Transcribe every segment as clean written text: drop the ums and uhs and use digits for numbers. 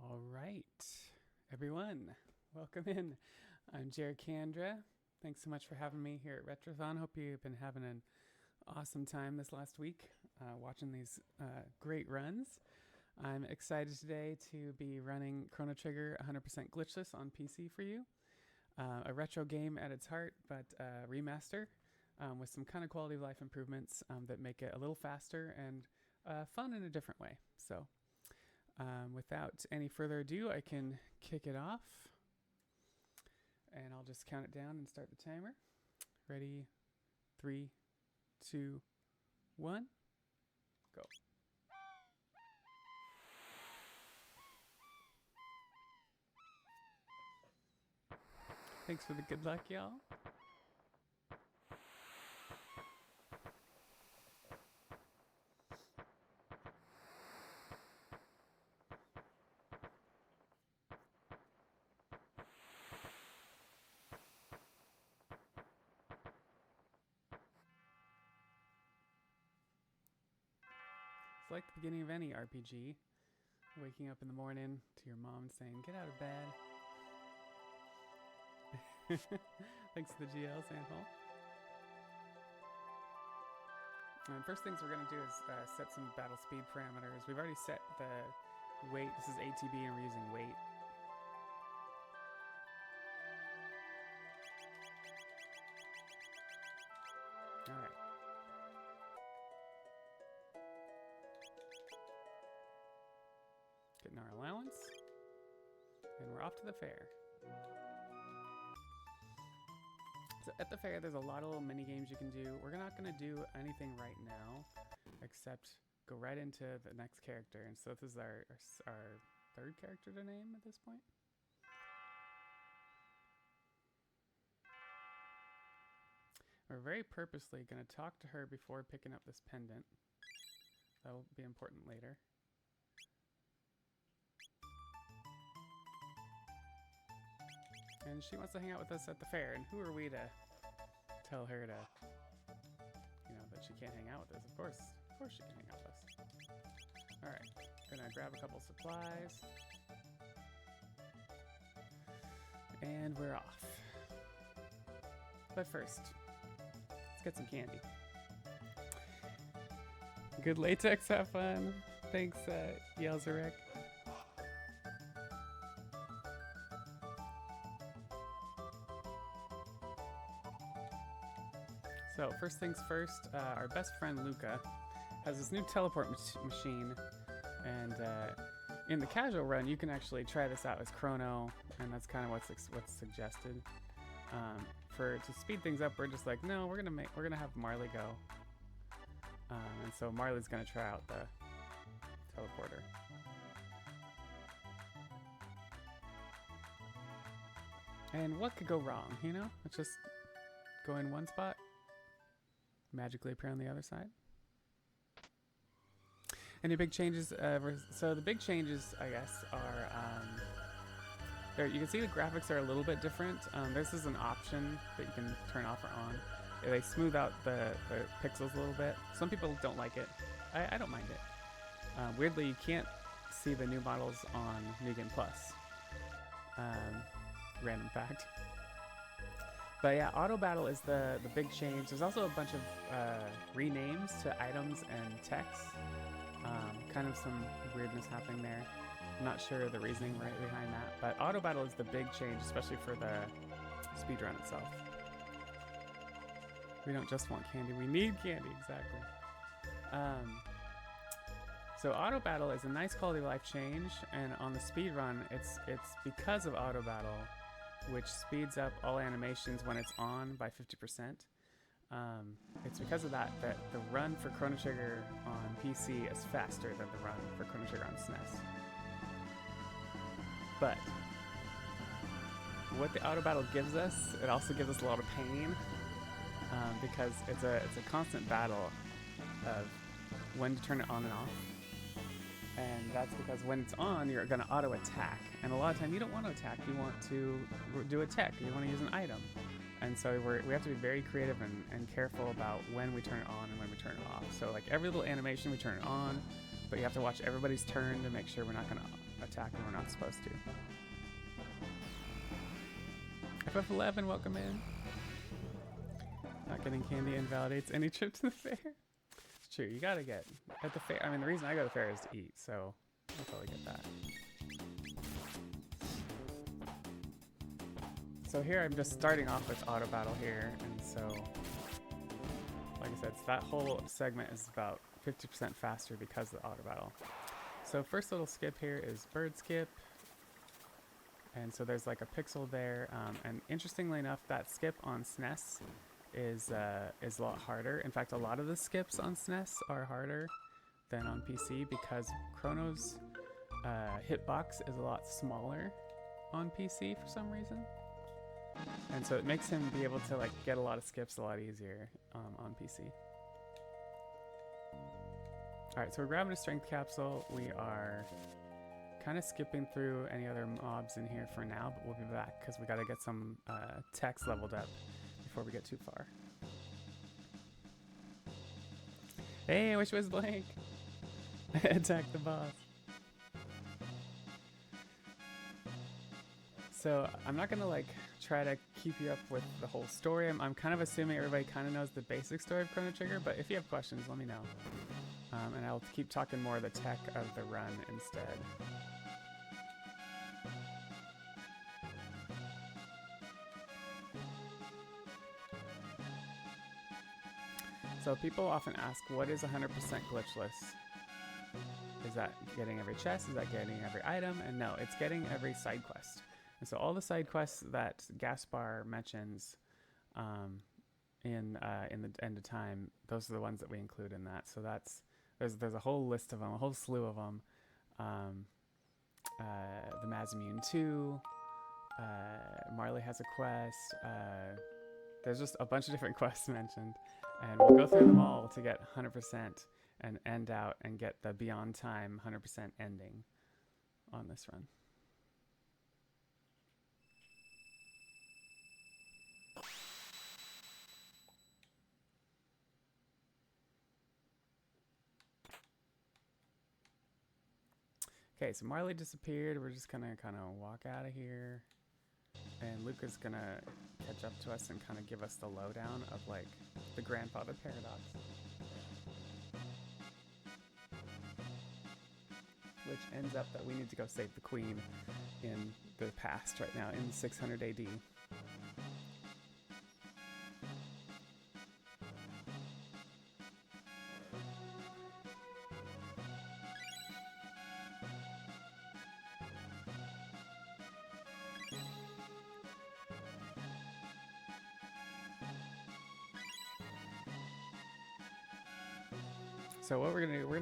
All right, everyone, welcome in. I'm Jerikandra. Thanks so much for having me here at Retrothon. Hope you've been having an awesome time this last week watching these great runs. I'm excited today to be running Chrono Trigger 100% glitchless on PC for you. A retro game at its heart, but remaster with some kind of quality of life improvements that make it a little faster and fun in a different way. So without any further ado, I can kick it off. And I'll just count it down and start the timer. Ready? 3, 2, 1, go. Thanks for the good luck, y'all. It's like the beginning of any RPG. Waking up in the morning to your mom saying, "Get out of bed." Thanks to the GL, Sandhall. And first things we're going to do is set some battle speed parameters. We've already set the weight. This is ATB and we're using weight. Alright. Getting our allowance. And we're off to the fair. So at the fair, there's a lot of little mini games you can do. We're not going to do anything right now, except go right into the next character. And so this is our third character to name at this point. We're very purposely going to talk to her before picking up this pendant. That'll be important later. And she wants to hang out with us at the fair, and who are we to tell her to, that she can't hang out with us? Of course she can hang out with us. Alright, gonna grab a couple supplies. And we're off. But first, let's get some candy. Good latex, have fun. Thanks, Yelzarek. So first things first, our best friend Luca has this new teleport machine, and in the casual run, you can actually try this out as Chrono, and that's kind of what's suggested. To speed things up, we're just like, no, we're gonna have Marley go, and so Marley's gonna try out the teleporter. And what could go wrong? Let's just go in one spot. Magically appear on the other side. Any big changes? So the big changes, I guess, are there. You can see the graphics are a little bit different. This is an option that you can turn off or on. They smooth out the pixels a little bit. Some people don't like it. I don't mind it. Weirdly, you can't see the new models on New Game Plus. Random fact. But yeah, auto battle is the big change. There's also a bunch of renames to items and text. Kind of some weirdness happening there. I'm not sure the reasoning right behind that. But auto battle is the big change, especially for the speedrun itself. We don't just want candy, we need candy, exactly. So auto battle is a nice quality of life change, and on the speedrun, it's because of auto battle, which speeds up all animations when it's on by 50%. It's because of that the run for Chrono Trigger on PC is faster than the run for Chrono Trigger on SNES. But what the auto battle gives us, it also gives us a lot of pain, because it's a constant battle of when to turn it on and off. And that's because when it's on, you're going to auto attack. And a lot of time you don't want to attack, you want to do a tech, you want to use an item. And so we have to be very creative and careful about when we turn it on and when we turn it off. So like every little animation we turn it on, but you have to watch everybody's turn to make sure we're not going to attack when we're not supposed to. FF11, welcome in. Not getting candy invalidates any trip to the fair. It's true, you gotta get at the fair. I mean, the reason I go to the fair is to eat, so I totally get that. So here I'm just starting off with auto battle here, and so like I said, so that whole segment is about 50% faster because of the auto battle. So first little skip here is bird skip, and so there's like a pixel there, and interestingly enough, that skip on SNES is a lot harder. In fact, a lot of the skips on SNES are harder than on PC because Chrono's hitbox is a lot smaller on PC for some reason, and so it makes him be able to like get a lot of skips a lot easier on PC. Alright, so we're grabbing a strength capsule. We are kind of skipping through any other mobs in here for now, but we'll be back because we got to get some techs leveled up before we get too far. Hey, I wish it was blank. Attack the boss. So I'm not gonna like try to keep you up with the whole story. I'm kind of assuming everybody kind of knows the basic story of Chrono Trigger, but if you have questions, let me know. And I'll keep talking more of the tech of the run instead. So people often ask, what is 100% glitchless? Is that getting every chest? Is that getting every item? And no, it's getting every side quest. And so all the side quests that Gaspar mentions in the End of Time, those are the ones that we include in that. So that's there's a whole list of them, a whole slew of them. The Mazimune 2, Marley has a quest. There's just a bunch of different quests mentioned, and we'll go through them all to get 100% and end out and get the Beyond Time 100% ending on this run. Okay, so Marley disappeared. We're just gonna kind of walk out of here, and Luca's gonna catch up to us and kind of give us the lowdown of like the grandfather paradox, which ends up that we need to go save the queen in the past right now in 600 AD. So what we're gonna do, we're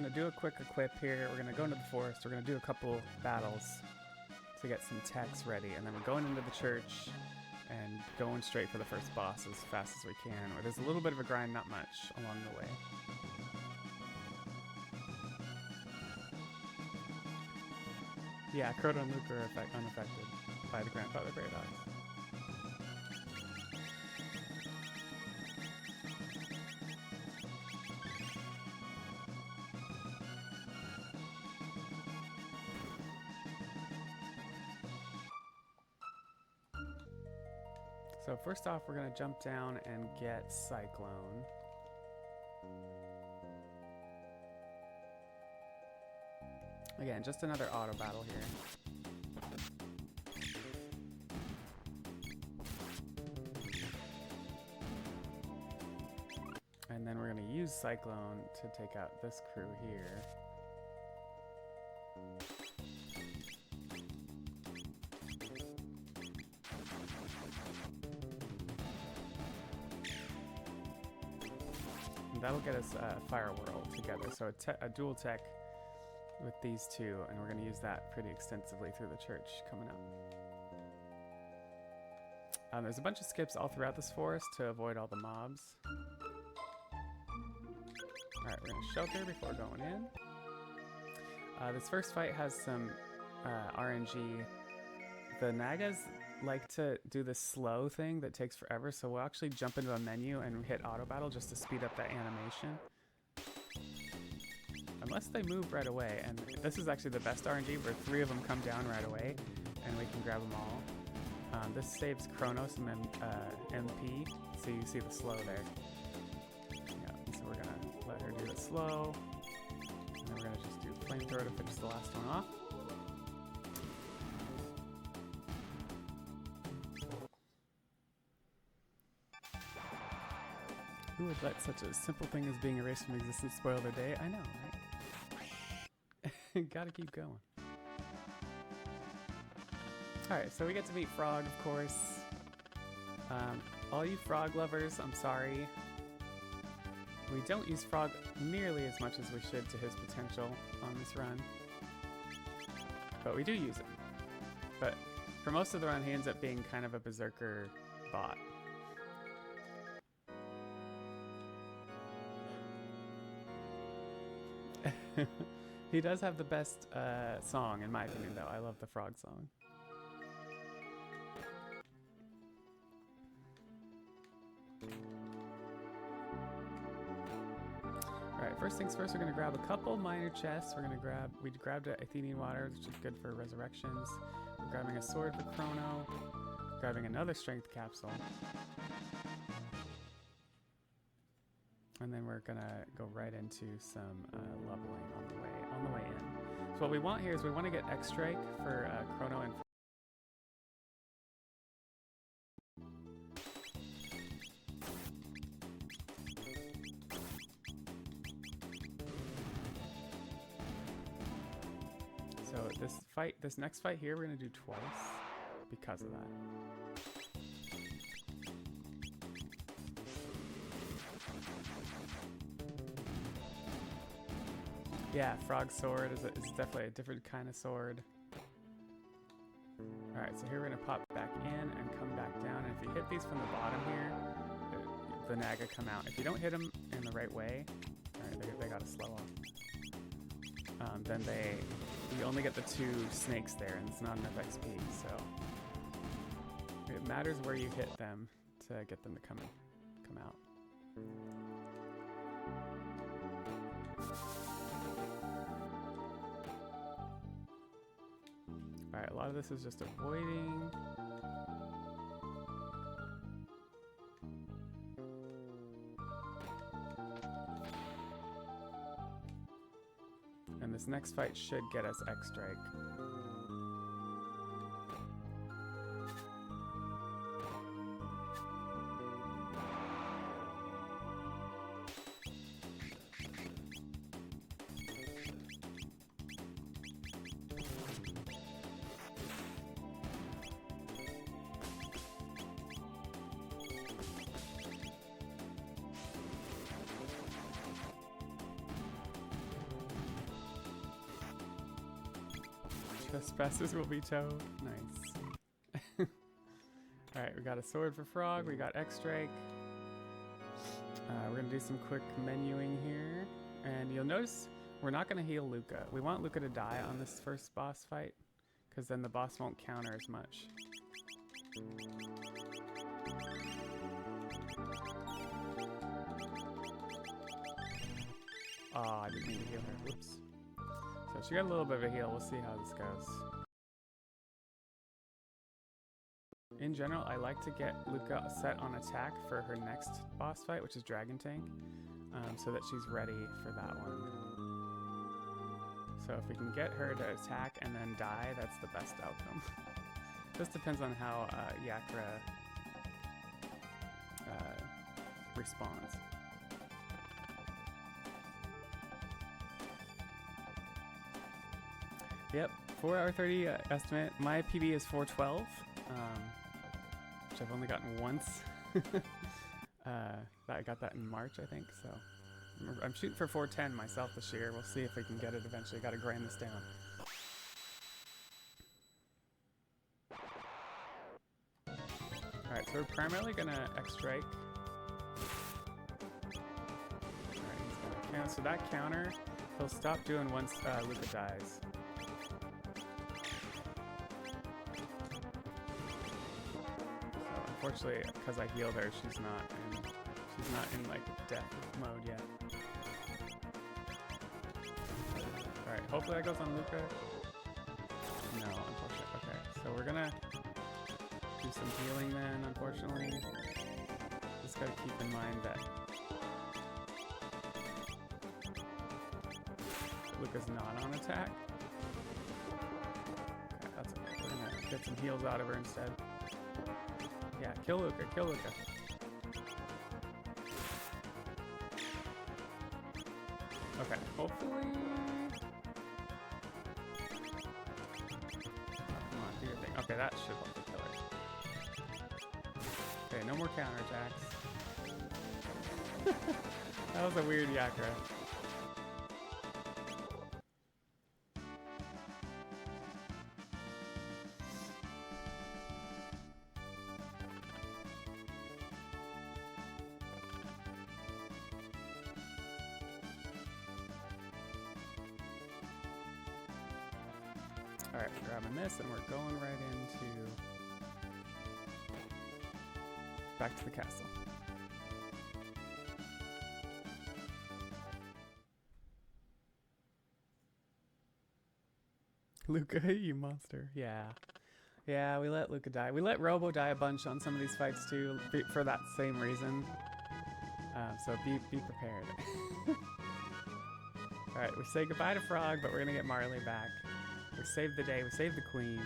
gonna do a quick equip here. We're gonna go into the forest. We're gonna do a couple battles to get some techs ready, and then we're going into the church and going straight for the first boss as fast as we can. Or there's a little bit of a grind, not much along the way. Yeah, Chrono and Luca are unaffected by the grandfather paradox. So first off, we're going to jump down and get Cyclone. Again, just another auto battle here. And then we're going to use Cyclone to take out this crew here. That'll get us Fire World together, so a dual tech with these two, and we're going to use that pretty extensively through the church coming up. There's a bunch of skips all throughout this forest to avoid all the mobs. Alright, we're going to shelter before going in. This first fight has some RNG. The Nagas like to do this slow thing that takes forever, so we'll actually jump into a menu and hit auto battle just to speed up that animation. unless they move right away, and this is actually the best RNG where 3 of them come down right away, and we can grab them all. This saves Chrono some MP, so you see the slow there. Yeah, so we're gonna let her do the slow, and then we're gonna just do flamethrower to finish the last one off. Who would let such a simple thing as being erased from existence spoil their day? I know, right? Gotta keep going. Alright, so we get to meet Frog, of course. All you Frog lovers, I'm sorry. We don't use Frog nearly as much as we should to his potential on this run. But we do use him. But for most of the run, he ends up being kind of a berserker bot. He does have the best song, in my opinion, though. I love the Frog song. Alright, first things first, we're going to grab a couple minor chests. We grabbed Athenian water, which is good for resurrections. We're grabbing a sword for Chrono. Grabbing another strength capsule. And then we're gonna go right into some leveling on the way in. So what we want here is we want to get X Strike for Chrono and. So this next fight here, we're gonna do twice because of that. Yeah, Frog Sword is definitely a different kind of sword. Alright, so here we're going to pop back in and come back down. And if you hit these from the bottom here, the Naga come out. If you don't hit them in the right way, alright, they got to slow off. Then you only get the 2 snakes there, and it's not enough XP, so it matters where you hit them to get them to come out. Alright, a lot of this is just avoiding. And this next fight should get us X Strike. Trespassers will be towed. Nice. Alright, we got a sword for Frog. We got X Strike. We're going to do some quick menuing here. And you'll notice we're not going to heal Luca. We want Luca to die on this first boss fight, because then the boss won't counter as much. Oh, I didn't mean to heal her. Whoops. So she got a little bit of a heal. We'll see how this goes. In general, I like to get Luca set on attack for her next boss fight, which is Dragon Tank, so that she's ready for that one. So if we can get her to attack and then die, that's the best outcome. This depends on how Yakra responds. Yep, 4 hour 30 estimate. My PB is 412, which I've only gotten once. I got that in March, I think, so. I'm shooting for 410 myself this year. We'll see if we can get it eventually. Got to grind this down. Alright, so we're primarily going to X-Strike. Alright, he's going to cancel that counter. He'll stop doing once Luca dies. Unfortunately, because I healed her, she's not in like death mode yet. Hopefully that goes on Luca. No, unfortunately. Okay, so we're gonna do some healing then, unfortunately. Just gotta keep in mind that Luca's not on attack. Okay, that's okay. We're gonna get some heals out of her instead. Yeah, kill Luca, kill Luca. Okay, hopefully... Come on, do your thing. Okay, that should help the killer. Okay, no more counterattacks. That was a weird Yakra. Alright, we're grabbing this and we're going right into... back to the castle. Luca, you monster. Yeah. Yeah, we let Luca die. We let Robo die a bunch on some of these fights too, for that same reason. So be prepared. Alright, we say goodbye to Frog, but we're gonna get Marley back. We saved the day, we saved the queen.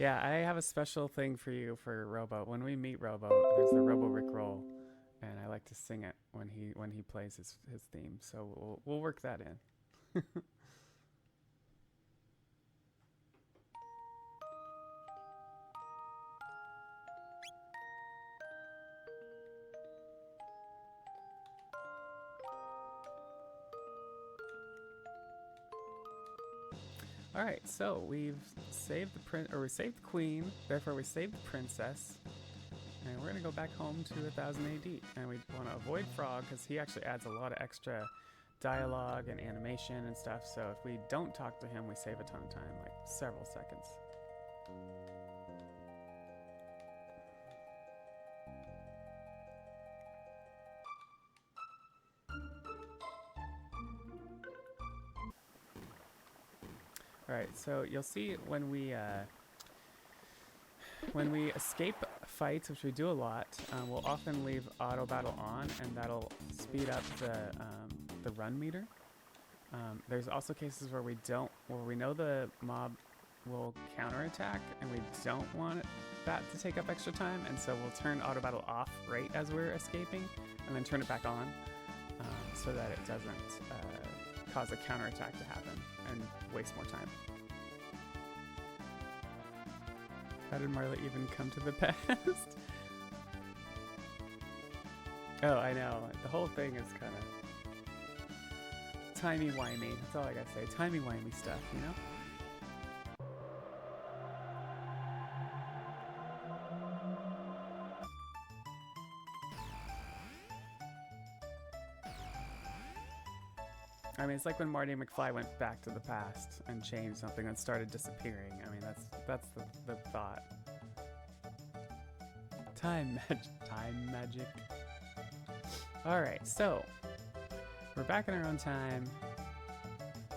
Yeah, I have a special thing for you for Robo. When we meet Robo, there's the Robo Rickroll, and I like to sing it when he plays his theme. So we'll work that in. All right, so we've saved we saved the queen. Therefore, we saved the princess, and we're gonna go back home to 1000 AD. And we want to avoid Frog because he actually adds a lot of extra dialogue and animation and stuff. So if we don't talk to him, we save a ton of time, like several seconds. Alright, so you'll see when we escape fights, which we do a lot, we'll often leave auto battle on, and that'll speed up the run meter. There's also cases where we know the mob will counterattack, and we don't want that to take up extra time, and so we'll turn auto battle off right as we're escaping, and then turn it back on, so that it doesn't cause a counterattack to happen and waste more time. How did Marla even come to the past? Oh, I know. The whole thing is kind of timey-wimey. That's all I gotta say. Timey-wimey stuff, you know? I mean, it's like when Marty McFly went back to the past and changed something and started disappearing. I mean, that's the thought. Time magic. All right, so we're back in our own time,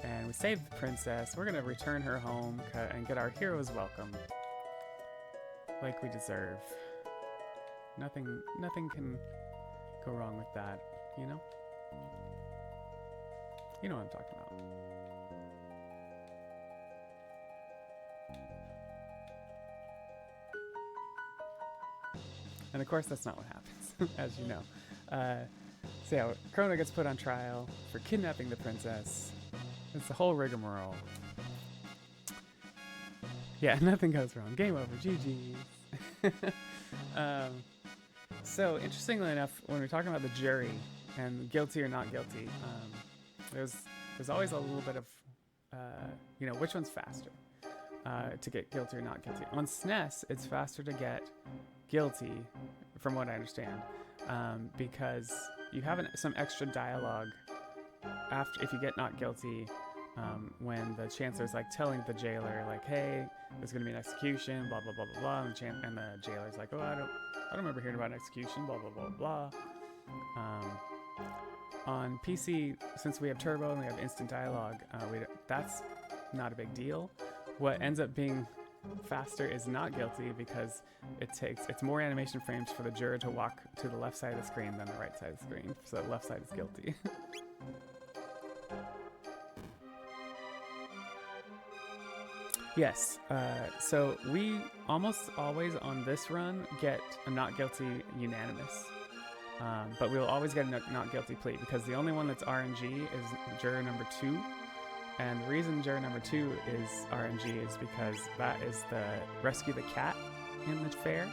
and we saved the princess. We're gonna return her home and get our heroes welcome, like we deserve. Nothing can go wrong with that, you know? You know what I'm talking about. And of course, that's not what happens, as you know. So yeah, Chrono gets put on trial for kidnapping the princess. It's the whole rigmarole. Yeah, nothing goes wrong. Game over. GG's. So interestingly enough, when we're talking about the jury and guilty or not guilty, there's always a little bit of, you know, which one's faster to get guilty or not guilty. On SNES, it's faster to get guilty, from what I understand, because you have some extra dialogue after if you get not guilty, when the chancellor's like telling the jailer like, hey, there's gonna be an execution, blah blah blah blah blah, and the jailer's like, oh, I don't remember hearing about an execution, blah blah blah blah. On PC, since we have turbo and we have instant dialogue, that's not a big deal. What ends up being faster is not guilty because it's more animation frames for the juror to walk to the left side of the screen than the right side of the screen, so the left side is guilty. Yes, so we almost always on this run get a not guilty unanimous, but we'll always get a not guilty plea because the only one that's RNG is juror number 2. And the reason juror number 2 is RNG is because that is the rescue the cat in the fair.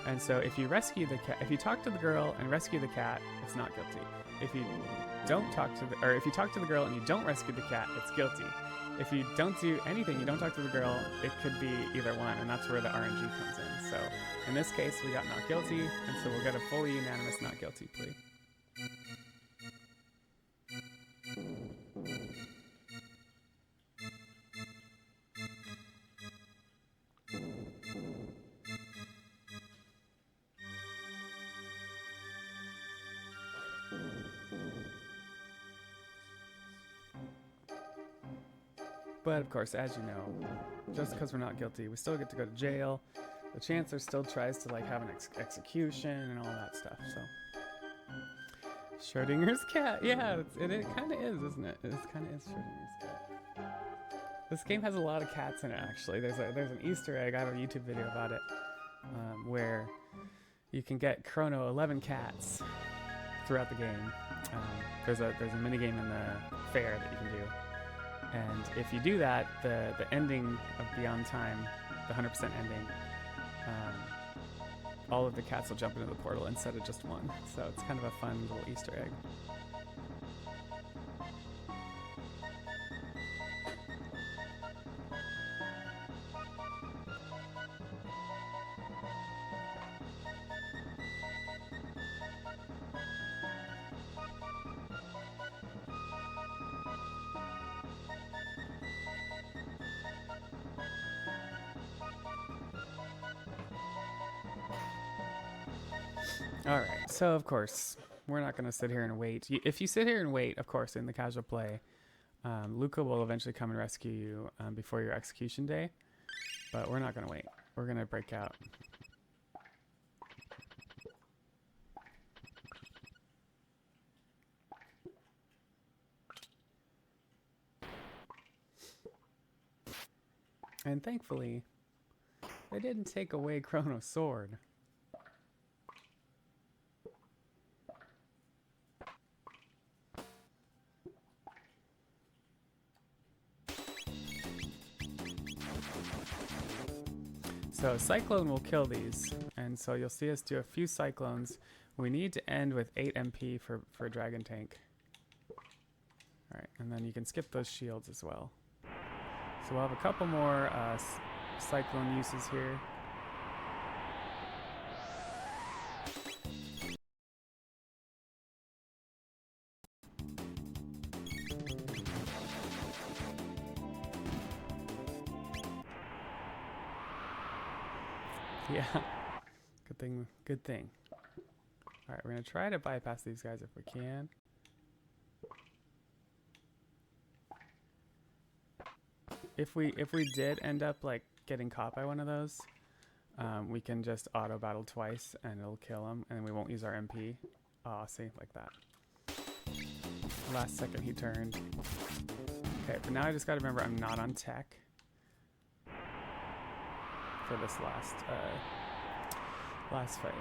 And so if you rescue the cat, if you talk to the girl and rescue the cat, it's not guilty. If you don't talk to the, or if you talk to the girl and you don't rescue the cat, it's guilty. If you don't do anything, you don't talk to the girl, it could be either one, and that's where the RNG comes in. So in this case, we got not guilty, and so we'll get a fully unanimous not guilty plea. But of course, as you know, just because we're not guilty, we still get to go to jail. The chancellor still tries to like have an execution and all that stuff. So Schrodinger's cat, yeah, it kind of is, isn't it? It kind of is Schrodinger's cat. This game has a lot of cats in it. Actually, there's an Easter egg. I have a YouTube video about it where you can get Chrono 11 cats throughout the game. There's a mini game in the fair that you can do. And if you do that, the ending of Beyond Time, the 100% ending, all of the cats will jump into the portal instead of just one. So it's kind of a fun little Easter egg. Alright, so of course, we're not going to sit here and wait. If you sit here and wait, of course, in the casual play, Luca will eventually come and rescue you before your execution day. But we're not going to wait. We're going to break out. And thankfully, they didn't take away Chrono's sword. So Cyclone will kill these, and so you'll see us do a few Cyclones. We need to end with 8 MP for Dragon Tank. Alright, and then you can skip those shields as well. So we'll have a couple more Cyclone uses here. Yeah, good thing. All right, we're gonna try to bypass these guys if we can. If we did end up like getting caught by one of those, we can just auto battle twice and it'll kill him, and we won't use our MP. Oh, see, like that. Last second he turned. Okay, but now I just gotta remember I'm not on tech for this last fight.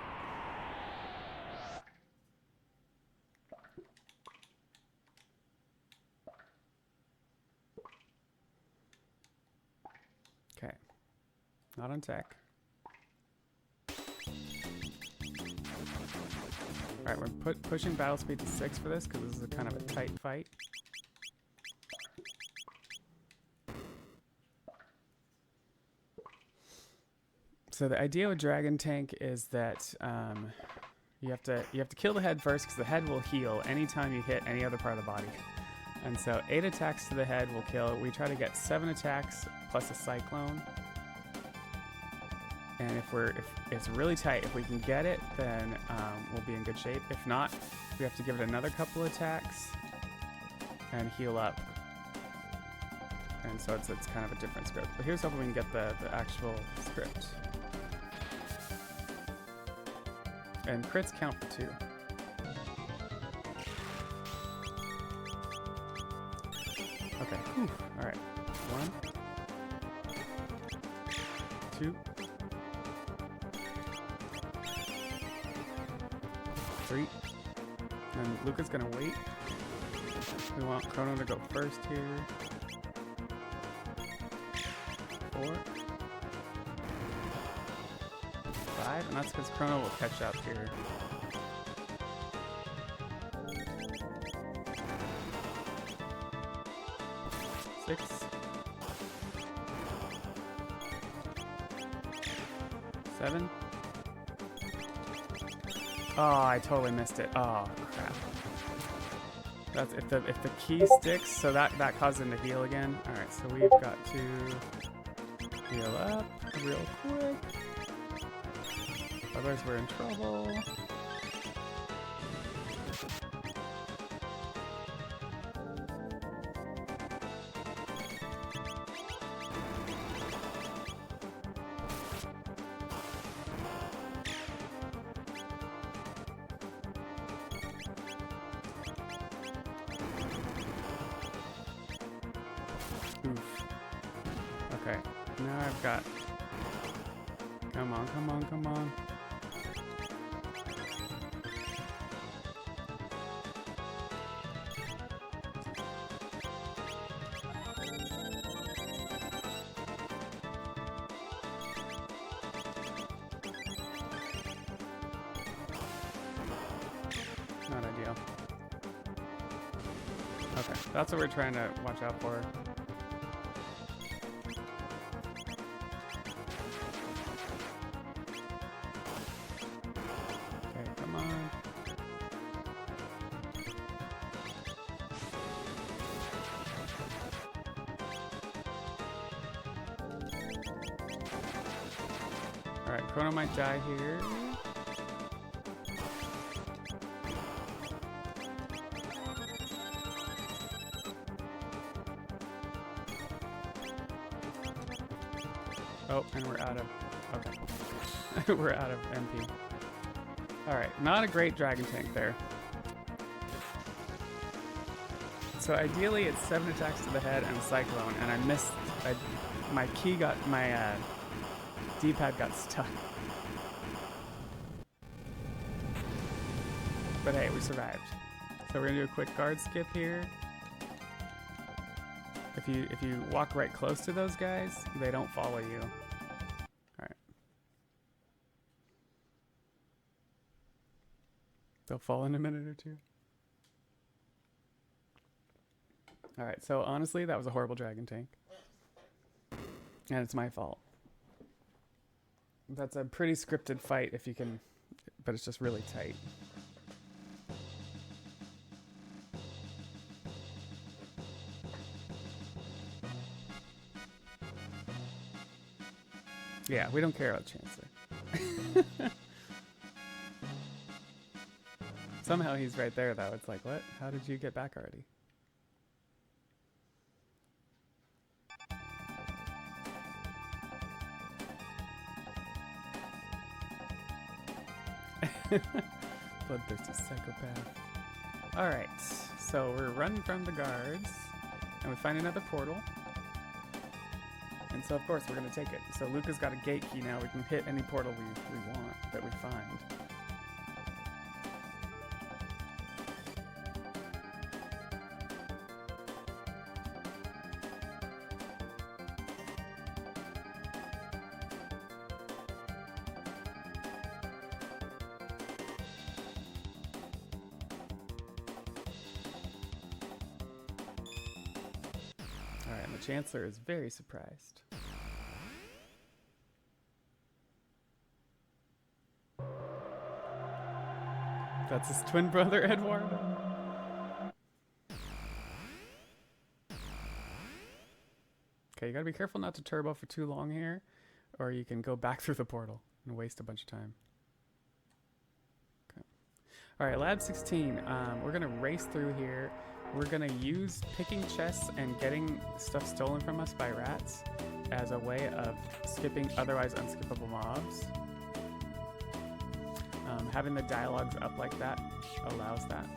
Okay, not on tech. All right, we're pushing battle speed to 6 for this because this is a kind of a tight fight. So the idea with Dragon Tank is that you have to kill the head first because the head will heal anytime you hit any other part of the body. And so 8 attacks to the head will kill. We try to get 7 attacks plus a cyclone. And if it's really tight, if we can get it, then we'll be in good shape. If not, we have to give it another couple attacks and heal up. And so it's kind of a different script. But here's hoping we can get the actual script. And crits count for 2. Okay. Whew. All right. 1, 2, 3. And Luca's gonna wait. We want Chrono to go first here. 4, 5, and that's because Chrono will catch up here. 6, 7. Oh, I totally missed it. Oh crap. That's if the key sticks, so that caused him to heal again. All right, so we've got to heal up real quick. Otherwise, we're in trouble. Oof. Okay, now I've got... Come on, come on, come on. Not ideal. Okay, that's what we're trying to watch out for. Okay, come on. Alright, Chrono might die here. Oh, and we're out of... Okay. We're out of MP. Alright, not a great dragon tank there. So ideally it's 7 attacks to the head and a cyclone, and I missed... my key got... my D-pad got stuck. But hey, we survived. So we're gonna do a quick guard skip here. If you walk right close to those guys, they don't follow you. Alright. They'll fall in a minute or 2. Alright, so honestly, that was a horrible dragon tank. And it's my fault. That's a pretty scripted fight if you can, but it's just really tight. Yeah, we don't care about Chancellor. Somehow he's right there, though. It's like, what? How did you get back already? Bloodthirsty psychopath. Alright, so we're running from the guards, and we find another portal. And so, of course, we're going to take it. So Luca's got a gate key now. We can hit any portal we want that we find. Alright, and the Chancellor is very surprised. That's his twin brother, Eduardo. Okay, you gotta be careful not to turbo for too long here, or you can go back through the portal and waste a bunch of time. Okay. All right, lab 16. We're gonna race through here. We're gonna use picking chests and getting stuff stolen from us by rats as a way of skipping otherwise unskippable mobs. Having the dialogues up like that allows that.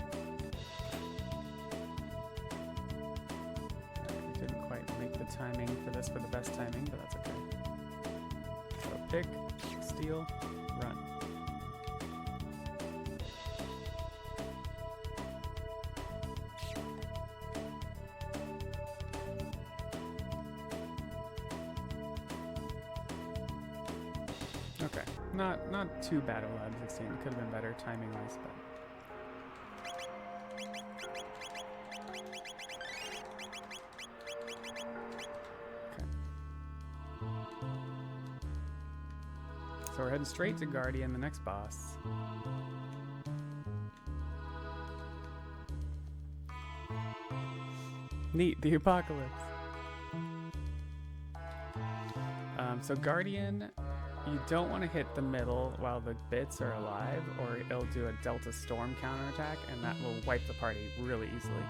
We didn't quite make the timing for this for the best timing, but that's okay. So pick, steal, run. Okay, not too bad of lab 16. It could have been better timing wise, but. So we're heading straight to Guardian, the next boss. Neat, the apocalypse. So Guardian, you don't want to hit the middle while the bits are alive, or it'll do a Delta Storm counterattack, and that will wipe the party really easily.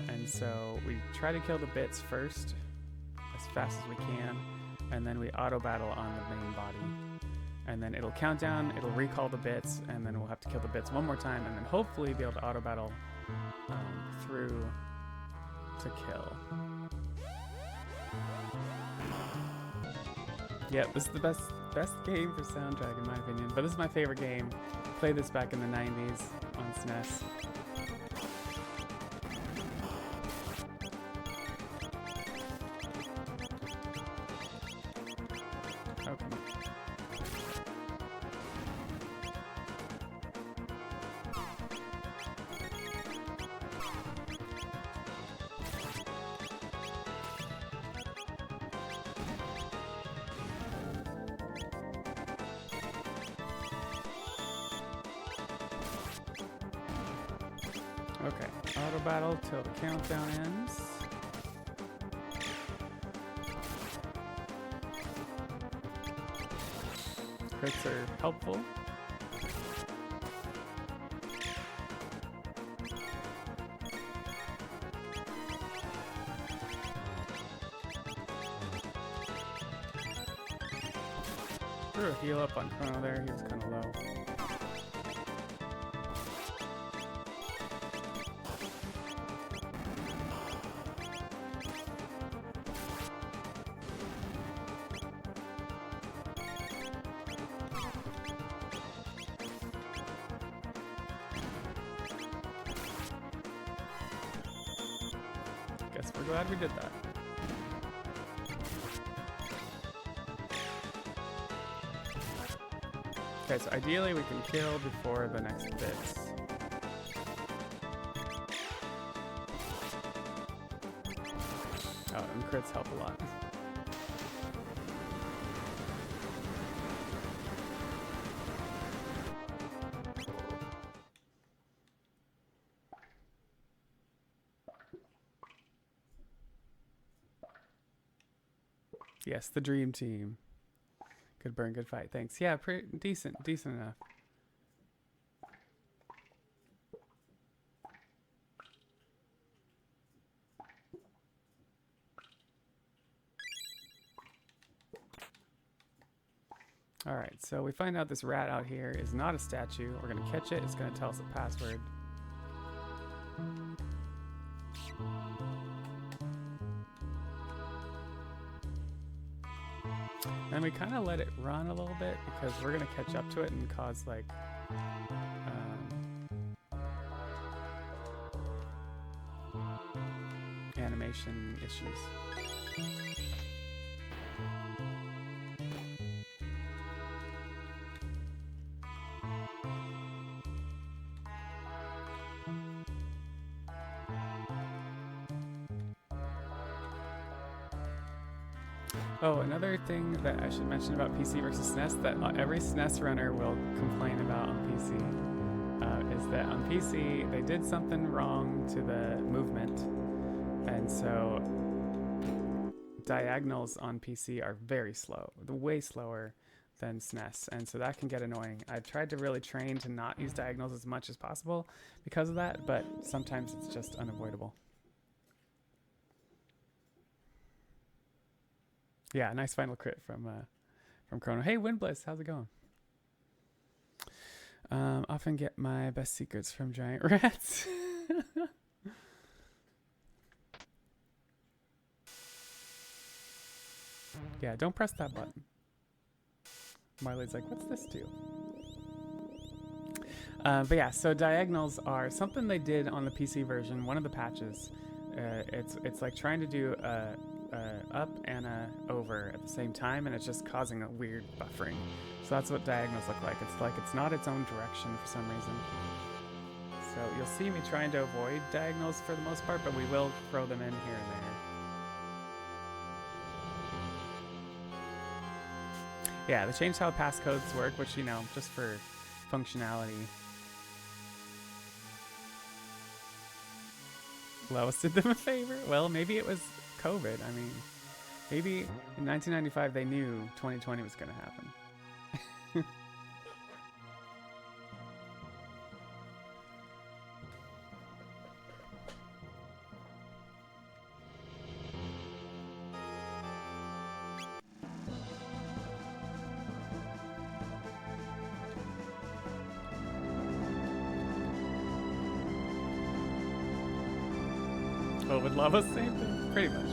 And so we try to kill the bits first, as fast as we can, and then we auto battle on the main body. And then it'll count down, it'll recall the bits, and then we'll have to kill the bits one more time, and then hopefully be able to auto battle through to kill. Yeah, this is the best game for soundtrack in my opinion, but this is my favorite game. Played this back in the 90s on SNES. Okay. Okay, auto battle till the countdown ends. Crits are helpful. Threw a heal up on Chrono there, he was kind of low. Guess we're glad we did that. Okay, so ideally we can kill before the next bits. Oh, and crits help a lot. Yes, the dream team. Good burn, good fight. Thanks. Yeah, pretty decent enough. All right, so we find out this rat out here is not a statue. We're gonna catch it. It's gonna tell us a password. And we kind of let it run a little bit because we're going to catch up to it and cause like animation issues. Oh, another thing that I should mention about PC versus SNES that every SNES runner will complain about on PC is that on PC they did something wrong to the movement, and so diagonals on PC are very slow, way slower than SNES, and so that can get annoying. I've tried to really train to not use diagonals as much as possible because of that, but sometimes it's just unavoidable. Yeah, nice final crit from Chrono. Hey, Windbliss, how's it going? Often get my best secrets from giant rats. Yeah, don't press that button. Marley's like, what's this do? But yeah, so diagonals are something they did on the PC version, one of the patches. It's like trying to do a up and a over at the same time, and it's just causing a weird buffering. So that's what diagonals look like. It's not its own direction for some reason. So you'll see me trying to avoid diagonals for the most part, but we will throw them in here and there. Yeah, they changed how passcodes work, which, you know, just for functionality. Lois did them a favor? Well, maybe it was COVID. I mean, maybe in 1995 they knew 2020 was going to happen. Oh, with lava, same thing? Pretty much.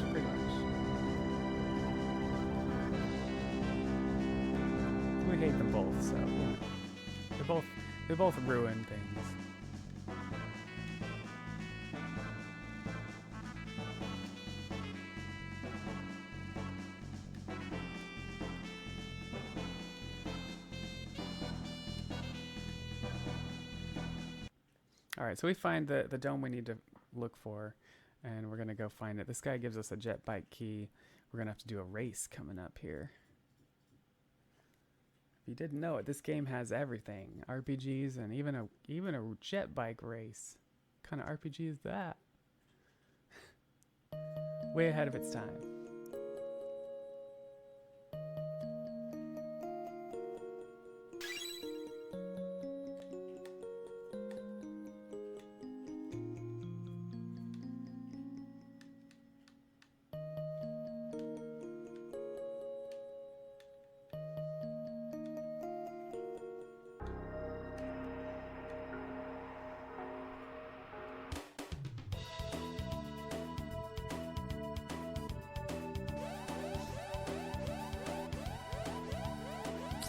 We hate them both, so they both ruin things. All right, so we find the dome we need to look for, and we're gonna go find it. This guy gives us a jet bike key. We're gonna have to do a race coming up here. If you didn't know it, this game has everything. RPGs and even a jet bike race. What kind of RPG is that? Way ahead of its time.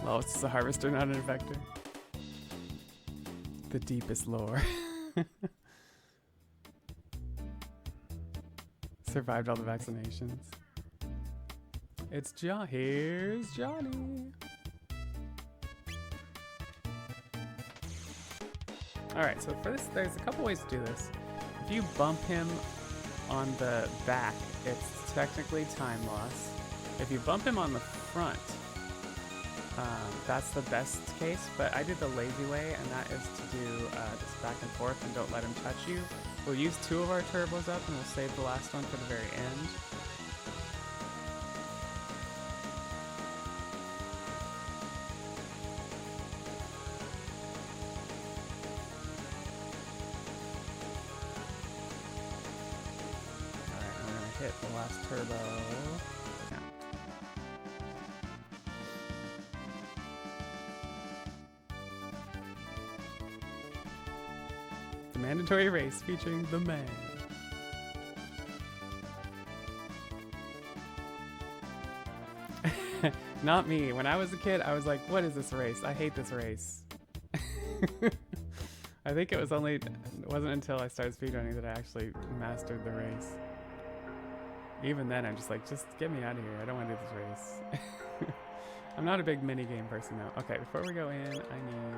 Oh, it's just a harvester, not an infector. The deepest lore. Survived all the vaccinations. It's John. Here's Johnny. Alright, so for this, there's a couple ways to do this. If you bump him on the back, it's technically time loss. If you bump him on the front, that's the best case, but I did the lazy way, and that is to do just back and forth and don't let him touch you. We'll use 2 of our turbos up, and we'll save the last one for the very end. Alright, I'm going to hit the last turbo. Mandatory race featuring the man. Not me. When I was a kid, I was like, what is this race? I hate this race. I think it wasn't until I started speedrunning that I actually mastered the race. Even then, I'm just like, just get me out of here. I don't want to do this race. I'm not a big minigame person though. Okay, before we go in, I need...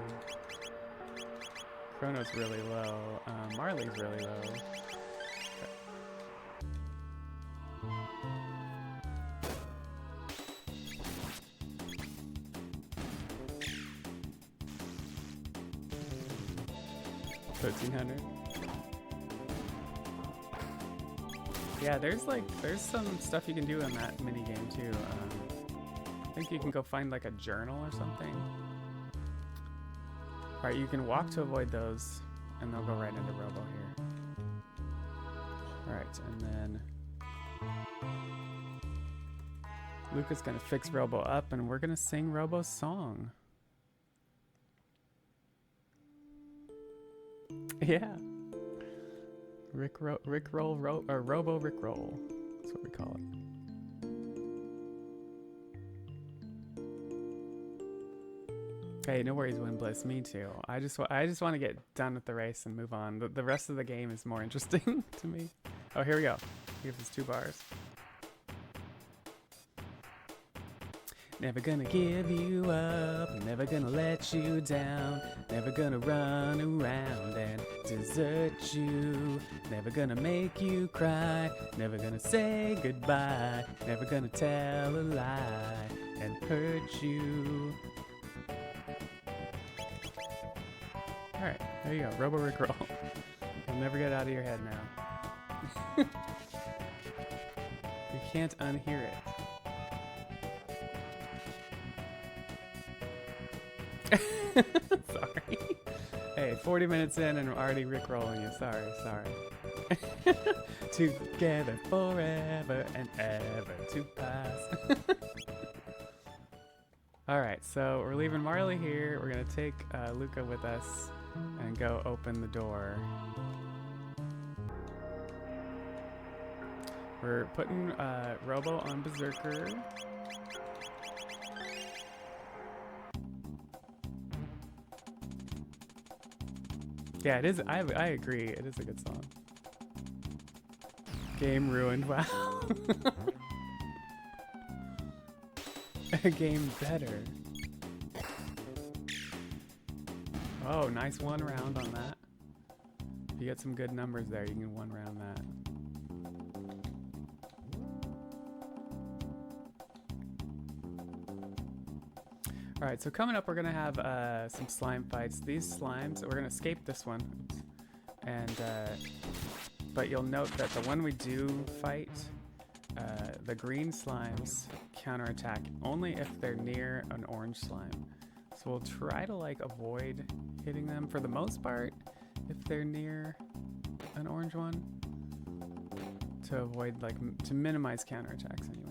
Chrono's really low. Marley's really low. $1,300. Yeah, there's some stuff you can do in that mini game too. I think you can go find like a journal or something. All right, you can walk to avoid those, and they'll go right into Robo here. All right, and then Luca's gonna fix Robo up, and we're gonna sing Robo's song. Yeah. Robo Rickroll. That's what we call it. Hey, no worries, Winbliss. Me too. I just want to get done with the race and move on. The rest of the game is more interesting to me. Oh, here we go. Here's his 2 bars. Never gonna give you up, never gonna let you down, never gonna run around and desert you, never gonna make you cry, never gonna say goodbye, never gonna tell a lie and hurt you. Alright, there you go, Robo Rickroll. You'll never get out of your head now. You can't unhear it. Sorry. Hey, 40 minutes in and I'm already rickrolling you. Sorry. Together forever and ever to pass. Alright, so we're leaving Marley here. We're going to take Luca with us and go open the door. We're putting Robo on Berserker. Yeah, it is. I agree. It is a good song. Game ruined. Wow. A game better. Oh, nice 1 round on that. If you get some good numbers there, you can 1 round that. Alright, so coming up we're going to have some slime fights. These slimes, we're going to escape this one. And, but you'll note that the one we do fight, the green slimes counterattack only if they're near an orange slime. So we'll try to like avoid hitting them for the most part if they're near an orange one. To avoid like, to minimize counterattacks anyway.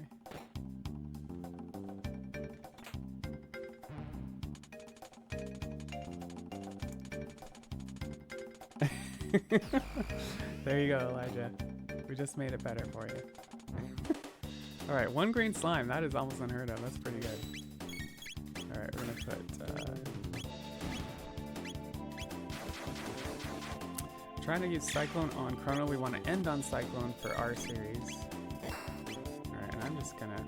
There you go, Elijah. We just made it better for you. Alright, 1 green slime. That is almost unheard of. That's pretty good. Alright, we're going to put... trying to use Cyclone on Chrono. We want to end on Cyclone for our series. Alright, and I'm just going to...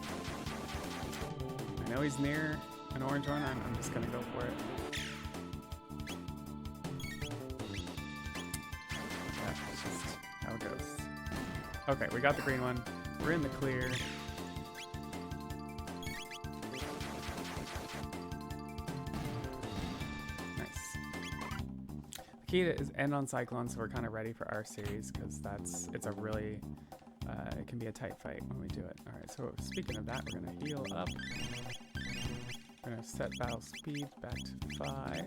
I know he's near an orange one. I'm just going to go for it. Okay, we got the green one. We're in the clear. Nice. The key is end on Cyclone, so we're kind of ready for our series because it's a really, it can be a tight fight when we do it. All right, so speaking of that, we're gonna heal up. We're gonna set battle speed back to 5.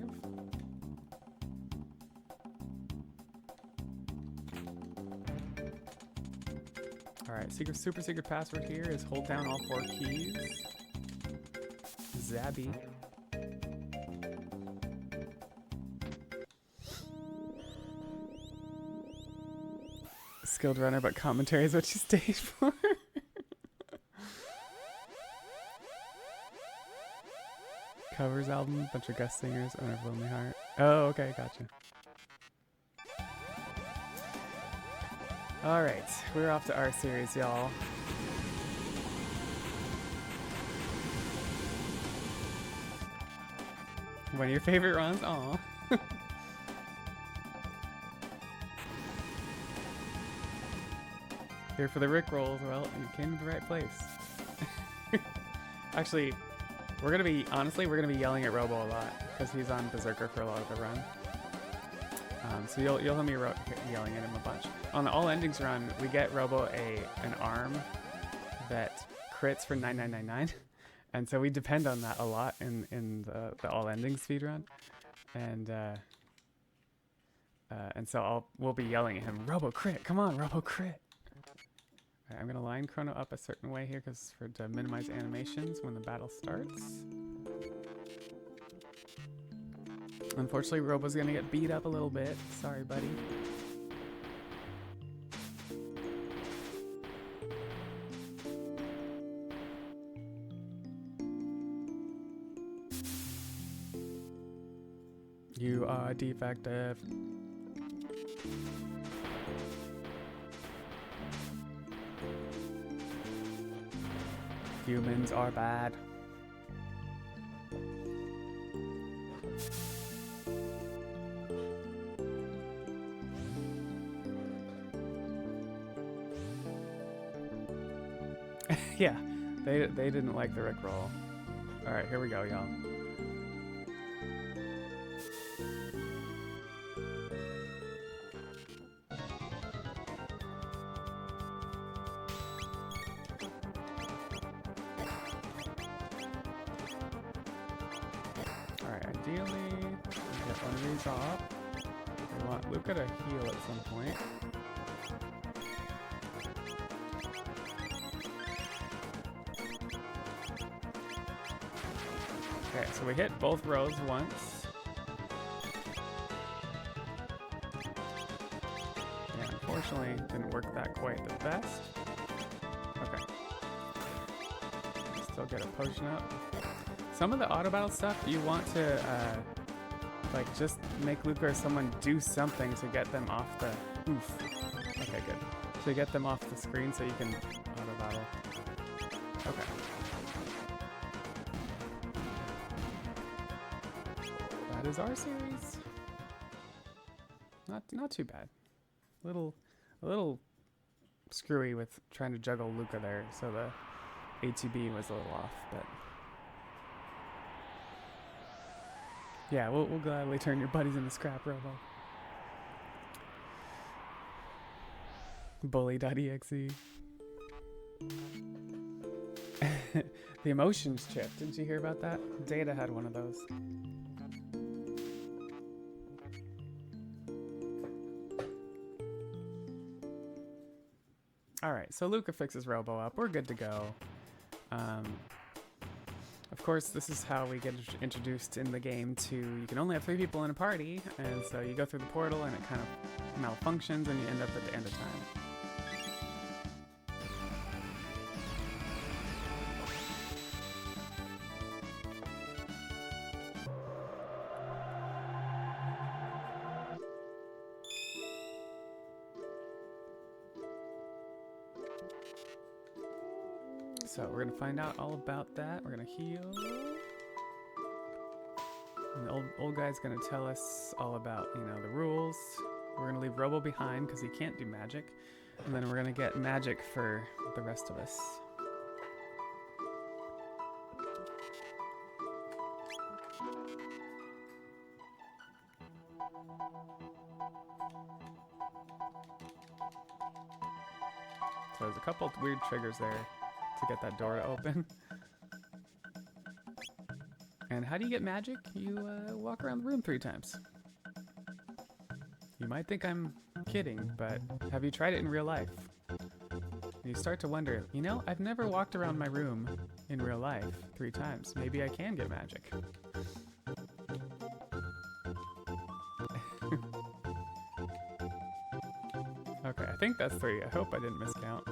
Alright, super secret password here is hold down all 4 keys. Zabby. Skilled runner, but commentary is what she stayed for. Covers album, bunch of guest singers, owner of Lonely Heart. Oh, okay, gotcha. Alright, we're off to our series, y'all. One of your favorite runs? Aw. Here for the Rickrolls. Well, you came to the right place. Actually, we're gonna be yelling at Robo a lot, because he's on Berserker for a lot of the run. So you'll hear me yelling at him a bunch. On the all endings run, we get Robo an arm that crits for 9999, and so we depend on that a lot in the all endings speedrun, and so we'll be yelling at him, Robo crit, come on, Robo crit. All right, I'm gonna line Chrono up a certain way here to minimize animations when the battle starts. Unfortunately, Robo's gonna get beat up a little bit. Sorry, buddy. You are defective. Humans are bad. Yeah, they didn't like the Rickroll. All right, here we go, y'all. All right, ideally, we get one of these off. We want Luca to heal at some point. Okay, so we hit both rows once. Yeah, unfortunately, didn't work that quite the best. Okay. Still get a potion up. Some of the auto battle stuff, you want to, like, just make Luca or someone do something to get them off the... Oof. Okay, good. To get them off the screen so you can auto battle. Okay. That is our series. Not too bad. A little screwy with trying to juggle Luca there, so the ATB was a little off, but yeah, we'll gladly turn your buddies into scrap, Robo. Bully.exe. The emotions chip. Didn't you hear about that? Data had one of those. Alright, so Luca fixes Robo up. We're good to go. Of course, this is how we get introduced in the game to, you can only have 3 people in a party, and so you go through the portal and it kind of malfunctions and you end up at the end of time. So we're gonna find out all about that. We're gonna heal. And the old guy's gonna tell us all about, you know, the rules. We're gonna leave Robo behind because he can't do magic. And then we're gonna get magic for the rest of us. So there's a couple of weird triggers there to get that door to open. And how do you get magic? You walk around the room 3 times. You might think I'm kidding, but have you tried it in real life? You start to wonder, you know, I've never walked around my room in real life 3 times. Maybe I can get magic. Okay, I think that's 3. I hope I didn't miscount.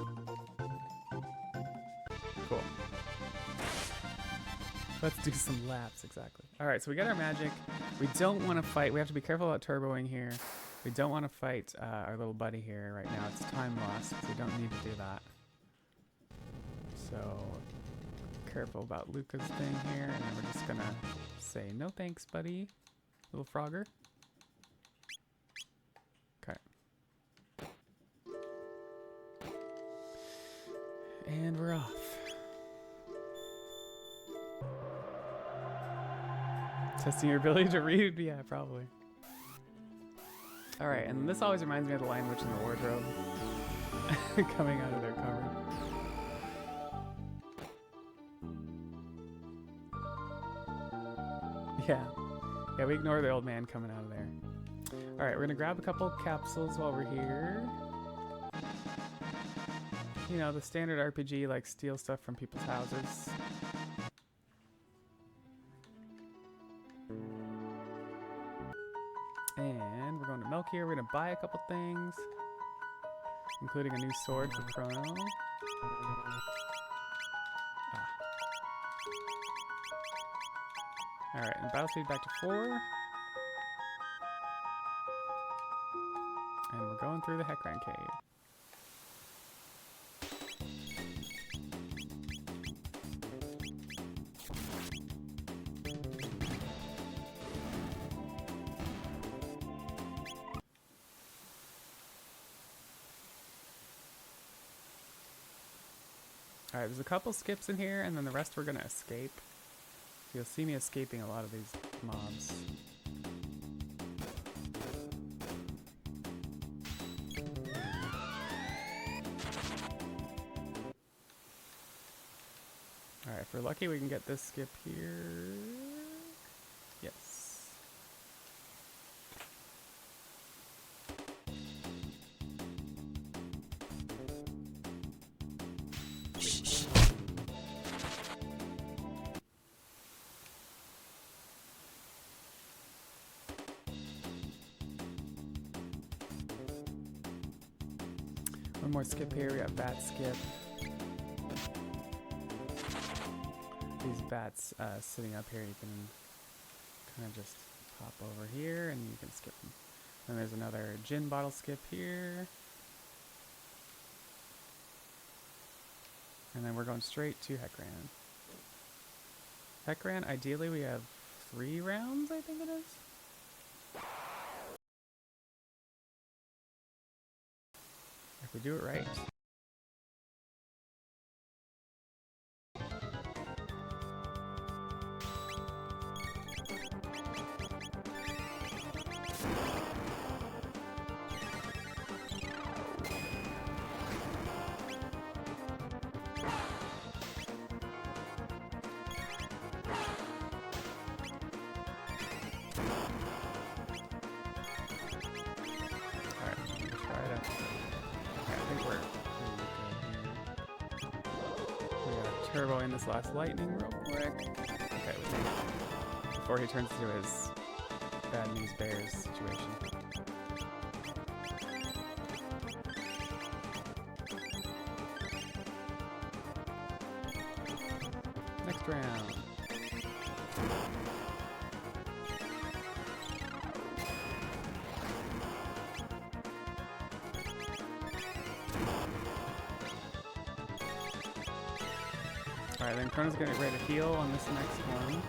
Cool. Let's do some laps, exactly. All right, so we got our magic. We don't want to fight. We have to be careful about turboing here. We don't want to fight our little buddy here right now. It's time loss, so we don't need to do that. So careful about Luca's thing here, and then we're just gonna say no thanks, buddy. Little Frogger. Okay. And we're off. Testing your ability to read? Yeah, probably. Alright, and this always reminds me of the Lion Witch in the Wardrobe. Coming out of their cover. Yeah. Yeah, we ignore the old man coming out of there. Alright, we're gonna grab a couple capsules while we're here. You know, the standard RPG, like steal stuff from people's houses. And we're going to milk here. We're gonna buy a couple things, including a new sword for Chrono. Alright, and battle speed back to 4. And we're going through the Heckran Cave. Alright, there's a couple skips in here, and then the rest we're gonna escape. So you'll see me escaping a lot of these mobs. Alright, if we're lucky we can get this skip here. Yes. One more skip here, we got bat skip. These bats sitting up here, you can kind of just pop over here and you can skip them. Then there's another gin bottle skip here. And then we're going straight to Heckran. Heckran, ideally we have 3 rounds, I think it is. If we do it right. Turbo in this last lightning real quick. Okay, before he turns into his bad news bears situation. Next round. Alright, then Chrono's gonna get ready to heal on this next one.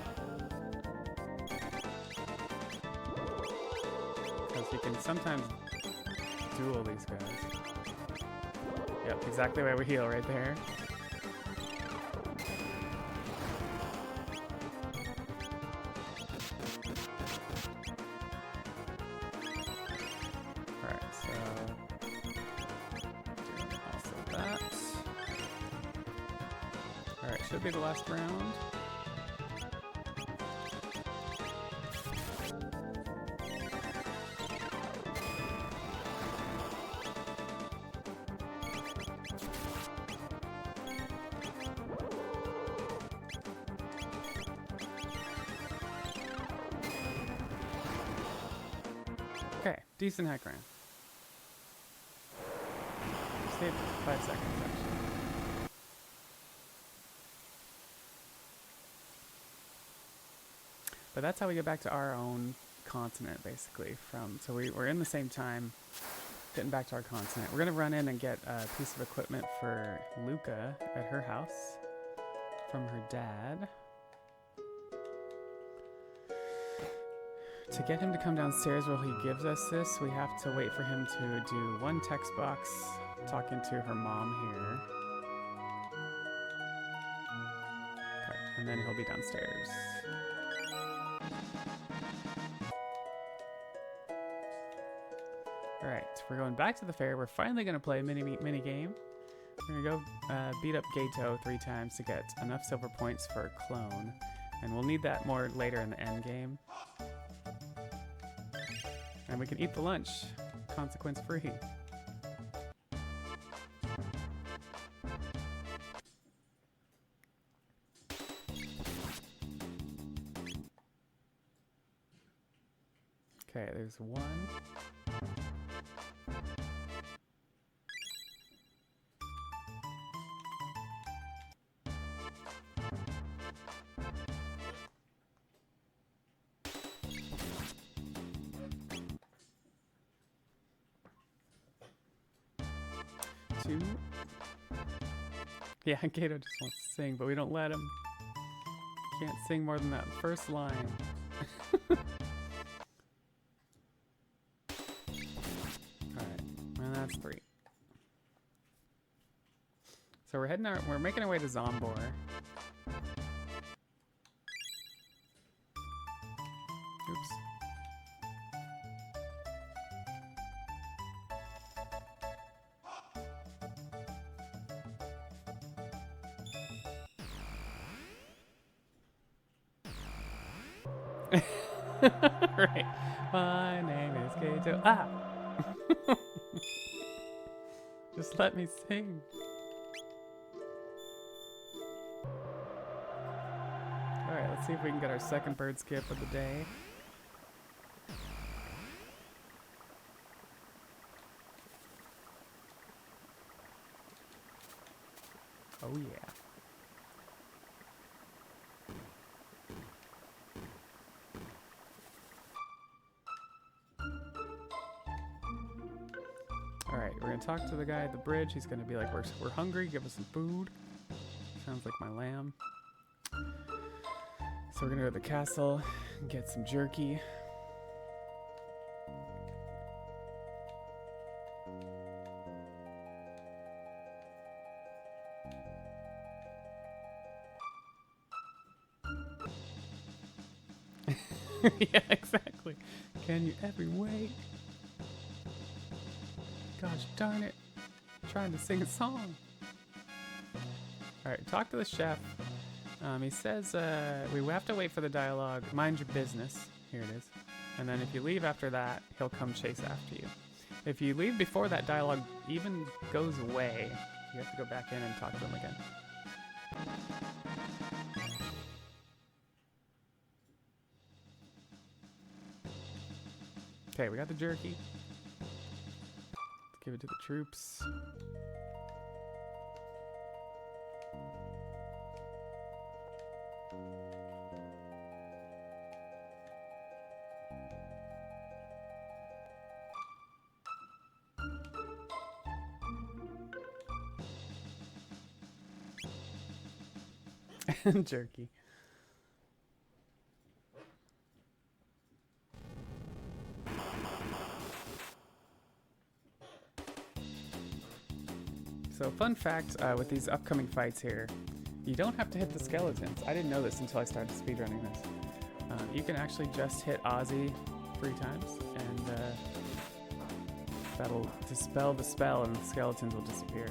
Because he can sometimes duel these guys. Yep, exactly why we heal right there. Alright, so doing also that. Alright, should be the last round. Okay, decent Heckran. Saved 5 seconds actually. But that's how we get back to our own continent, basically. So we're in the same time, getting back to our continent. We're gonna run in and get a piece of equipment for Luca at her house from her dad. To get him to come downstairs while he gives us this, we have to wait for him to do one text box talking to her mom here. Okay, and then he'll be downstairs. we're going back to the fair. We're finally going to play a mini game. We're going to go beat up Gato 3 times to get enough silver points for a clone. And we'll need that more later in the end game. And we can eat the lunch, consequence free. Okay, there's 1. 2. Yeah, Gato just wants to sing, but we don't let him. Can't sing more than that first line. Alright, and that's 3. So we're making our way to Zombor. Oops. Right. My name is Gato. Ah! Just let me sing. Alright, let's see if we can get our second bird skip of the day. Oh yeah. Alright, we're gonna talk to the guy at the bridge. He's gonna be like, we're hungry, give us some food. Sounds like my lamb. So we're gonna go to the castle and get some jerky. Yeah, exactly. Can you ever wait? Gosh darn it. I'm trying to sing a song. Alright, talk to the chef. He says we have to wait for the dialogue. Mind your business. Here it is. And then if you leave after that, he'll come chase after you. If you leave before that dialogue even goes away, you have to go back in and talk to him again. Okay, we got the jerky. Let's give it to the troops. Jerky. So fun fact with these upcoming fights here, you don't have to hit the skeletons. I didn't know this until I started speedrunning this. You can actually just hit Ozzy 3 times and that'll dispel the spell and the skeletons will disappear.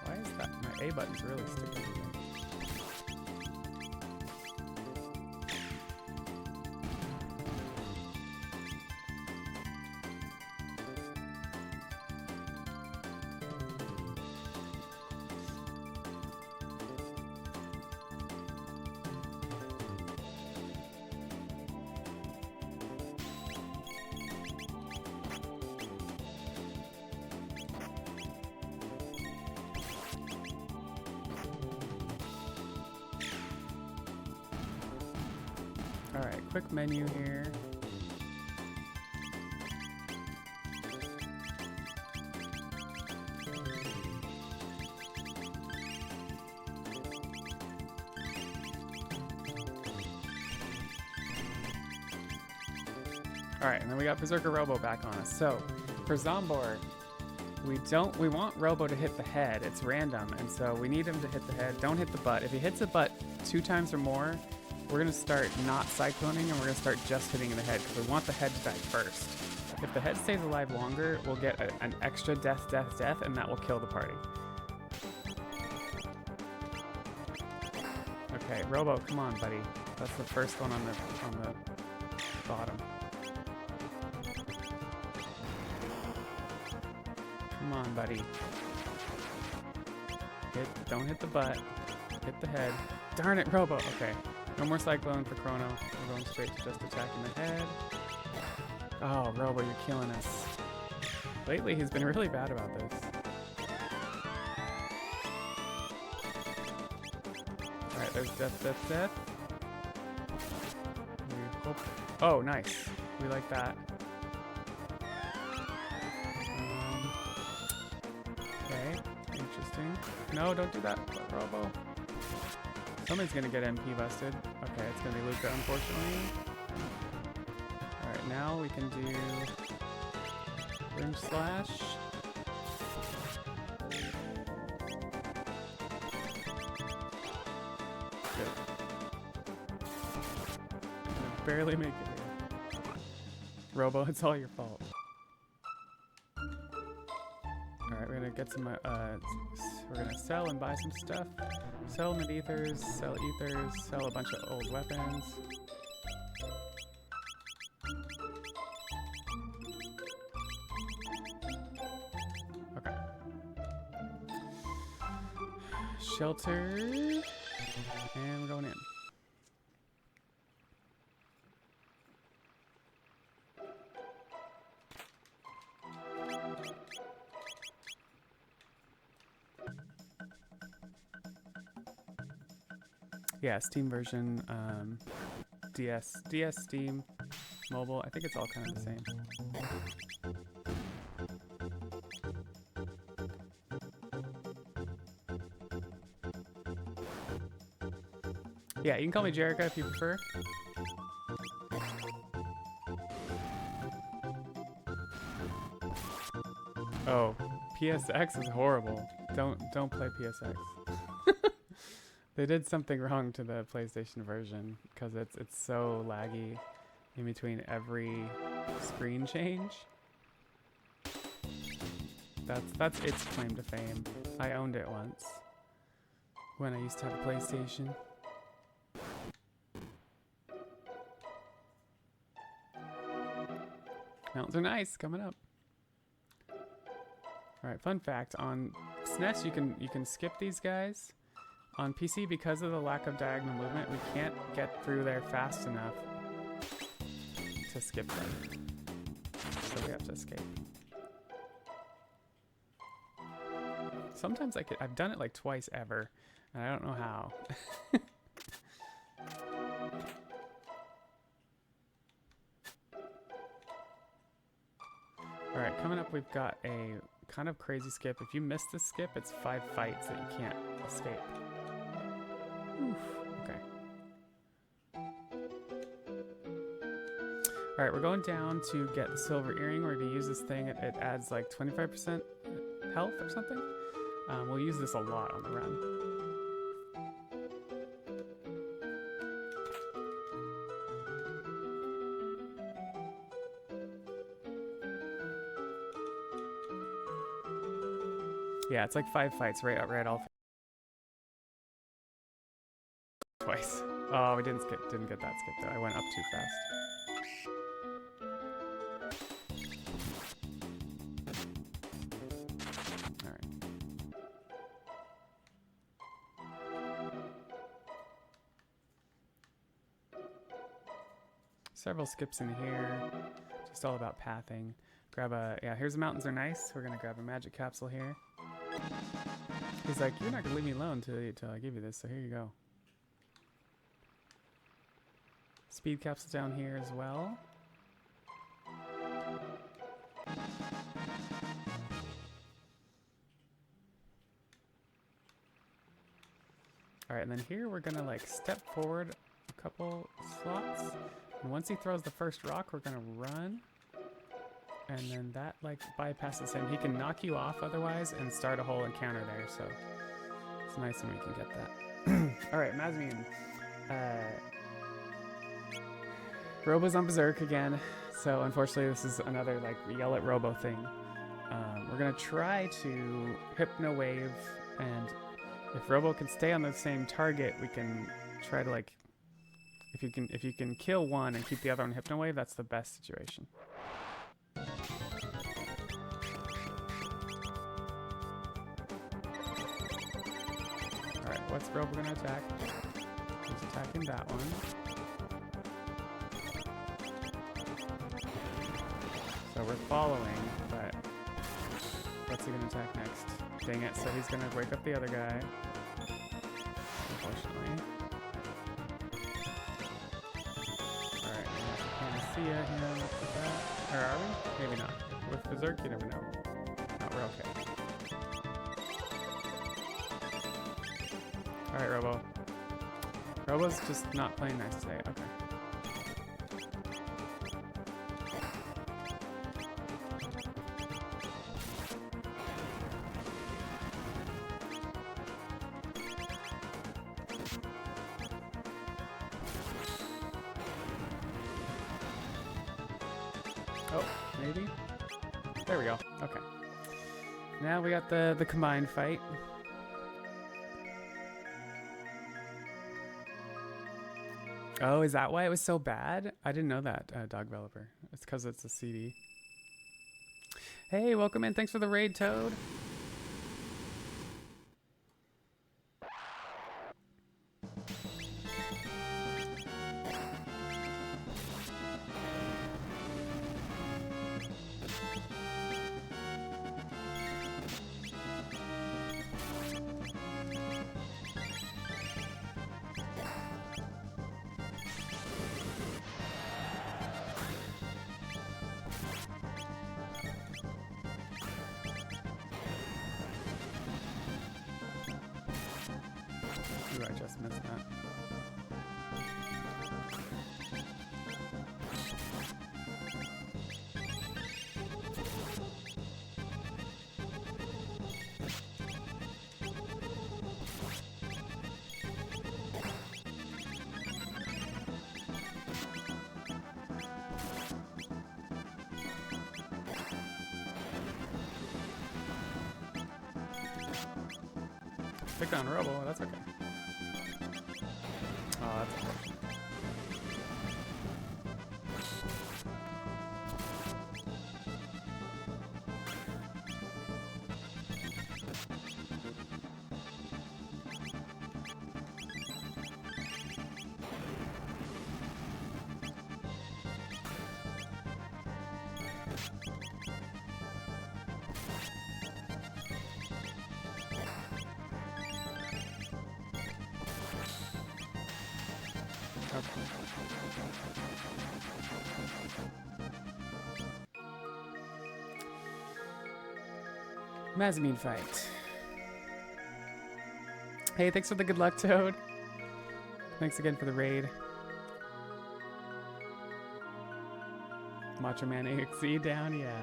Why is that? My A button's really sticking. Alright, quick menu here. Alright, and then we got Berserker Robo back on us. So, for Zombor, We want Robo to hit the head. It's random, and so we need him to hit the head. Don't hit the butt. If he hits the butt 2 times or more, we're gonna start not cycloning, and we're gonna start just hitting the head, because we want the head to die first. If the head stays alive longer, we'll get an extra death, and that will kill the party. Okay, Robo, come on, buddy. That's the first one on the bottom. Come on, buddy. Don't hit the butt. Hit the head. Darn it, Robo. Okay. No more Cyclone for Chrono. We're going straight to just attacking the head. Oh, Robo, you're killing us. Lately, he's been really bad about this. Alright, there's death. We hope... Oh, nice. We like that. Okay, interesting. No, don't do that, Robo. Somebody's gonna get MP busted. Okay, it's gonna be Luca, unfortunately. Alright, now we can do Rim Slash. Good. Barely make it here. Robo, it's all your fault. Alright, we're gonna get some, we're gonna sell and buy some stuff. Sell mid-ethers, sell ethers, sell a bunch of old weapons. Okay. Shelter. And we're going in. Yeah, Steam version, DS, Steam, mobile. I think it's all kind of the same. Yeah, you can call me Jerika if you prefer. Oh, PSX is horrible. Don't play PSX. They did something wrong to the PlayStation version because it's so laggy in between every screen change. That's its claim to fame. I owned it once when I used to have a PlayStation. Mountains are nice, coming up. All right, fun fact: on SNES, you can skip these guys. On PC, because of the lack of diagonal movement, we can't get through there fast enough to skip them. So we have to escape. Sometimes I've done it like twice ever, and I don't know how. Alright, coming up we've got a kind of crazy skip. If you miss this skip, it's 5 fights that you can't escape. Oof, okay. Alright, we're going down to get the silver earring. We're going to use this thing. It adds like 25% health or something. We'll use this a lot on the run. Yeah, it's like 5 fights right all twice. Oh, we didn't get that skip though. I went up too fast. All right. Several skips in here. Just all about pathing. Grab a, yeah, here's the mountains are nice. We're gonna grab a magic capsule here. He's like, you're not gonna leave me alone till I give you this, so here you go. Speed capsule down here as well. Alright, and then here we're gonna like step forward a couple slots. And once he throws the first rock, we're gonna run. and then that like bypasses him. He can knock you off otherwise and start a whole encounter there, so it's nice when we can get that. All right, Mazmin. Robo's on Berserk again, so unfortunately this is another like yell at Robo thing. We're gonna try to Hypno Wave, and if Robo can stay on the same target, we can try to like, if you can kill one and keep the other on Hypno Wave, that's the best situation. All right, what's Robo gonna attack? He's attacking that one. So we're following, but what's he gonna attack next? Dang it, so he's gonna wake up the other guy. Unfortunately. Alright, Panacea him with that. Or are we? Maybe not. With Berserk, you never know. No, we're okay. Alright, Robo. Robo's just not playing nice today. Okay. Oh, maybe? There we go. Okay. Now we got the combined fight. Oh, is that why it was so bad? I didn't know that, Dog Developer. It's because it's a CD. Hey, welcome in. Thanks for the raid, Toad. Ooh, I just missed that. Picked on Robo, that's okay. Oh, that's unfortunate. Mazmin fight. Hey, thanks for the good luck, Toad. Thanks again for the raid. Macho Man AXE down, yeah.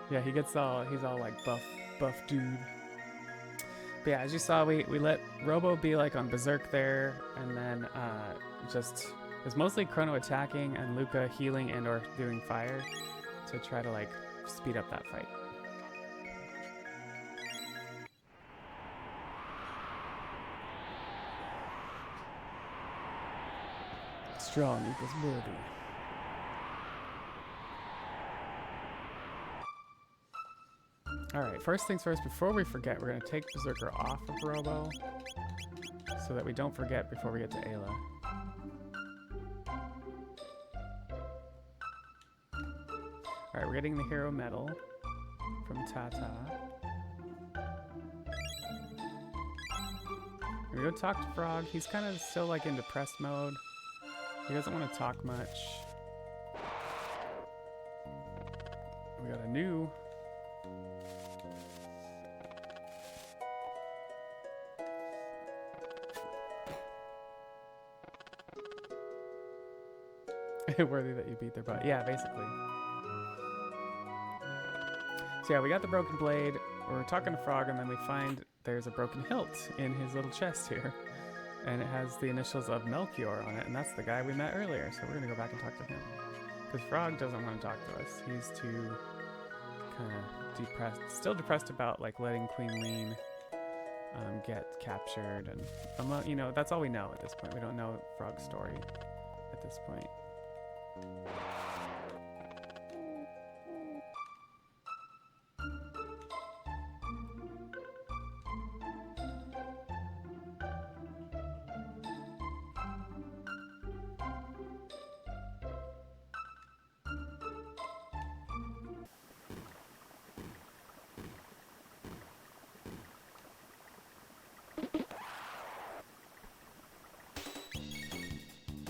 Yeah, he's all like buff dude. But yeah, as you saw, we let Robo be like on Berserk there, and then just it's mostly Chrono attacking and Luca healing and or doing fire to try to like speed up that fight. Strong equals worthy. Alright, first things first, before we forget, we're going to take Berserker off of Robo so that we don't forget before we get to Ayla. Alright, we're getting the hero medal from Tata. We go talk to Frog. He's kind of still like in depressed mode. He doesn't want to talk much. We got a new... worthy that you beat their butt. Yeah, basically. So yeah, we got the broken blade. We're talking to Frog, and then we find there's a broken hilt in his little chest here. And it has the initials of Melchior on it, and that's the guy we met earlier. So we're going to go back and talk to him. Because Frog doesn't want to talk to us. He's too kind of depressed. Still depressed about, like, letting Queen Lean get captured. And, you know, that's all we know at this point. We don't know Frog's story at this point.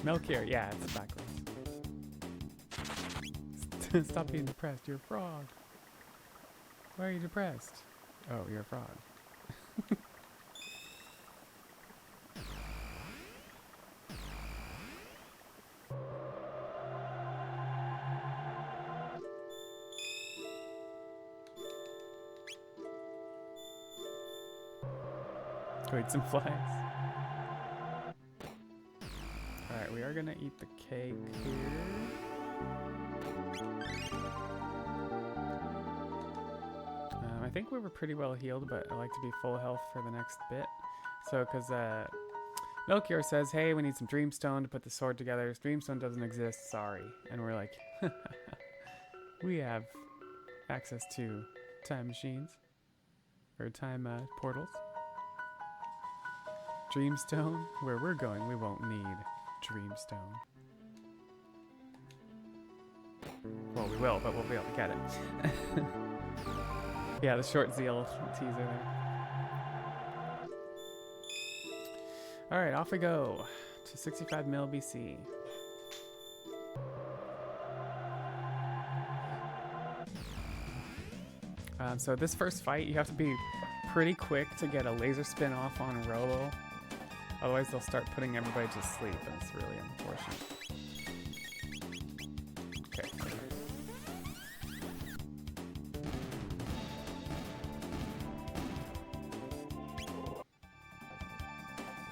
Melchior, yeah, it's backwards. Stop being depressed, you're a frog. Why are you depressed? Oh, you're a frog. Go eat some flies. Alright, we are gonna eat the cake here. I think we were pretty well healed, but I like to be full health for the next bit. So, because Melchior says, hey, we need some Dreamstone to put the sword together. Dreamstone doesn't exist, sorry. And we're like, we have access to time machines. Or time portals. Dreamstone, where we're going, we won't need Dreamstone. Well, we will, but we'll be able to get it. Yeah, the short zeal teaser there. Alright, off we go to 65 mil BC. So this first fight, you have to be pretty quick to get a laser spin off on Robo. Otherwise, they'll start putting everybody to sleep, and it's really unfortunate. Okay.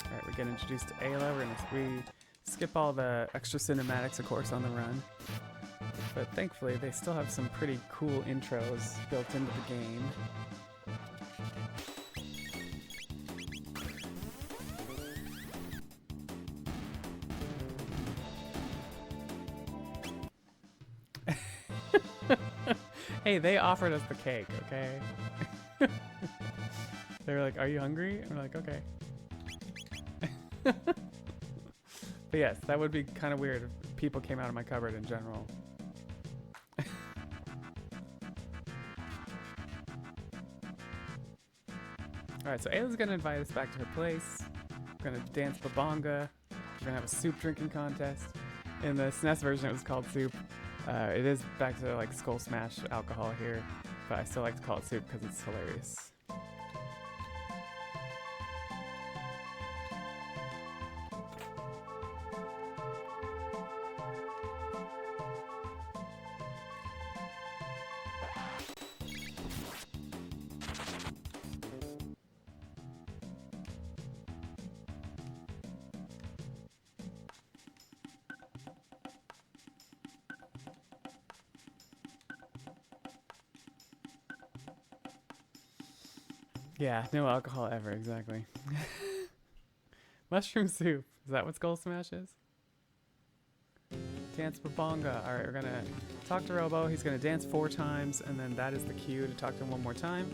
Alright, we get introduced to Ayla. We skip all the extra cinematics, of course, on the run. But thankfully, they still have some pretty cool intros built into the game. Hey, they offered us the cake, okay? They were like, are you hungry? And we're like, okay. But yes, that would be kind of weird if people came out of my cupboard in general. Alright, so Ayla's gonna invite us back to her place. We're gonna dance babonga. We're gonna have a soup drinking contest. In the SNES version, it was called soup. It is back to like Skull Smash alcohol here, but I still like to call it soup because it's hilarious. Yeah, no alcohol ever, exactly. Mushroom soup. Is that what Skull Smash is? Dance babonga. Alright, we're gonna talk to Robo. He's gonna dance 4 times, and then that is the cue to talk to him one more time.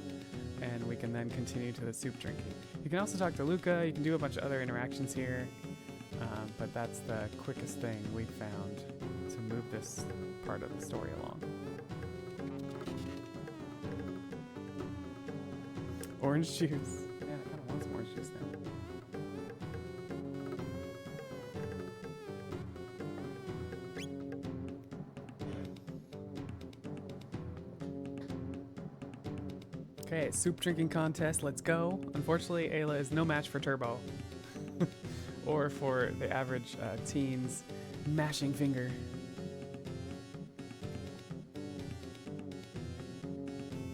And we can then continue to the soup drinking. You can also talk to Luca. You can do a bunch of other interactions here. But that's the quickest thing we found to move this part of the story along. Orange juice. Man, I kind of want some orange juice now. Okay, soup drinking contest, let's go. Unfortunately, Ayla is no match for Turbo. Or for the average teen's mashing finger.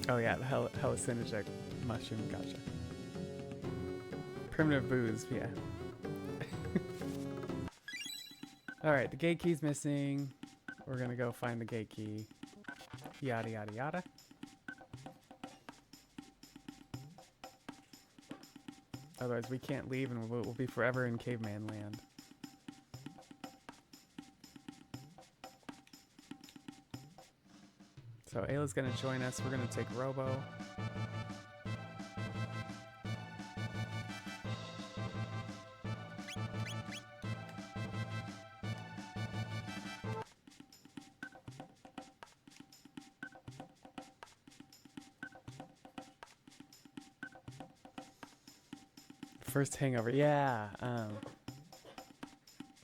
Oh yeah, the hallucinogenic mushroom, gotcha. Primitive booze, yeah. Alright, the gate key's missing. We're gonna go find the gate key. Yada yada yada. Otherwise we can't leave and we'll be forever in caveman land. So Ayla's gonna join us. We're gonna take Robo. First hangover, yeah.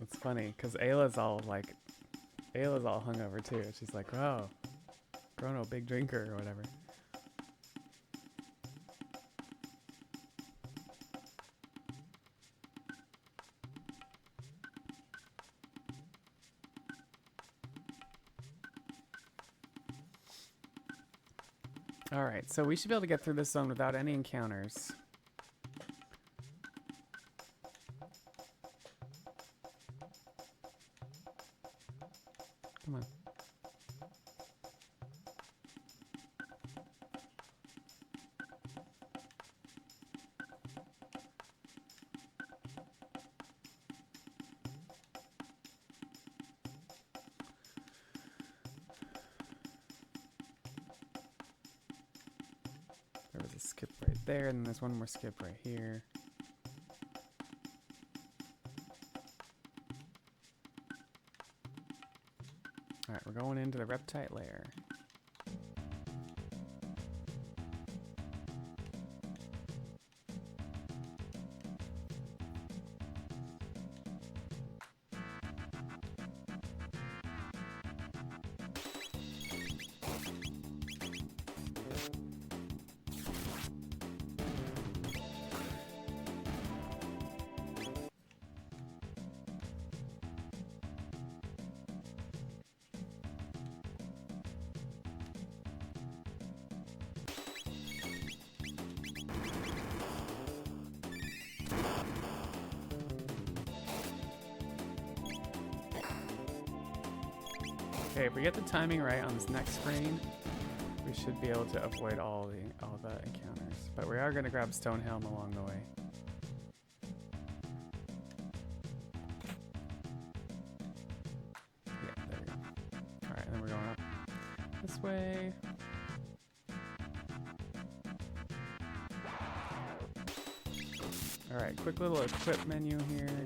It's funny because Ayla's all hungover too. She's like, "Oh, Chrono, big drinker or whatever." All right, so we should be able to get through this zone without any encounters. Come on. There was a skip right there, and there's one more skip right here. Alright, we're going into the reptite lair. Okay, if we get the timing right on this next screen, we should be able to avoid all the encounters. But we are going to grab Stone Helm along the way. Yeah, there we go. Alright, and then we're going up this way. Alright, quick little equip menu here.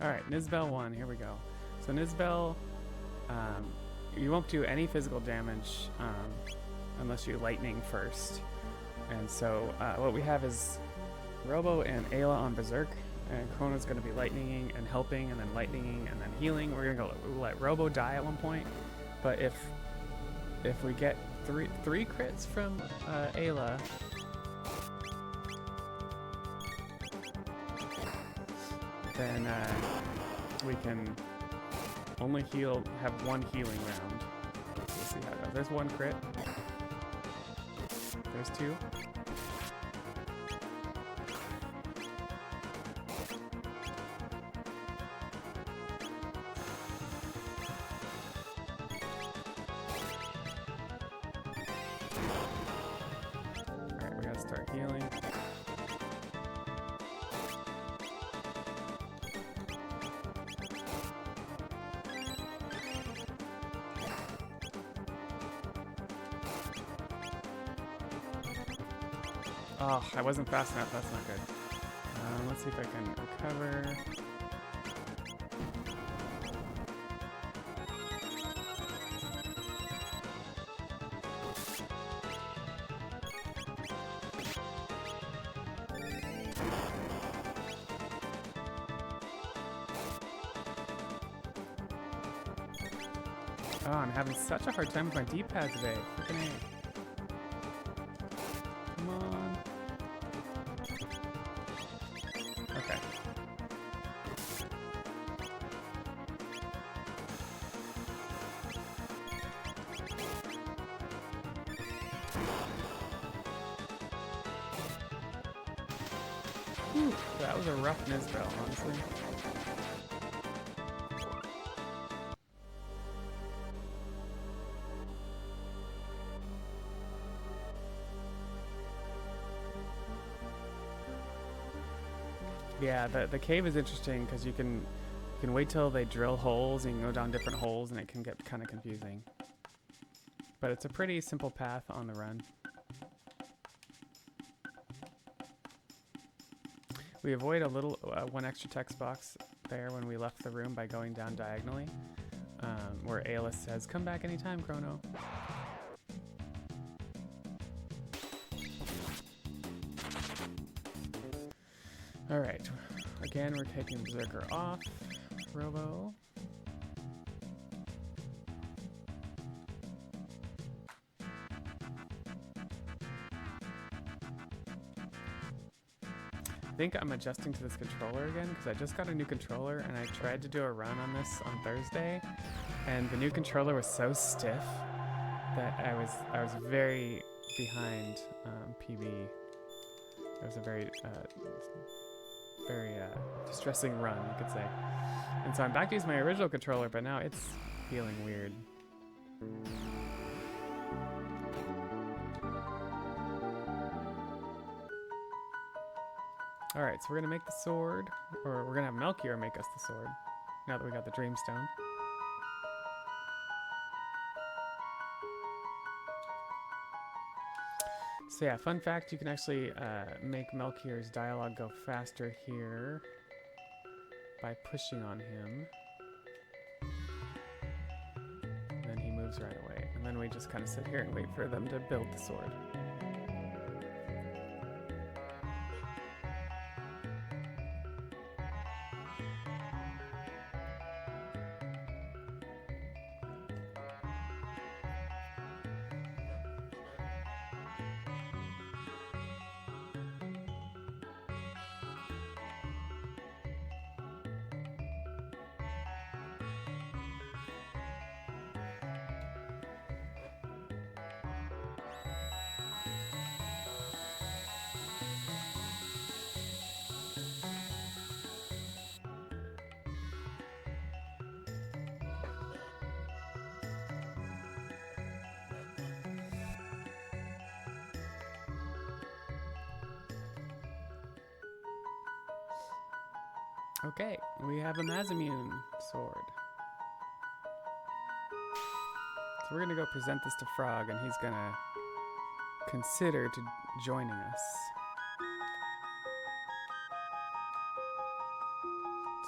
Alright, Nizbel 1, here we go. So Nizbel, you won't do any physical damage unless you lightning first. And so what we have is Robo and Ayla on Berserk, and Chrono's going to be lightninging and helping, and then lightninging and then healing. We're going to let Robo die at one point, but if we get three crits from Ayla, then we can only have one healing round. We'll see how it goes. There's one crit. There's two. Alright, we gotta start healing. Oh, I wasn't fast enough. That's not good. Let's see if I can recover. Oh, I'm having such a hard time with my D-pad today. Freaking A. Come on. Okay. Whew, that was a rough Nizbel, honestly. Yeah, the cave is interesting because you can wait till they drill holes and you can go down different holes and it can get kind of confusing. But it's a pretty simple path on the run. We avoid a little one extra text box there when we left the room by going down diagonally, where Aeolus says, "Come back anytime, Chrono." All right, again we're taking Berserker off. Robo. I think I'm adjusting to this controller again because I just got a new controller and I tried to do a run on this on Thursday, and the new controller was so stiff that I was very behind PB. It was a very distressing run, you could say. And so I'm back to use my original controller, but now it's feeling weird. Alright, so we're gonna make the sword, or we're gonna have Melchior make us the sword, now that we got the Dreamstone. So yeah, fun fact, you can actually make Melchior's dialogue go faster here by pushing on him. And then he moves right away. And then we just kind of sit here and wait for them to build the sword. Okay, we have a Mazimune sword. So we're gonna go present this to Frog and he's gonna consider joining us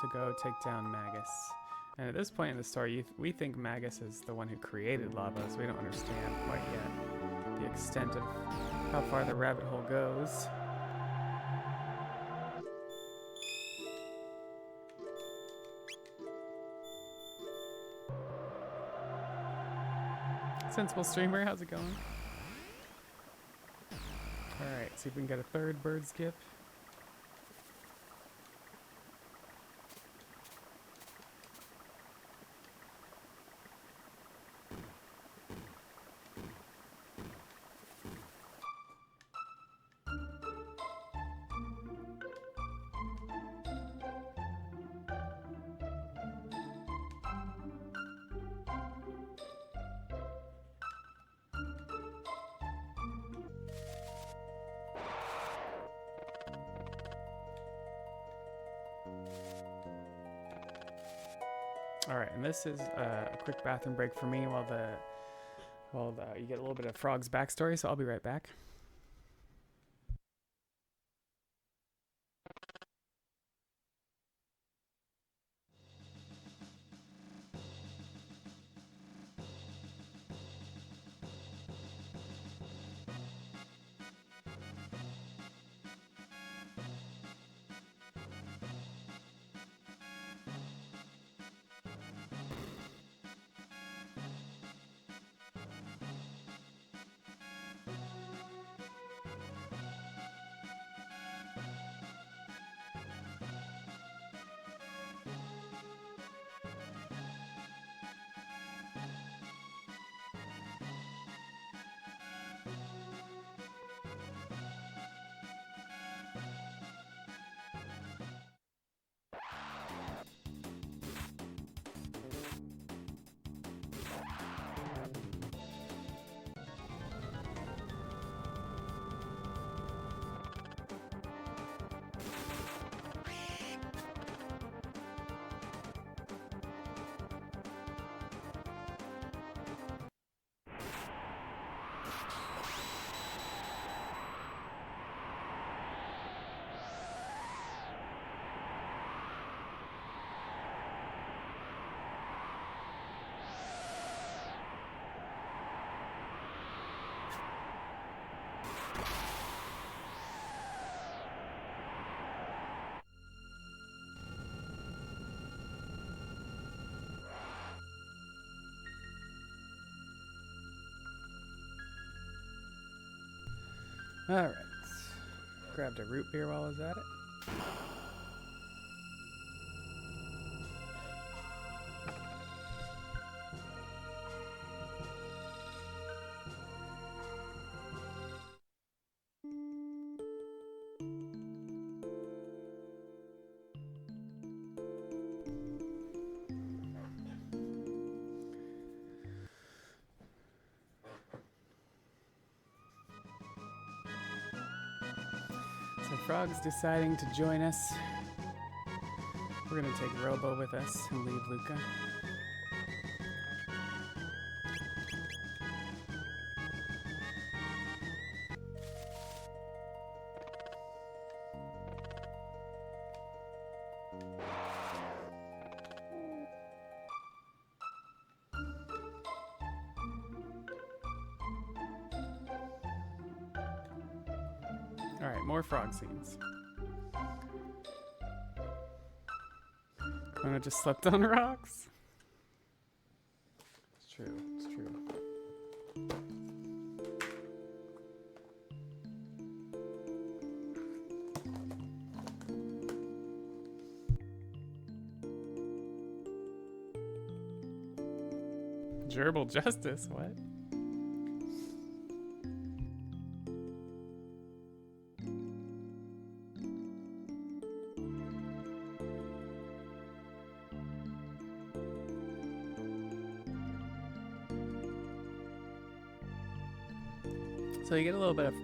to go take down Magus. And at this point in the story, we think Magus is the one who created lava, so we don't understand quite yet the extent of how far the rabbit hole goes. Sensible streamer, how's it going? Alright, see if we can get a third bird skip. Alright, and this is a quick bathroom break for me while you get a little bit of Frog's backstory, so I'll be right back. Alright. Grabbed a root beer while I was at it. So Frog's deciding to join us. We're gonna take Robo with us and leave Luca. Alright, more frog scenes. Chrono just slept on rocks. It's true, it's true. Gerbil justice, what? So you get a little bit of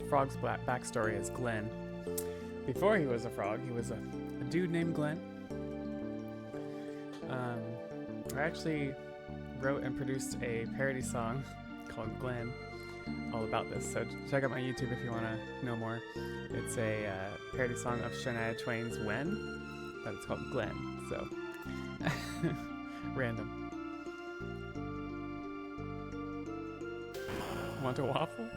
Frog's backstory as Glenn. Before he was a frog, he was a dude named Glenn. I actually wrote and produced a parody song called Glenn, all about this. So check out my YouTube if you want to know more. It's a parody song of Shania Twain's When, but it's called Glenn. So random. Want a waffle?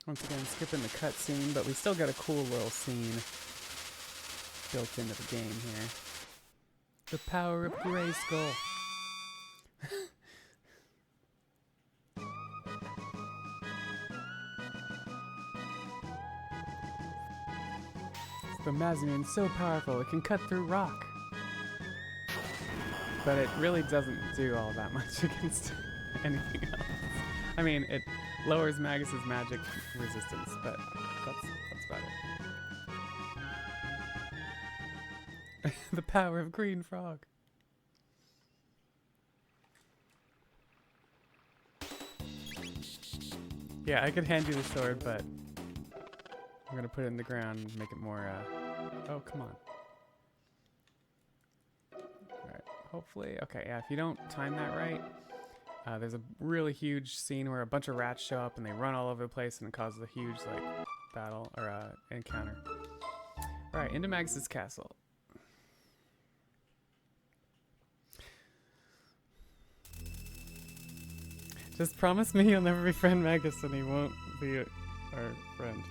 Once again, skipping the cutscene, but we still got a cool little scene built into the game here. The power of Grayskull. The Mazmian's so powerful, it can cut through rock. But it really doesn't do all that much against anything else. I mean, it lowers Magus's magic resistance, but that's about it. The power of Green Frog. Yeah, I could hand you the sword, but I'm gonna put it in the ground and make it more, oh, come on. Alright, hopefully, okay, yeah, if you don't time that right, there's a really huge scene where a bunch of rats show up and they run all over the place and it causes a huge, like, battle, or, encounter. Alright, into Magus's castle. Just promise me you'll never befriend Magus and he won't be our friend.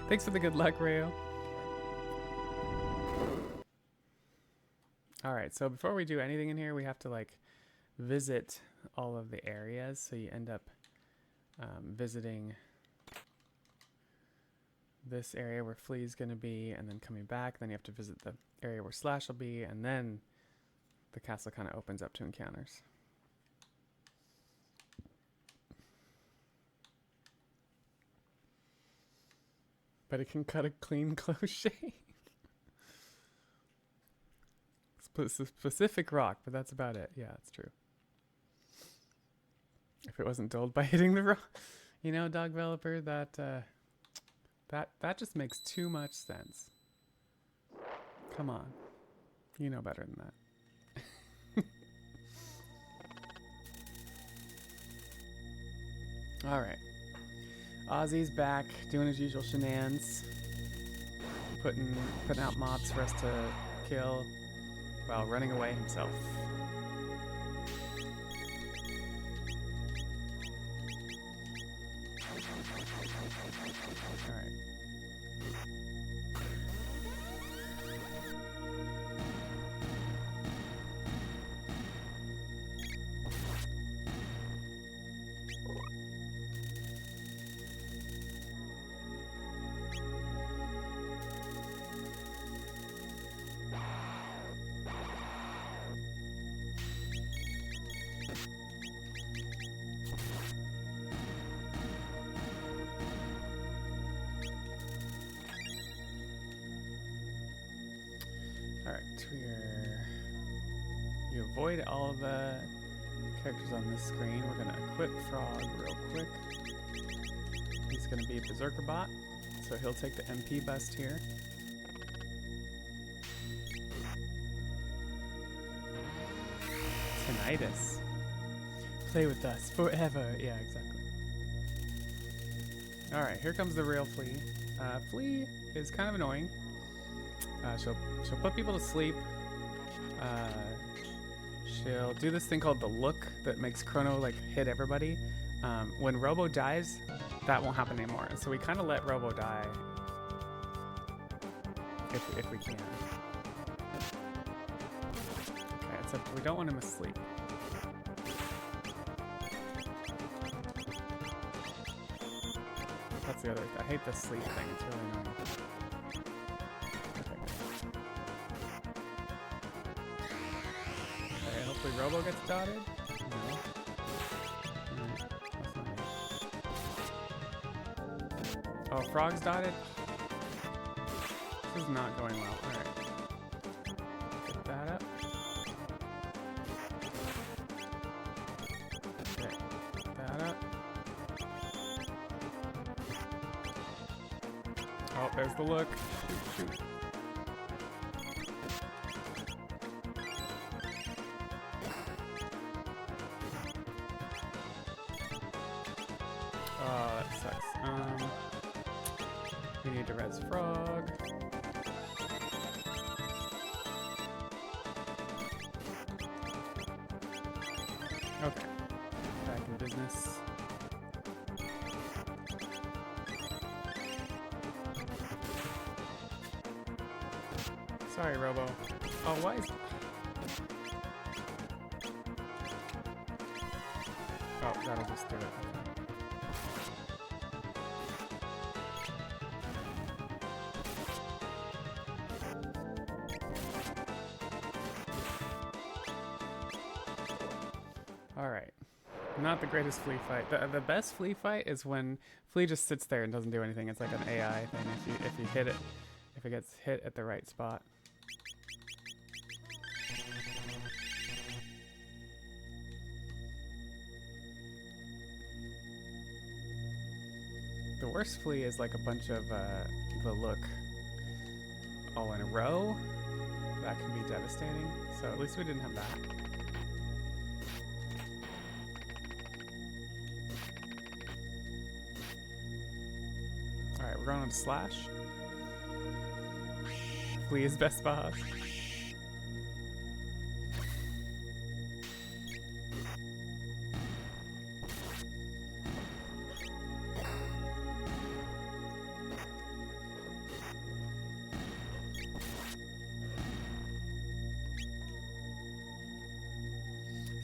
Thanks for the good luck, Rayo. Alright, so before we do anything in here, we have to, like, visit all of the areas. So you end up visiting this area where Flea's going to be, and then coming back. Then you have to visit the area where Slash will be, and then the castle kind of opens up to encounters. but it can cut a clean close shave. Specific rock, but that's about it. Yeah, it's true. If it wasn't dulled by hitting the rock, you know, dog developer, that just makes too much sense. Come on, you know better than that. All right, Ozzy's back doing his usual shenanigans, putting out mobs for us to kill while running away himself. All right. You avoid all of the characters on this screen. We're going to equip Frog real quick. He's going to be Berserker Bot, so he'll take the MP bust here. Tinnitus. Play with us forever. Yeah, exactly. Alright, here comes the real Flea. Flea is kind of annoying. She'll put people to sleep. She'll do this thing called the look that makes Chrono like hit everybody. When Robo dies, that won't happen anymore. So we kind of let Robo die if we can. Okay, except we don't want him asleep. That's the other thing. I hate the sleep thing. It's really annoying. Hopefully Robo gets dotted. No. Right. Oh, Frog's dotted. This is not going well. Alright. Get that up. Okay. Get that up. Oh, there's the look. Shoot, shoot. Oh, that sucks. We need to res Frog. Okay. Back in business. Sorry, Robo. Oh, why is... Oh, that'll just do it. Alright. Not the greatest Flea fight. The best Flea fight is when Flea just sits there and doesn't do anything. It's like an AI thing if you hit it, if it gets hit at the right spot. The worst Flea is like a bunch of the look all in a row. That can be devastating. So at least we didn't have that. Alright, we're going on to Slash. Flea is best boss.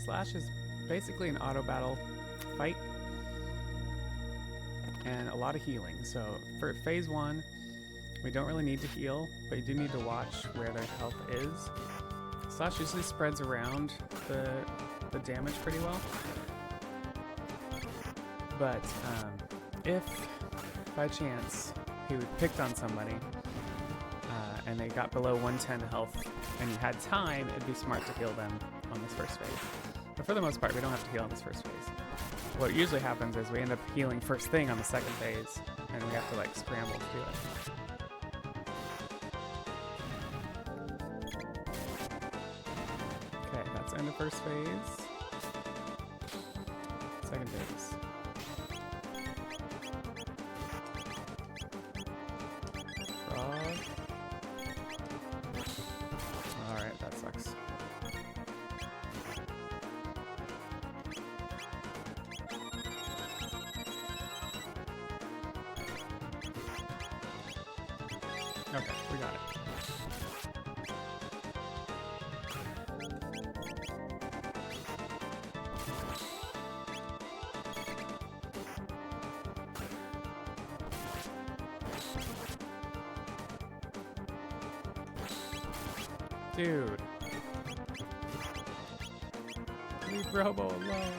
Slash is basically an auto battle fight and a lot of healing. So for phase 1, we don't really need to heal, but you do need to watch where their health is. Slash usually spreads around the damage pretty well. But if by chance he picked on somebody, and they got below 110 health, and you had time, it'd be smart to heal them on this first phase. But for the most part, we don't have to heal on this first phase. What usually happens is we end up healing first thing on the second phase, and we have to like scramble to do it. Okay, that's end of first phase. Second phase. Frog. Alright, that sucks. Okay, we got it. Dude. Leave Robo alone, man.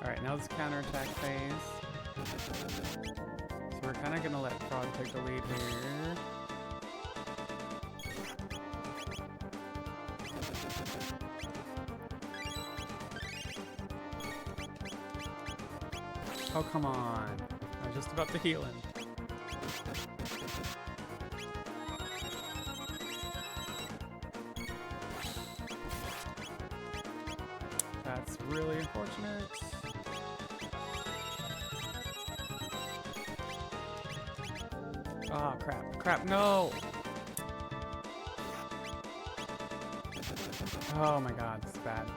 Alright, now it's counterattack phase. So we're kind of going to let Frog take the lead here. Oh, come on. I was just about to heal him. That's really unfortunate. Oh, crap. Crap, no! Oh my god, this is bad.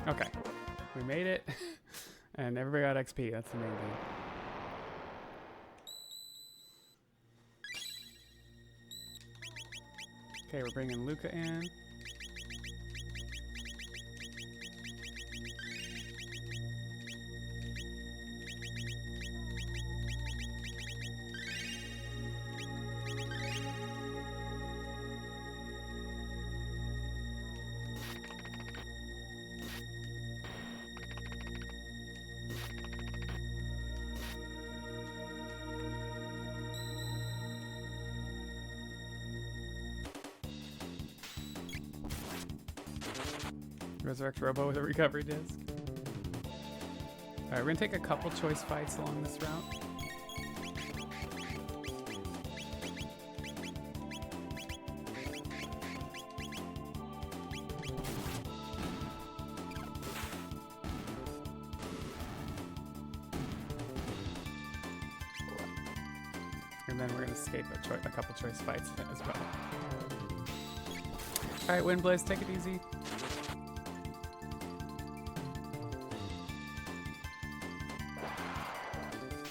Okay, we made it, and everybody got XP. That's amazing. Okay, we're bringing Luca in. Resurrect Robo with a recovery disc. Alright, we're gonna take a couple choice fights along this route. And then we're gonna escape a couple choice fights as well. Alright, Windblaze, take it easy.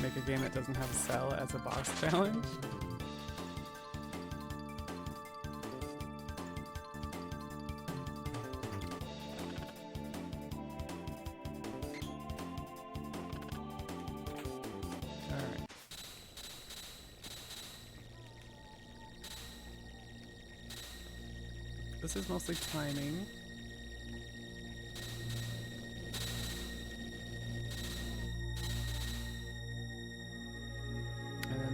Make a game that doesn't have a cell as a boss challenge. Alright. This is mostly timing.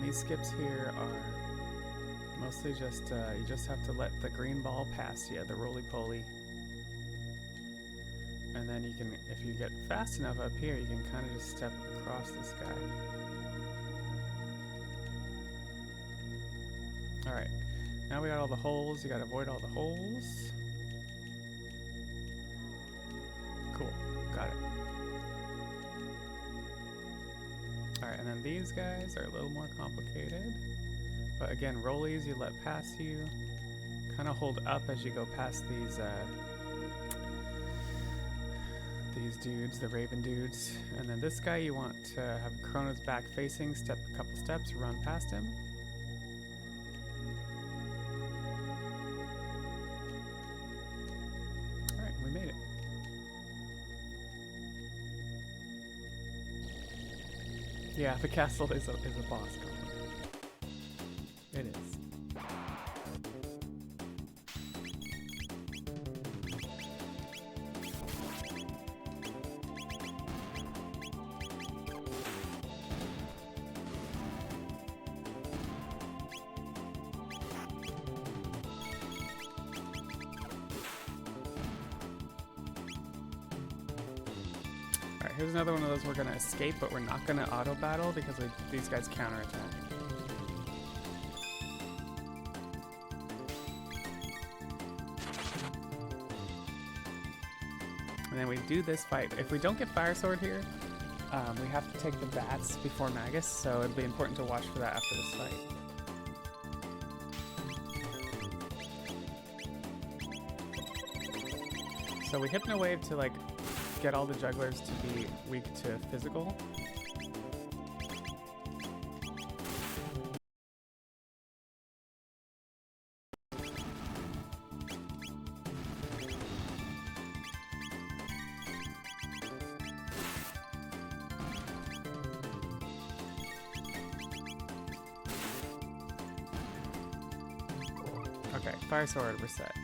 These skips here are mostly just, you just have to let the green ball pass you, the roly-poly. And then you can, if you get fast enough up here, you can kind of just step across this guy. Alright, Now we got all the holes. You gotta avoid all the holes. Cool. Got it. Alright, and then these guys are a little more complicated. But again, rollies you let pass you. Kind of hold up as you go past these dudes, the raven dudes. And then this guy you want to have Chrono's back facing, step a couple steps, run past him. Alright, we made it. Yeah, the castle is a boss combo. It is. Here's another one of those we're gonna escape, but we're not gonna auto battle because these guys counterattack. And then we do this fight. If we don't get Fire Sword here, we have to take the bats before Magus, so it'd be important to watch for that after this fight. So we Hypno Wave to like get all the jugglers to be weak to physical. Okay, Fire Sword, we're set.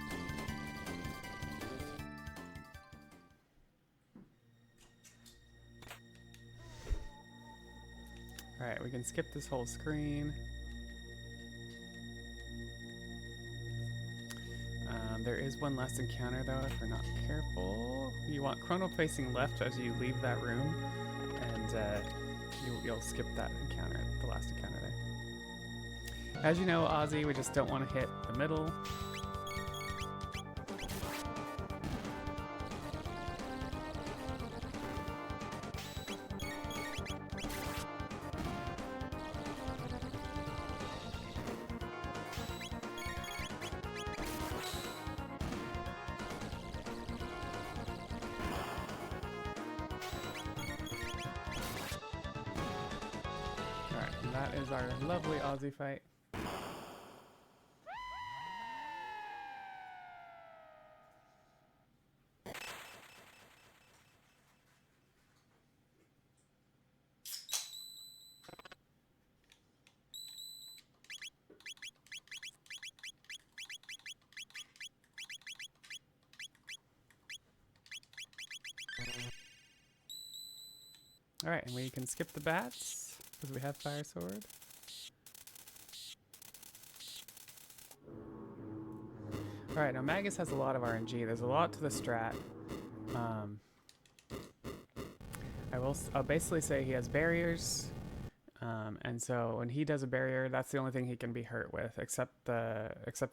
Alright, we can skip this whole screen. There is one last encounter though, if we're not careful. You want Chrono facing left as you leave that room, and you'll skip that encounter, the last encounter there. As you know, Ozzy, we just don't want to hit the middle. That is our lovely Aussie fight. Alright, and we can skip the bats because we have Fire Sword. Alright, now Magus has a lot of RNG. There's a lot to the strat. I'll basically say he has barriers. And so when he does a barrier, that's the only thing he can be hurt with, except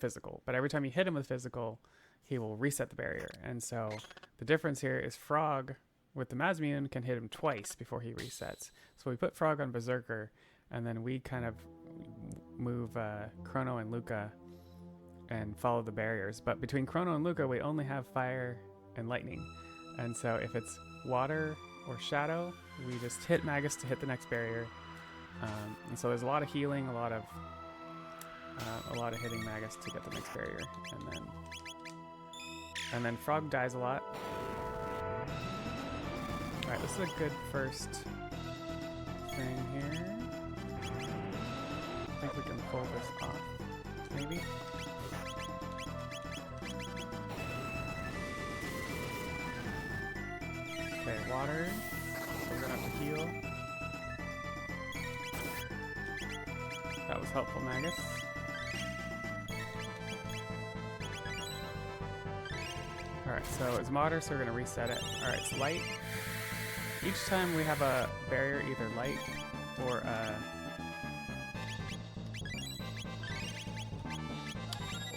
physical. But every time you hit him with physical, he will reset the barrier. And so the difference here is Frog with the Mazmune can hit him twice before he resets. So we put Frog on Berserker, and then we kind of move Chrono and Luca and follow the barriers. But between Chrono and Luca, we only have fire and lightning. And so if it's water or shadow, we just hit Magus to hit the next barrier. And so there's a lot of healing, a lot of hitting Magus to get the next barrier, and then Frog dies a lot. All right, this is a good first thing here. I think we can pull this off, maybe. Okay, water. So we're gonna have to heal. That was helpful, Magus. Alright, so it's water, so we're gonna reset it. Alright, it's light. Each time we have a barrier, either light or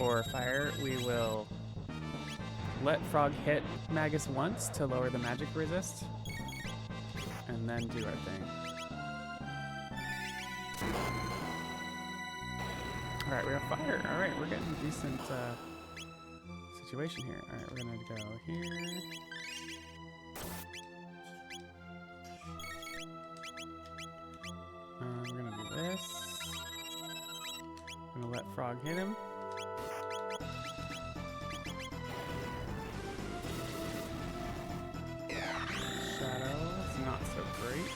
or fire, we will let Frog hit Magus once to lower the magic resist, and then do our thing. Alright, we have fire. Alright, we're getting a decent situation here. Alright, we're gonna go here. We're gonna do this. I'm gonna let Frog hit him. Shadow is not so great.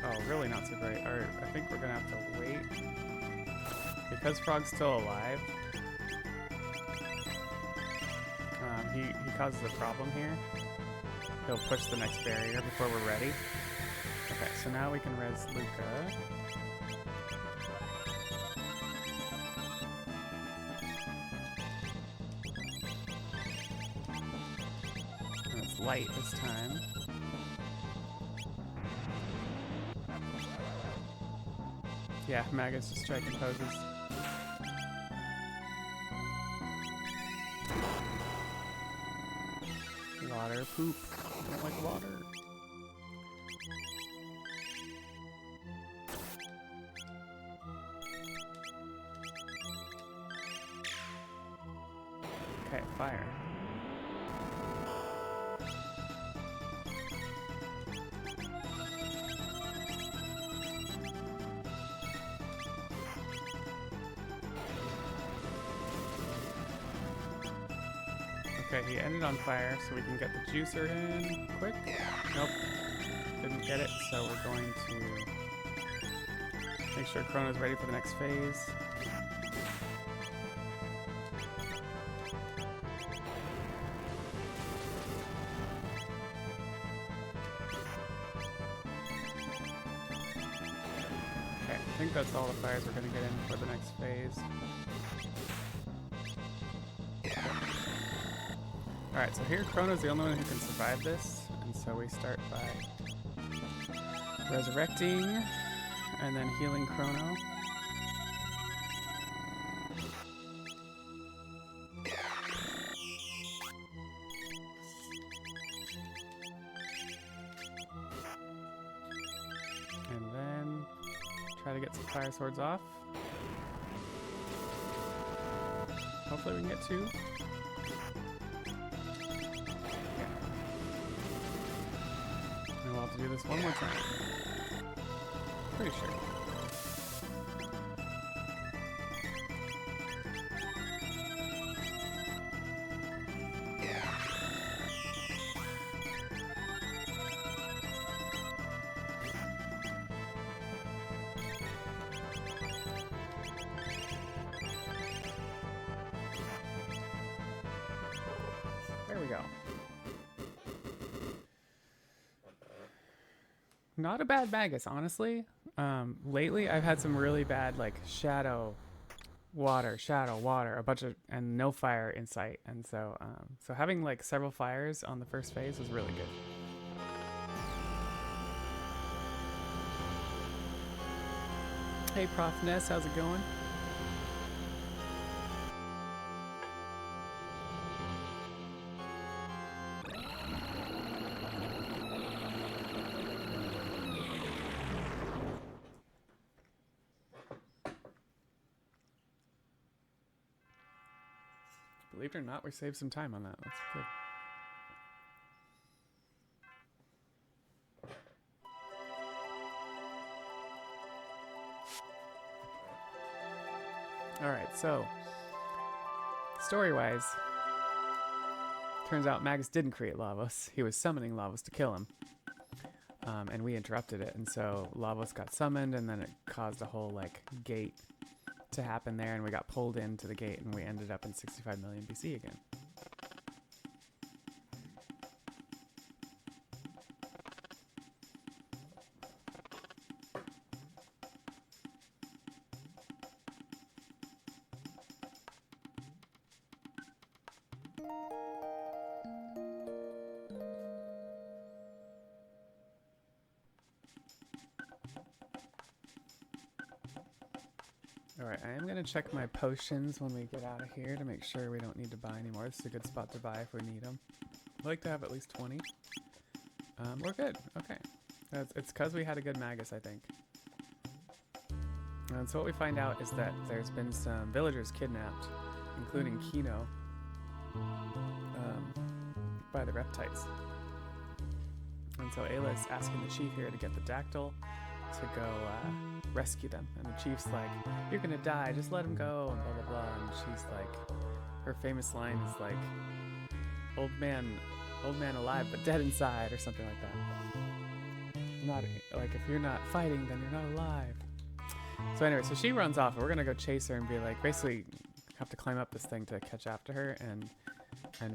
Oh, really not so great. Alright, I think we're gonna have to wait. Because Frog's still alive, he causes a problem here. He'll push the next barrier before we're ready. Okay, so now we can res Luca. And it's light this time. Yeah, Magus just striking poses. Water, poop. I don't like water. Okay, fire. Okay, he ended on fire, so we can get the juicer in quick. Nope, didn't get it, so we're going to make sure Chrono's ready for the next phase. Okay, I think that's all the fires we're going to get in for the next phase. Alright, so here Chrono's the only one who can survive this, and so we start by resurrecting and then healing Chrono. And then try to get some fire swords off. Hopefully we can get two. We'll have to do this one more time. Pretty sure. There we go. Not a bad Magus, honestly. Lately, I've had some really bad, like, shadow, water, a bunch of, and no fire in sight. And so, so having, like, several fires on the first phase was really good. Hey, Prof. Ness, how's it going? Believe it or not, we saved some time on that. That's good. Alright, so story-wise, turns out Magus didn't create Lavos. He was summoning Lavos to kill him. And we interrupted it, and so Lavos got summoned, and then it caused a whole, like, gate to happen there, and we got pulled into the gate, and we ended up in 65 million BC again. Alright, I am going to check my potions when we get out of here to make sure we don't need to buy anymore. This is a good spot to buy if we need them. I'd like to have at least 20. We're good. Okay. It's because we had a good Magus, I think. And so what we find out is that there's been some villagers kidnapped, including Chrono, by the Reptites. And so Ayla is asking the chief here to get the Dactyl to go rescue them. And the chief's like, "You're gonna die, just let him go," and blah blah blah. And she's like, her famous line is like, old man alive but dead inside," or something like that. Not like, if you're not fighting, then you're not alive. So anyway, so she runs off, and we're gonna go chase her and be like, basically have to climb up this thing to catch after her and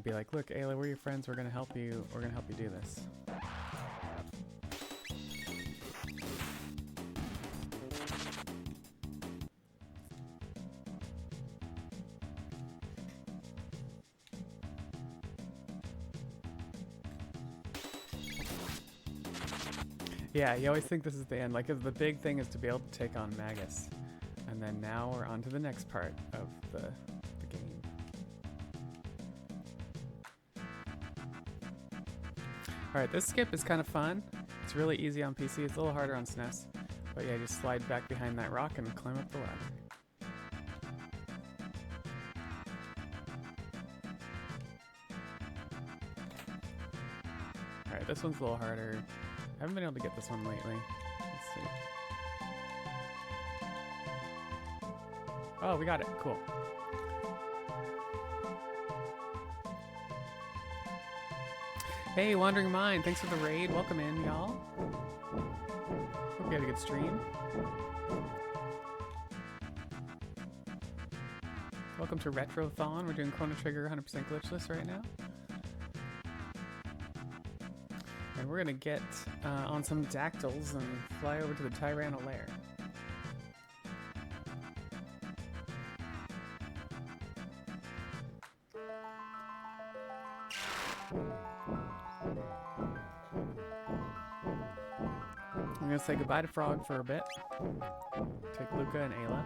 be like, "Look, Ayla, we're your friends. We're gonna help you. We're gonna help you do this." Yeah, you always think this is the end. Like, the big thing is to be able to take on Magus. And then now we're on to the next part of the game. Alright, this skip is kind of fun. It's really easy on PC. It's a little harder on SNES. But yeah, just slide back behind that rock and climb up the ladder. Alright, this one's a little harder. I haven't been able to get this one lately. Let's see. Oh, we got it. Cool. Hey, Wandering Mind. Thanks for the raid. Welcome in, y'all. Hope you had a good stream. Welcome to Retrothon. We're doing Chrono Trigger 100% glitchless right now. And we're gonna get on some dactyls and fly over to the Tyranno lair. I'm gonna say goodbye to Frog for a bit. Take Luca and Ayla.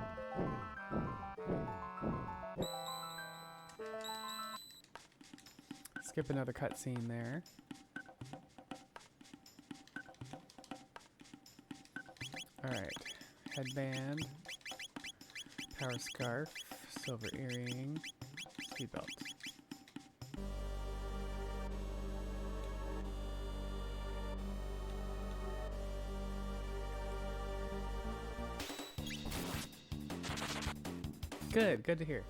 Skip another cutscene there. Alright, headband, power scarf, silver earring, speed belt. Good to hear.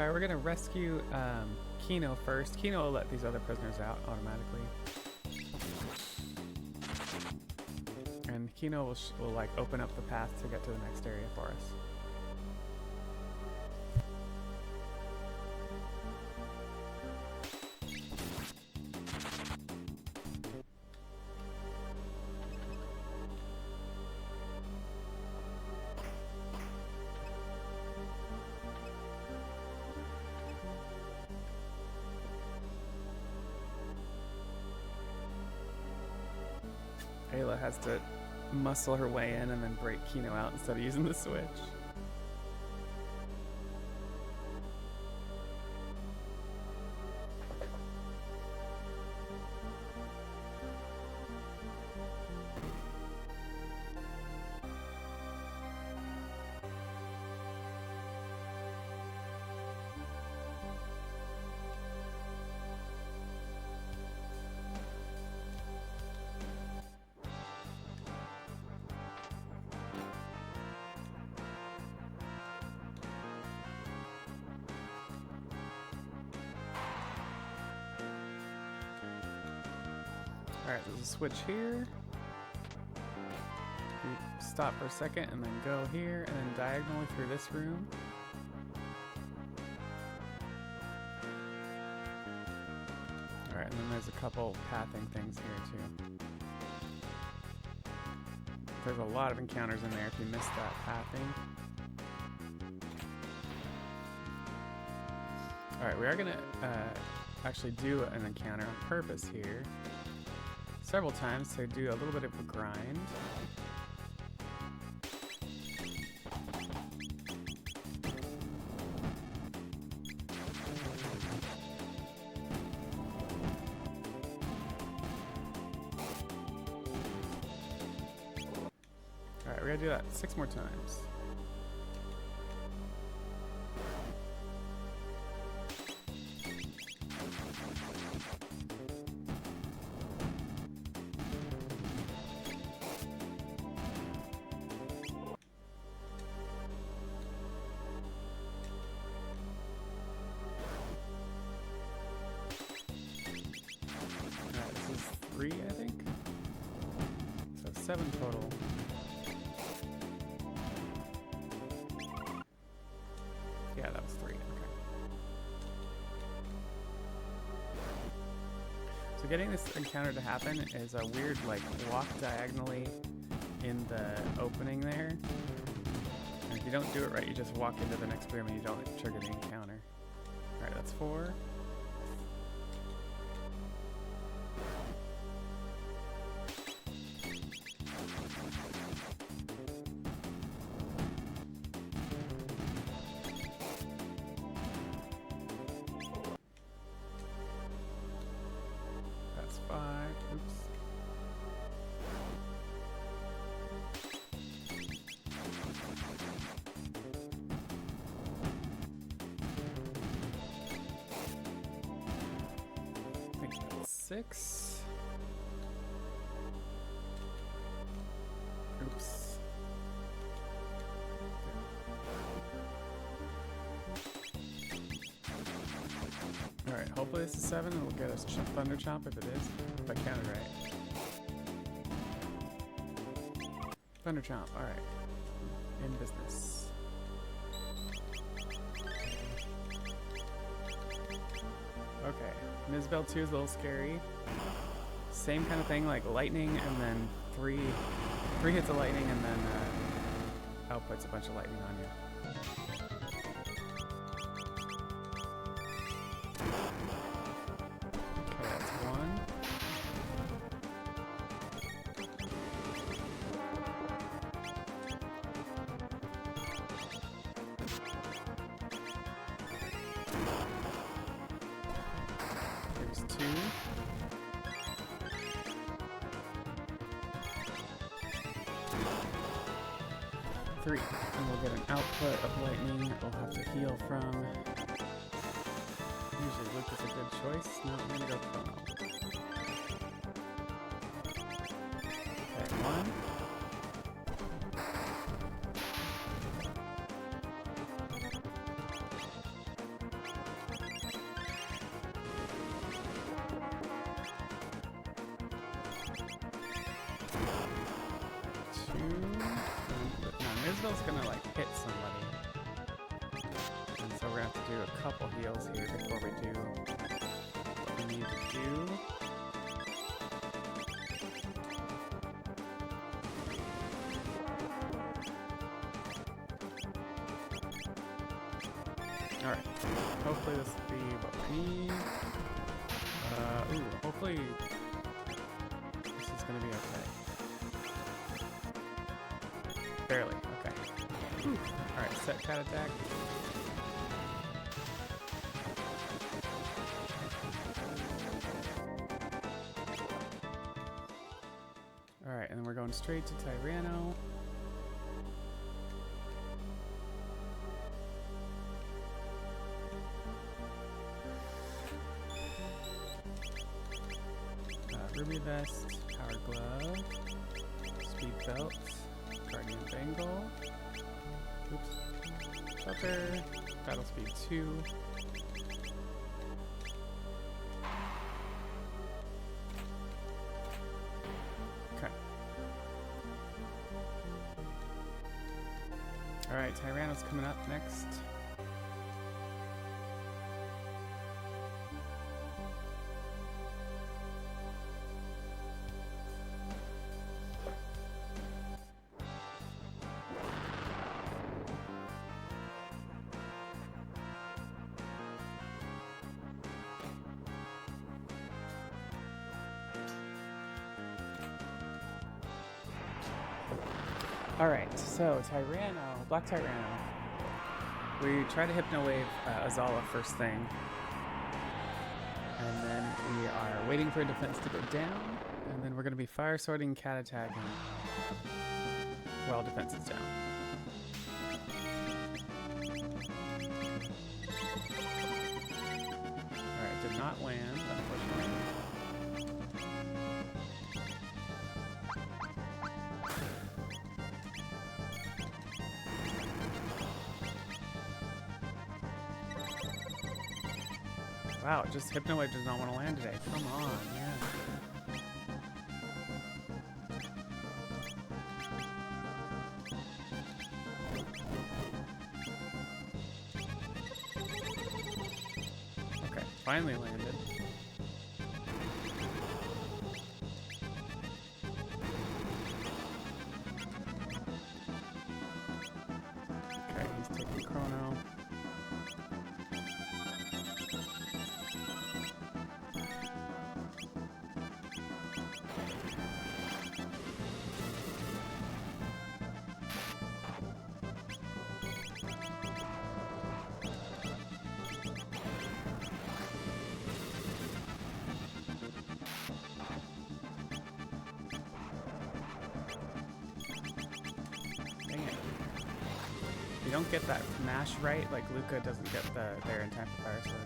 Alright, we're gonna rescue Chrono first. Chrono will let these other prisoners out automatically. And Chrono will like open up the path to get to the next area for us. Ayla has to muscle her way in and then break Chrono out instead of using the switch. Alright, there's a switch here. You stop for a second and then go here and then diagonally through this room. Alright, and then there's a couple pathing things here too. There's a lot of encounters in there if you missed that pathing. Alright, we are gonna actually do an encounter on purpose here. Several times to do a little bit of a grind. we're gonna do that 6 more times. This is 3, I think. So 7 total. Yeah, that was 3. Okay. So getting this encounter to happen is a weird, like, walk diagonally in the opening there. And if you don't do it right, you just walk into the next room and you don't trigger the encounter. Alright, that's 4. That's 5. Oops. I think that's 6. Oops. Alright, hopefully this is 7 and we'll get us Thunder Chomp if it is. If I counted right. Thunder Chomp, alright. In business. Okay, Mizbel 2 is a little scary. Same kind of thing, like lightning and then 3 hits of lightning and then outputs a bunch of lightning on you. Okay, that's 1. There's 2. 3, and we'll get an output of lightning that we'll have to heal from. Usually Luke is a good choice. No, I'm gonna go Chrono. Okay, 1. Isabel's gonna like hit somebody, and so we're gonna have to do a couple heals here before we do what we need to do. All right, hopefully this will be what we need. Hopefully this is gonna be okay. Barely. Okay. Alright, set cat attack. Alright, and then we're going straight to Tyranno. Ruby Vest, Power Glove, Speed Belt, Guardian Bangle, oops, Shelter, Battle Speed 2. Okay. Alright, Tyranno's coming up next. Alright, so Tyranno, Black Tyranno. We try to Hypno Wave Azala first thing. And then we are waiting for defense to go down. And then we're going to be Fire Sorting, Cat Attacking. while defense is down. Alright, did not land, unfortunately. Wow, just Hypnowave does not want to land today. Come on, yeah. Okay, finally landed. Okay, he's taking Chrono. You don't get that mash right, like Luca doesn't get there in time for Fire Sword.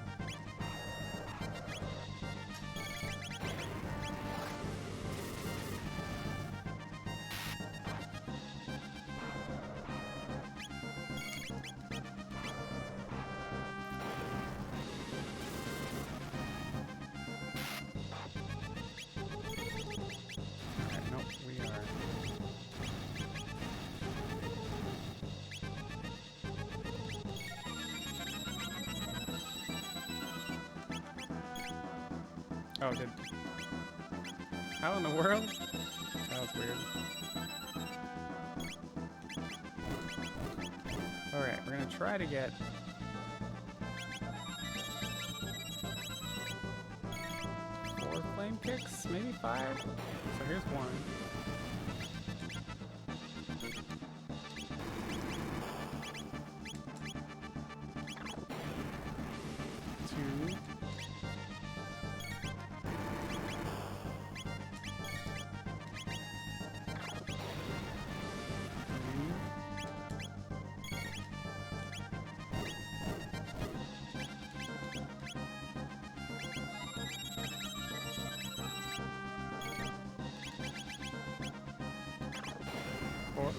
Alright, nope, we are... Oh, did... How in the world? That was weird. Alright, we're gonna try to get... 4 flame kicks? Maybe 5? So here's 1. 2. 4.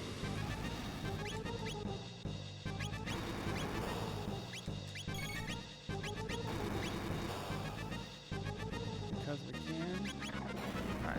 Because we can. Alright.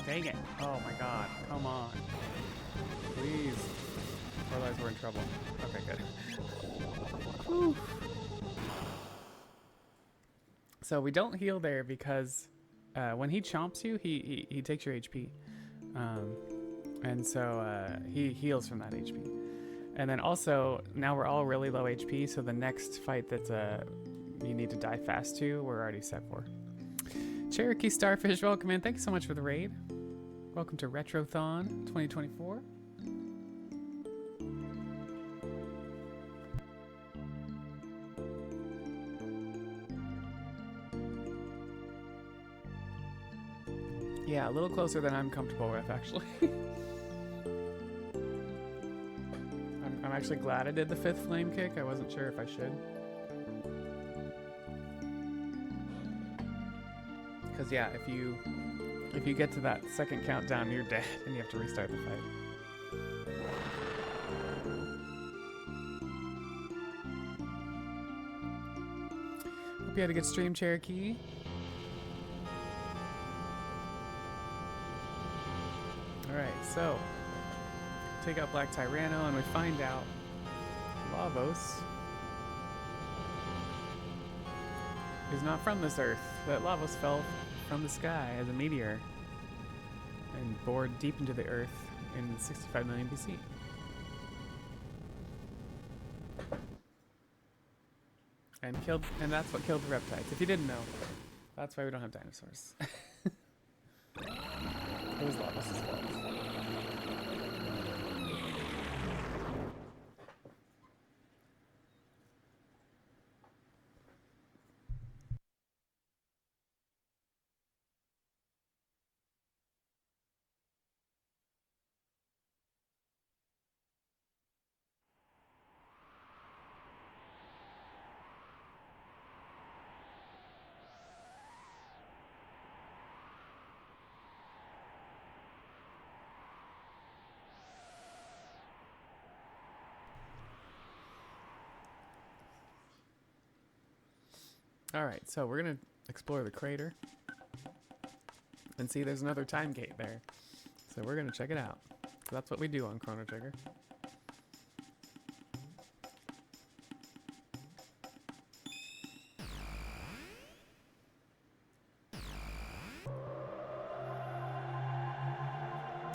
Dang it. Oh my god. Come on. Please. Otherwise we're in trouble. Okay, good. Whew. So we don't heal there because when he chomps you, he takes your HP. And so he heals from that HP. And then also, now we're all really low HP, so the next fight that's you need to die fast to, we're already set for. Cherokee Starfish, welcome in. Thank you so much for the raid. Welcome to Retrothon 2024. Yeah, a little closer than I'm comfortable with, actually. I'm actually glad I did the 5th flame kick. I wasn't sure if I should. Because yeah, if you get to that second countdown, you're dead and you have to restart the fight. Hope you had a good stream, Cherokee. Alright, so take out Black Tyranno and we find out Lavos is not from this Earth. That Lavos fell from the sky as a meteor and bored deep into the Earth in 65 million BC. And that's what killed the reptiles. If you didn't know, that's why we don't have dinosaurs. It was Lavos' fault. Alright, so we're going to explore the crater and see there's another time gate there. So we're going to check it out. So that's what we do on Chrono Trigger.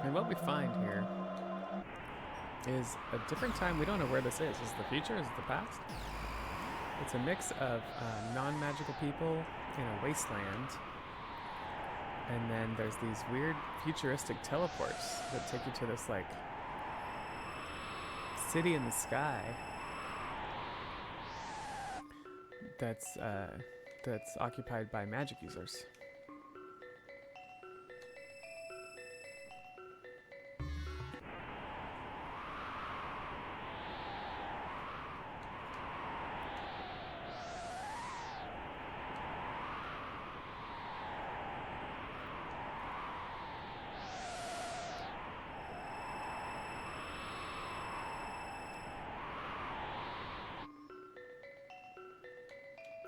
And what we find here is a different time. We don't know where this is. Is it the future? Is it the past? It's a mix of non-magical people in a wasteland, and then there's these weird futuristic teleports that take you to this like city in the sky that's occupied by magic users.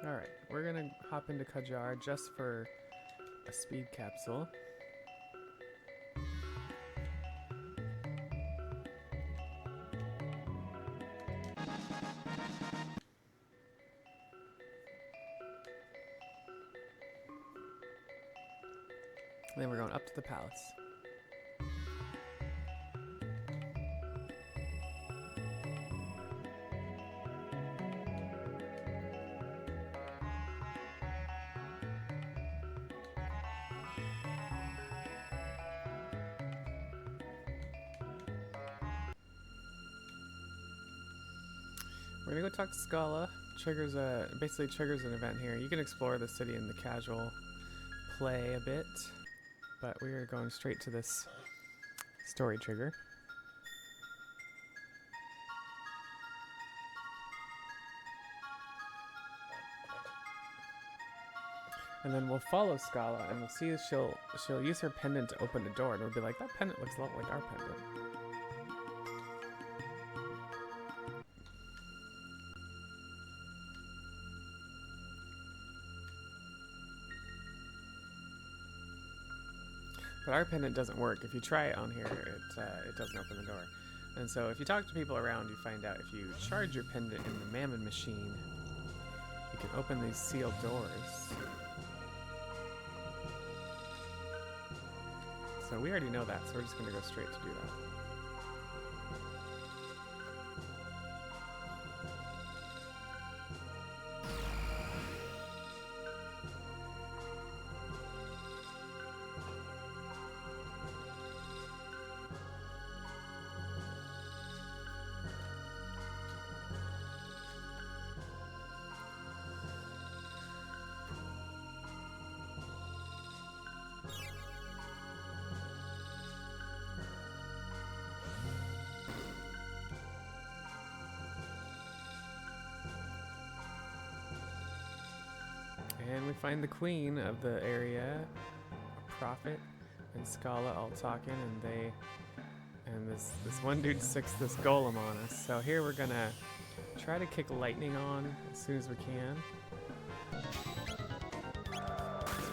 Alright, we're gonna hop into Kajar just for a speed capsule. And then we're going up to the palace. We're gonna go talk to Scala. Basically triggers an event here. You can explore the city in the casual play a bit, but we are going straight to this story trigger. And then we'll follow Scala, and we'll see she'll use her pendant to open a door, and we'll be like, that pendant looks a lot like our pendant. But our pendant doesn't work. If you try it on here, it doesn't open the door. And so if you talk to people around, you find out if you charge your pendant in the Mammon machine, you can open these sealed doors. So we already know that, so we're just going to go straight to do that. And we find the queen of the area, Prophet and Scala all talking, and this one dude sticks this golem on us. So here we're gonna try to kick lightning on as soon as we can.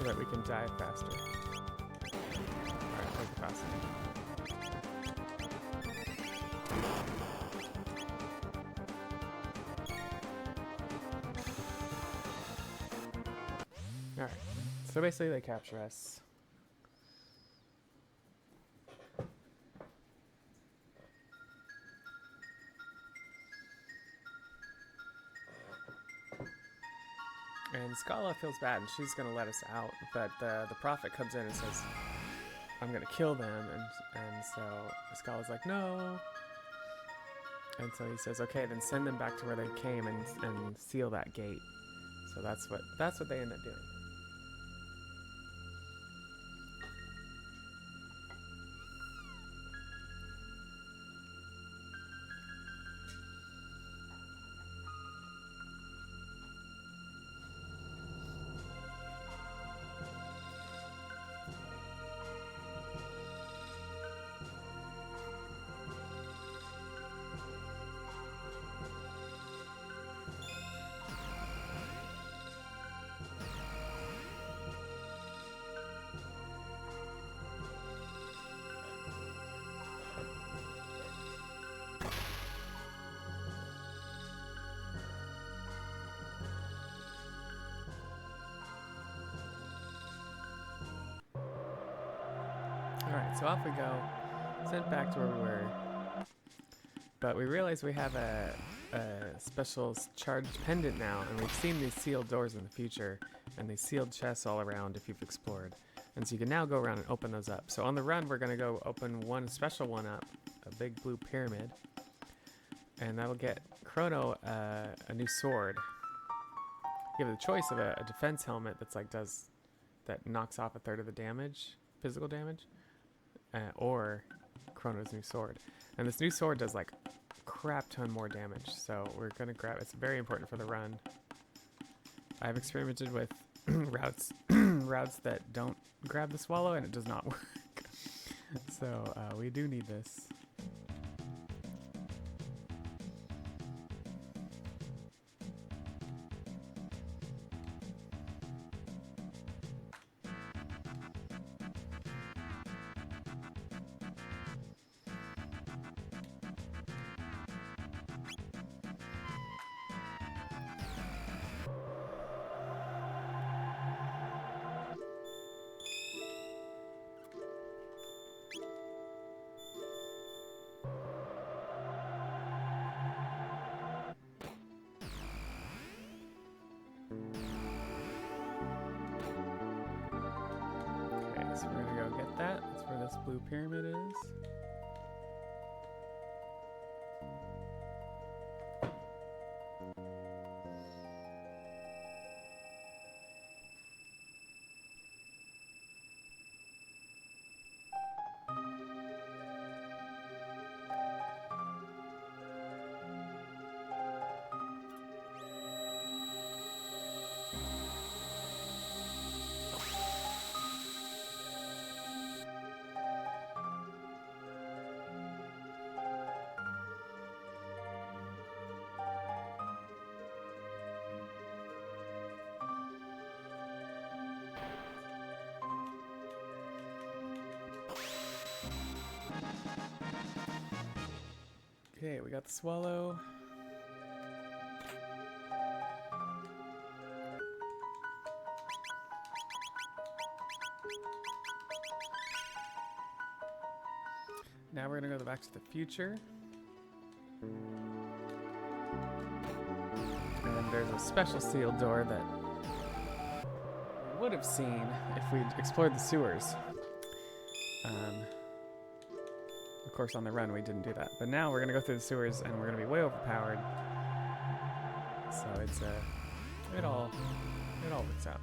so that we can dive faster. Alright, take the fast Alright, so basically they capture us. And Scala feels bad, and she's gonna let us out, but the prophet comes in and says, I'm gonna kill them, and so Scala's like, no. And so he says, okay, then send them back to where they came and seal that gate. So that's what they end up doing. Alright, so off we go. Sent back to where we were. But we realize we have a special charged pendant now, and we've seen these sealed doors in the future, and these sealed chests all around if you've explored. And so you can now go around and open those up. So on the run, we're going to go open one special one up, a big blue pyramid. And that'll get Chrono a new sword. You have the choice of a defense helmet that's like that knocks off 1/3 of the damage, physical damage, or Chrono's new sword. And this new sword does like crap ton more damage, so we're gonna grab it. It's very important for the run. I've experimented with routes that don't grab the swallow, and it does not work. So we do need this. So we're gonna go get that. That's where this blue pyramid is. Okay, we got the swallow. Now we're gonna go back to the future. And then there's a special sealed door that we would have seen if we'd explored the sewers. Of course, on the run, we didn't do that. But now we're going to go through the sewers, and we're going to be way overpowered. So it's, it all works out.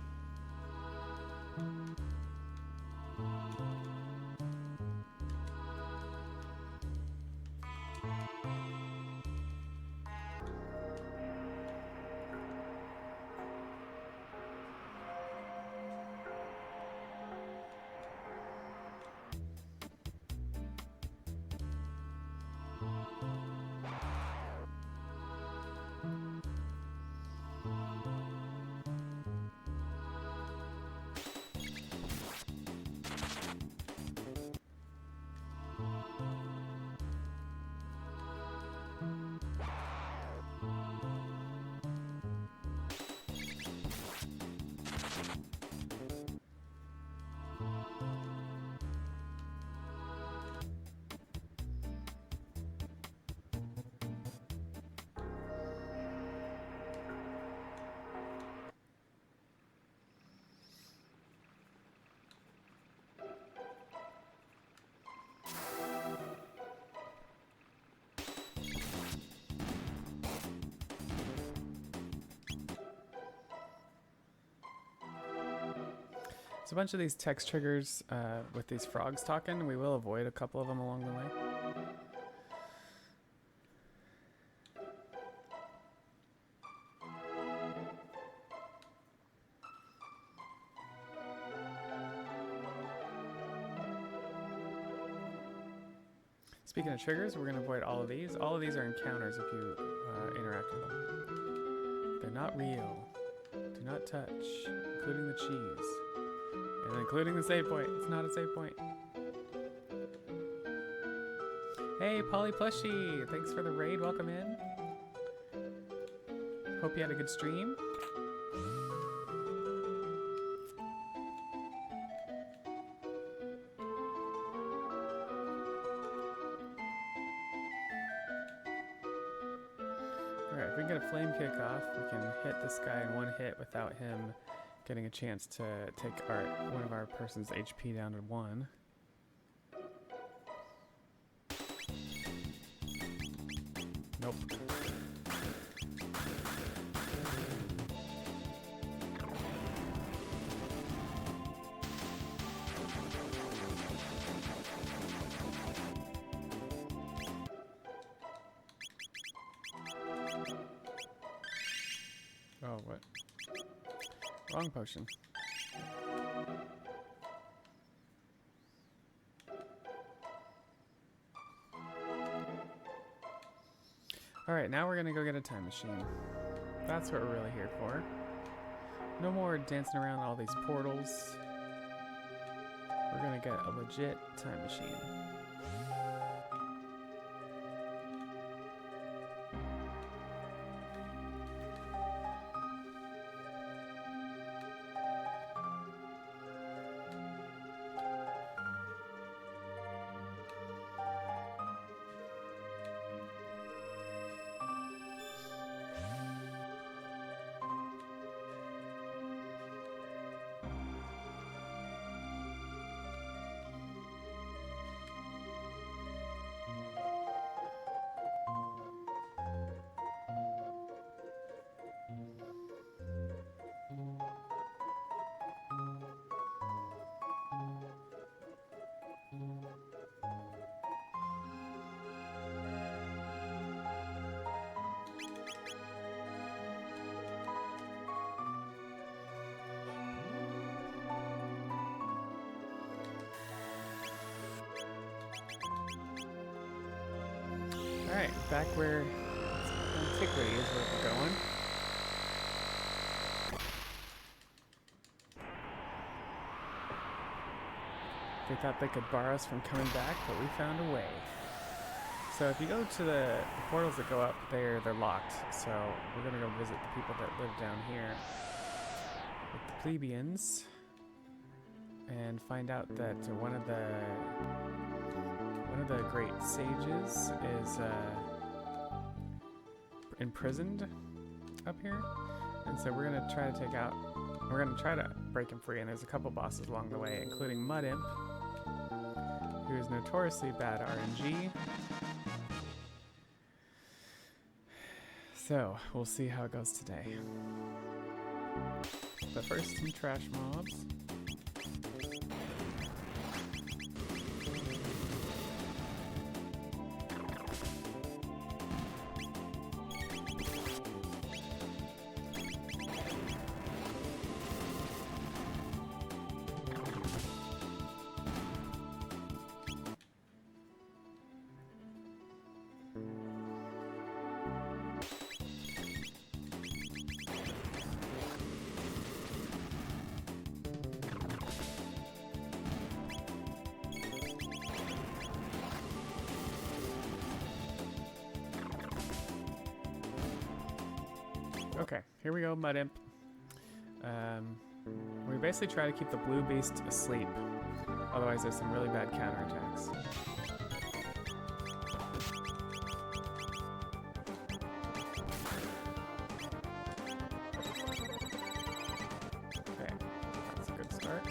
There's a bunch of these text triggers with these frogs talking. We will avoid a couple of them along the way. Speaking of triggers, we're going to avoid all of these. All of these are encounters if you interact with them. They're not real. Do not touch, including the cheese. And including the save point. It's not a save point. Hey, Polly Plushie! Thanks for the raid. Welcome in. Hope you had a good stream. Alright, if we can get a flame kick off, we can hit this guy in one hit without him getting a chance to take one of our person's HP down to 1. Nope. Oh, what? Wrong potion. Alright, now we're gonna go get a time machine. That's what we're really here for. No more dancing around all these portals. We're gonna get a legit time machine. Alright, back where antiquity is where we're going. They thought they could bar us from coming back, but we found a way. So if you go to the portals that go up there, they're locked. So we're gonna go visit the people that live down here with the plebeians and find out that one of the great sages is imprisoned up here, and so we're gonna try to break him free. And there's a couple bosses along the way, including Mud Imp, who is notoriously bad RNG. So we'll see how it goes today. But first, some trash mobs. Okay, here we go, Mud Imp. We basically try to keep the blue beast asleep. Otherwise, there's some really bad counterattacks. Okay, that's a good start.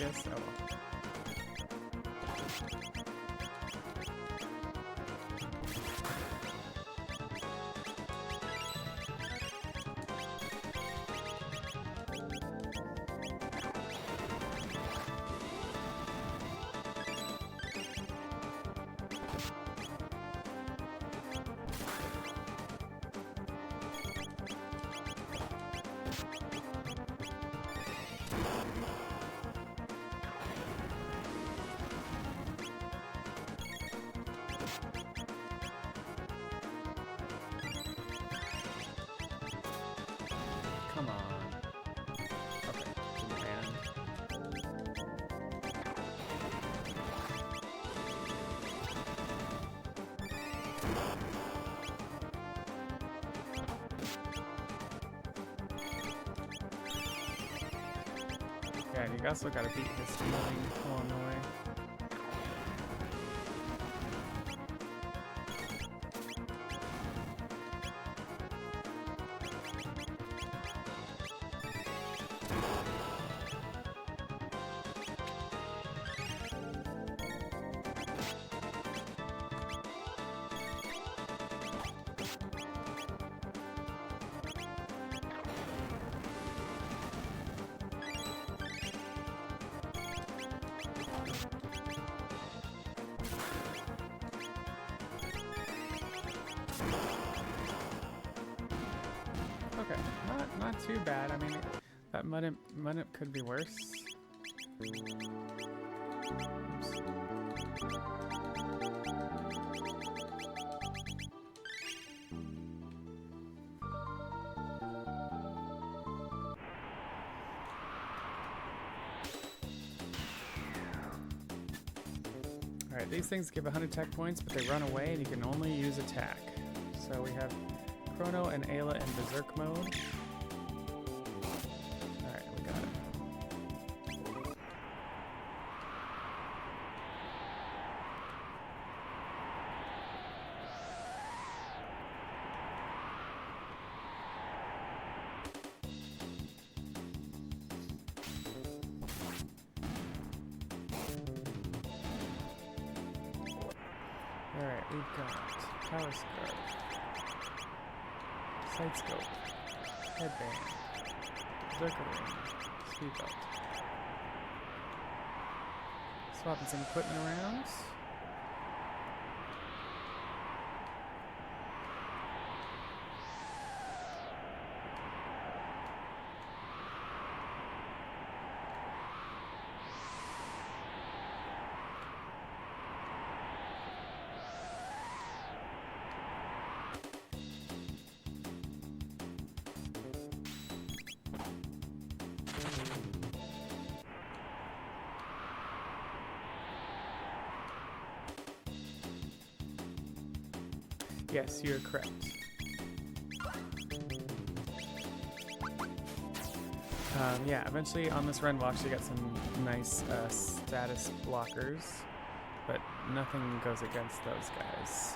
guess. Oh well. Come on. Okay, didn't land. Yeah, and you also gotta beat this healing along the way. Okay, not too bad. I mean, that mud imp could be worse. Oops. Alright, these things give 100 tech points, but they run away and you can only use attack. So we have Chrono and Ayla in Berserk mode. Alright, we got it. Alright, we've got Power Scarf, Sight Scope, Headband, Berserker Ring, Speed Belt. Swapping some equipment around. Yes, you're correct. Yeah, eventually on this run we'll actually get some nice status blockers, but nothing goes against those guys.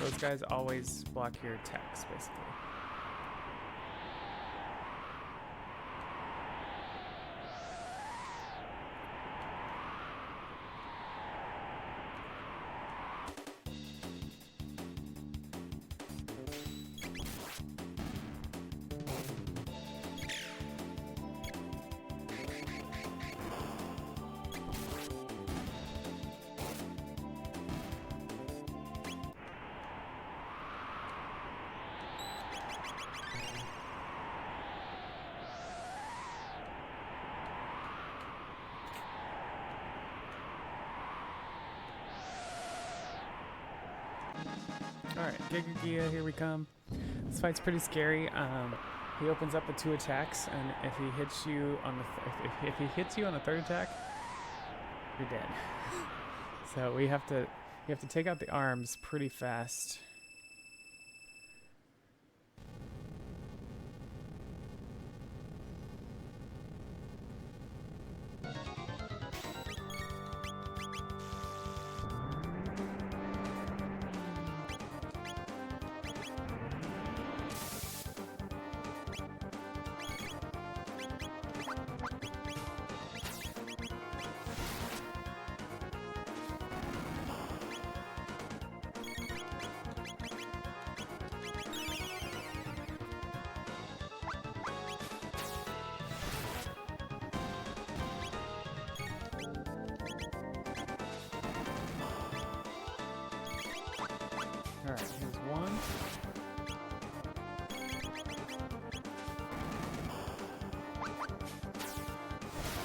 Those guys always block your attacks, basically. Alright, Gigagia, here we come. This fight's pretty scary. He opens up with 2 attacks, and if he hits you on the if he hits you on the 3rd attack, you're dead. So we have to take out the arms pretty fast. Alright, here's one.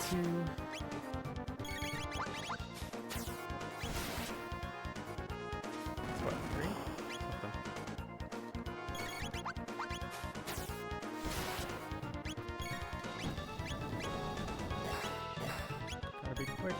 Two. That's what, three? Gotta be quick.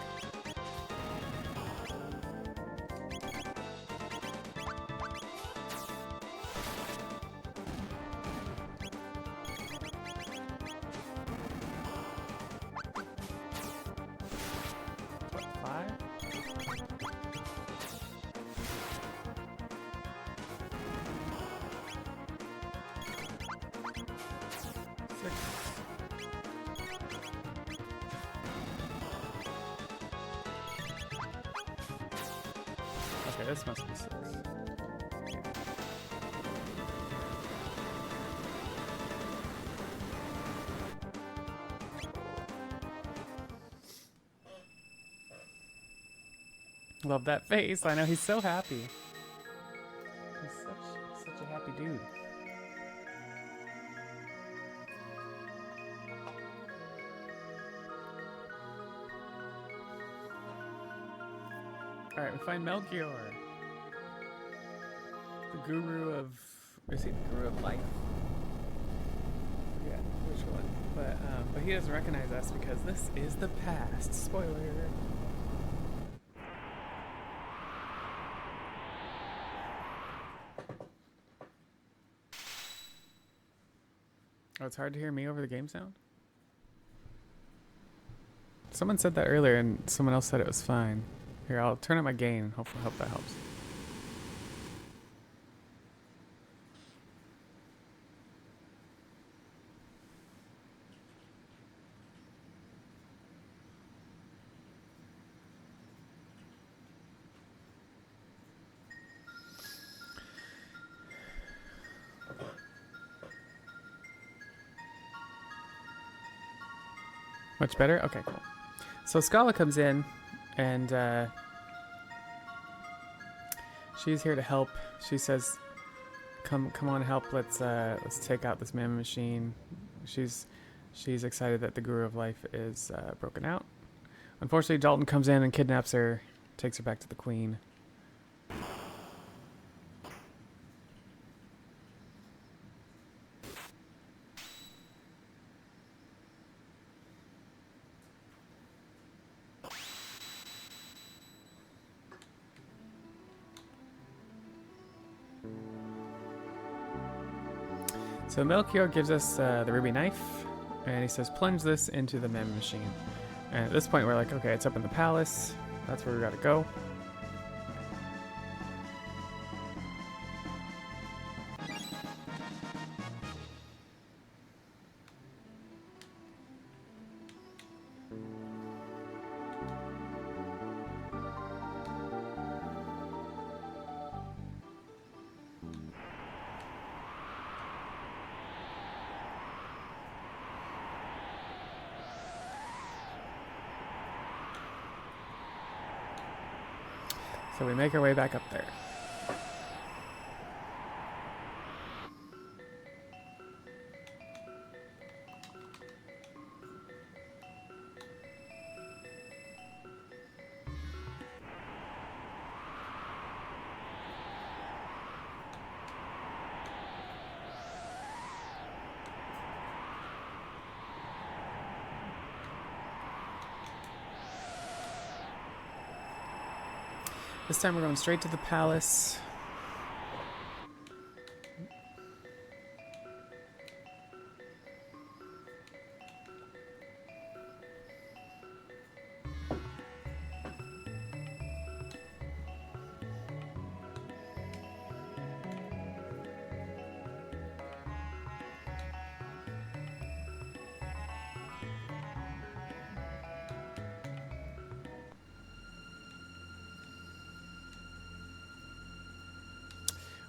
Okay, this must be 6. Love that face. I know he's so happy. He's such a happy dude. Alright, we find Melchior. The guru of... Is he the guru of life? I forget which one. But he doesn't recognize us because this is the past. Spoiler. Oh, it's hard to hear me over the game sound? Someone said that earlier and someone else said it was fine. Here, I'll turn up my gain and hopefully that helps. Much better? Okay, cool. So Scala comes in and she's here to help. She says, come on, help. Let's take out this mammoth machine. She's excited that the Guru of Life is broken out. Unfortunately, Dalton comes in and kidnaps her, takes her back to the Queen. So Melchior gives us the ruby knife, and he says, plunge this into the mem machine. And at this point, we're like, okay, it's up in the palace. That's where we gotta go. So we make our way back up there. This time we're going straight to the palace.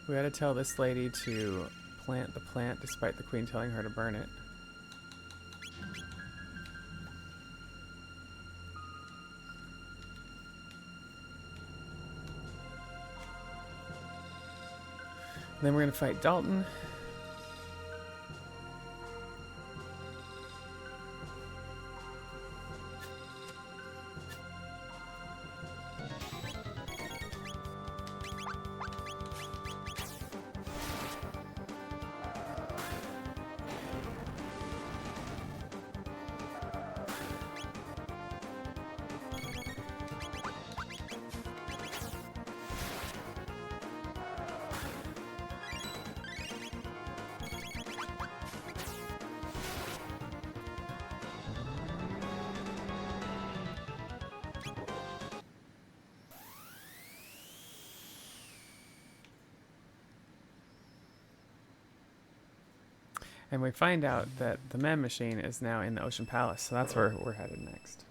We gotta tell this lady to plant the plant despite the queen telling her to burn it. Then we're going to fight Dalton. And we find out that the mem machine is now in the Ocean Palace, so that's where we're headed next.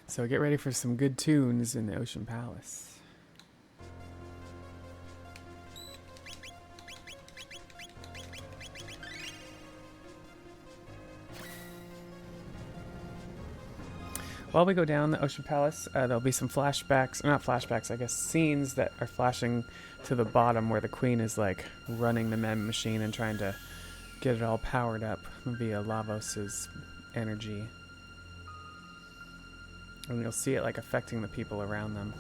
So get ready for some good tunes in the Ocean Palace. While we go down the Ocean Palace, there'll be some flashbacks, not flashbacks, I guess, scenes that are flashing to the bottom where the queen is like running the mem machine and trying to get it all powered up via Lavos's energy. And you'll see it like affecting the people around them.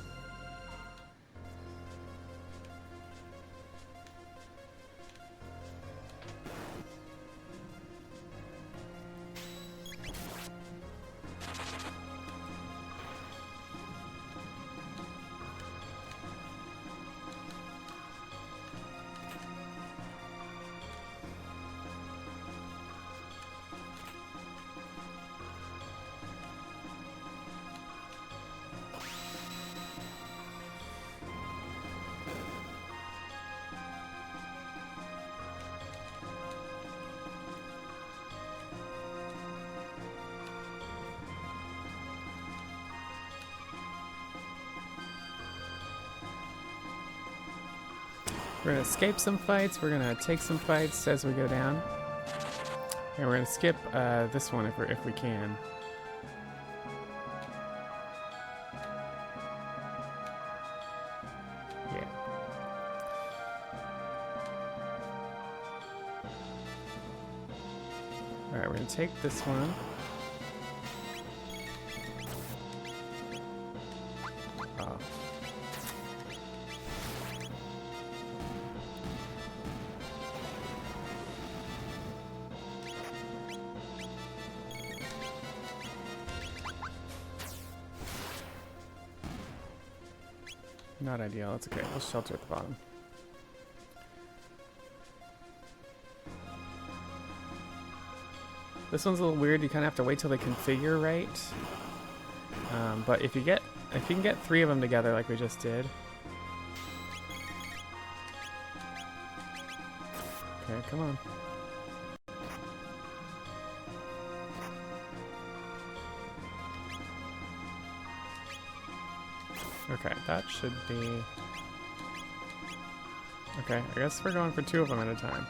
We're going to escape some fights, we're going to take some fights as we go down. And we're going to skip this one if we can. Yeah. Alright, we're going to take this one. Oh. Not ideal, that's okay. We'll shelter at the bottom. This one's a little weird, you kind of have to wait till they configure right. But if you can get 3 of them together like we just did. Okay, come on. Okay, that should be... Okay, I guess we're going for 2 of them at a time.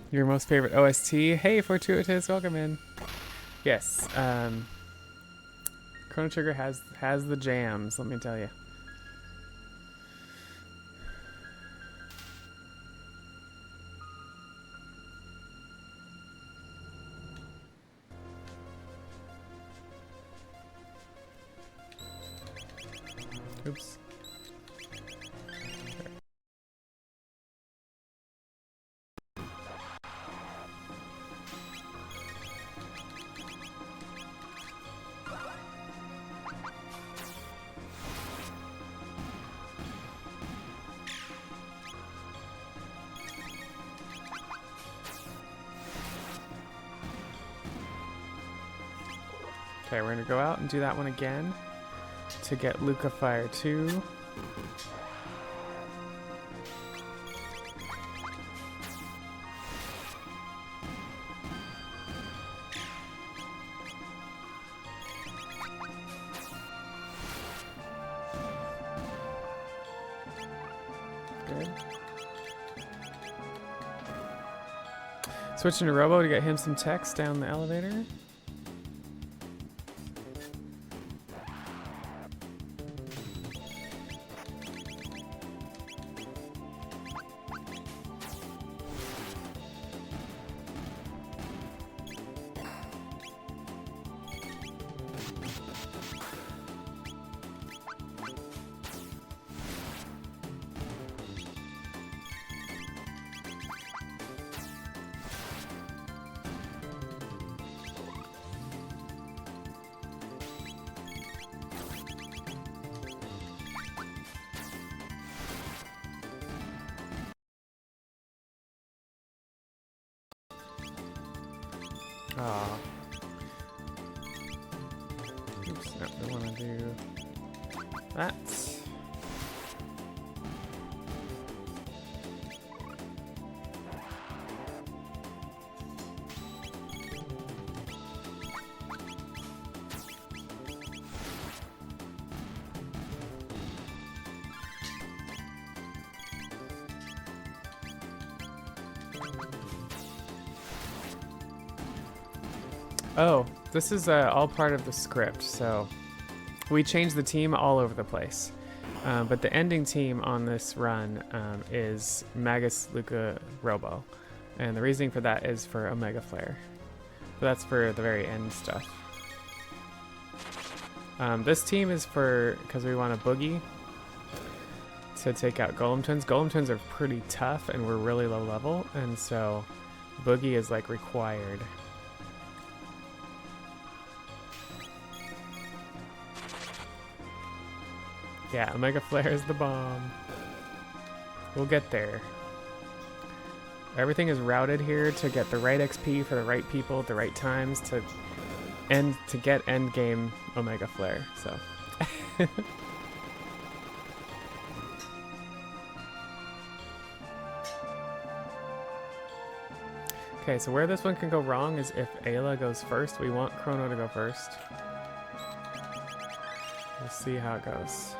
Your most favorite OST? Hey, Fortuitous, welcome in. Yes, Chrono Trigger has the jams, let me tell you. Oops. Okay, we're gonna go out and do that one again to get Luca Fire 2. good. Switching to Robo to get him some text down the elevator. Ah. Oops, no, we want to do that. Oh, this is all part of the script, so we changed the team all over the place. But the ending team on this run is Magus, Luca, Robo. And the reasoning for that is for Omega Flare. But that's for the very end stuff. This team is for, because we want a Boogie to take out Golem Twins. Golem Twins are pretty tough and we're really low level, and so Boogie is like required. Yeah, Omega Flare is the bomb. We'll get there. Everything is routed here to get the right XP for the right people at the right times to get end game Omega Flare. So. Okay, so where this one can go wrong is if Ayla goes first. We want Chrono to go first. We'll see how it goes.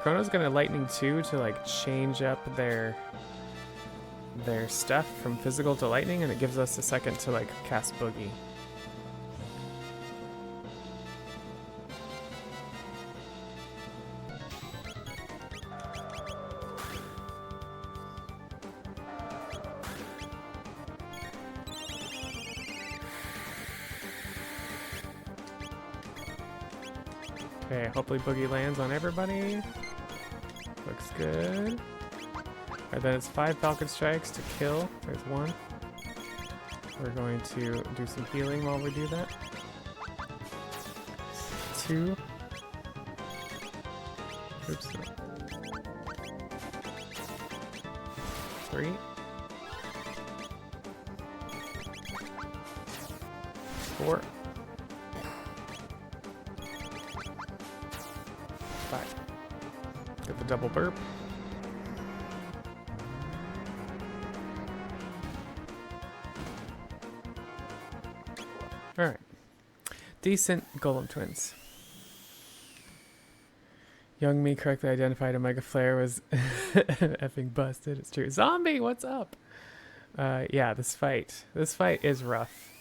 Chrono's gonna Lightning 2 to like change up their stuff from physical to lightning, and it gives us a second to like cast Boogie. Okay, hopefully Boogie lands on everybody. Looks good. Alright, then it's 5 Falcon Strikes to kill. There's one. We're going to do some healing while we do that. 2. Oops. 3. 4. 5. Get the double burp. Alright. Decent Golem Twins. Young me correctly identified Omega Flare was effing busted. It's true. Zombie, what's up? Yeah, this fight is rough.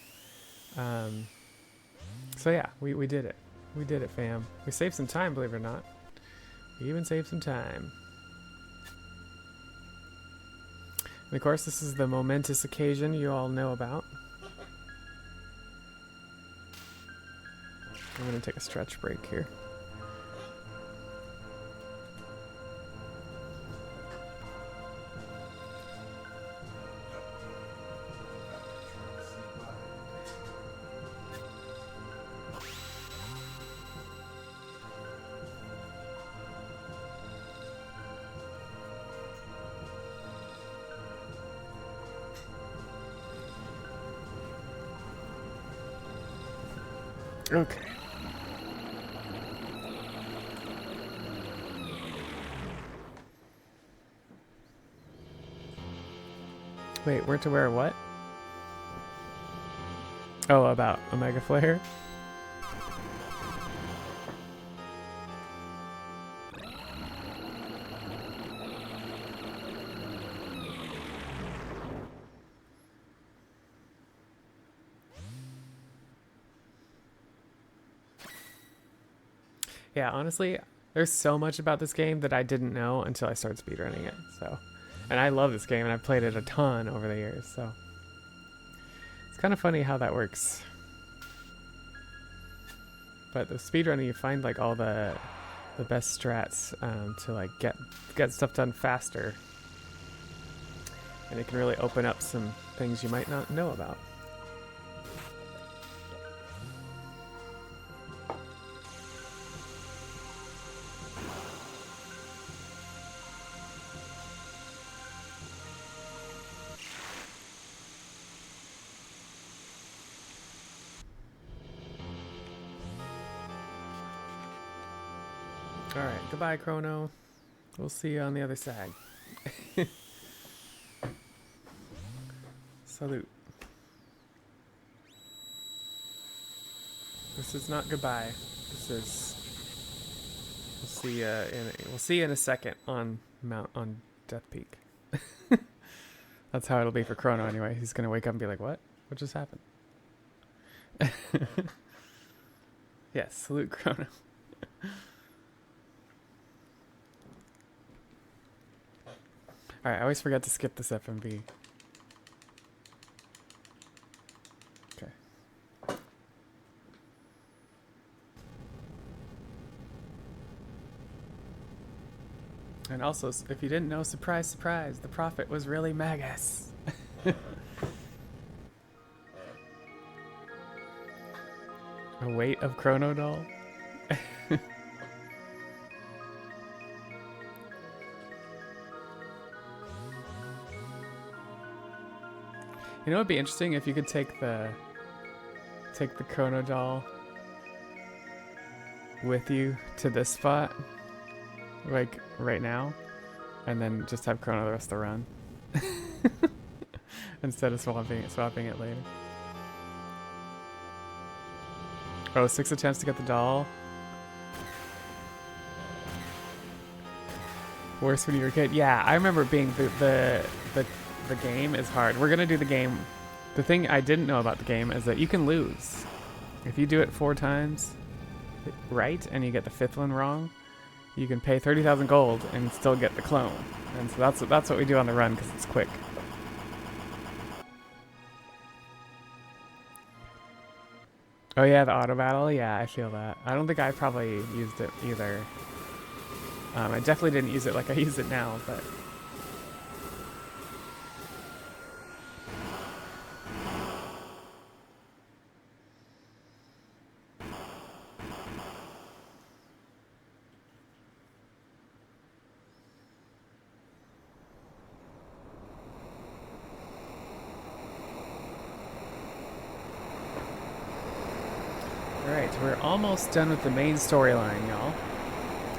So yeah, we did it. We did it, fam. We saved some time, believe it or not. We even saved some time. And of course, this is the momentous occasion you all know about. I'm gonna take a stretch break here. Okay. Wait, we're to wear what? Oh, about Omega Flare? Yeah, honestly, there's so much about this game that I didn't know until I started speedrunning it. So, and I love this game, and I've played it a ton over the years. So, it's kind of funny how that works. But the speedrunning, you find like all the best strats to like get stuff done faster, and it can really open up some things you might not know about. Alright, goodbye, Chrono. We'll see you on the other side. Salute. This is not goodbye. This is... We'll see you in a second on Death Peak. That's how it'll be for Chrono anyway. He's gonna wake up and be like, what? What just happened? Yes, salute Chrono. Alright, I always forget to skip this FMV. Okay. And also, if you didn't know, surprise, surprise, the prophet was really Magus. A weight of Chrono doll. You know, it'd be interesting if you could take the Chrono doll with you to this spot, like right now, and then just have Chrono the rest of the run instead of swapping it later. Oh, 6 attempts to get the doll. Worse when you were a kid. Yeah, I remember being the game is hard. We're gonna do the game. The thing I didn't know about the game is that you can lose if you do it 4 times right and you get the 5th one wrong. You can pay 30,000 gold and still get the clone. And so that's what we do on the run because it's quick. Oh yeah, the auto battle. Yeah, I feel that. I don't think I probably used it either. I definitely didn't use it like I use it now, but. Alright, we're almost done with the main storyline, y'all.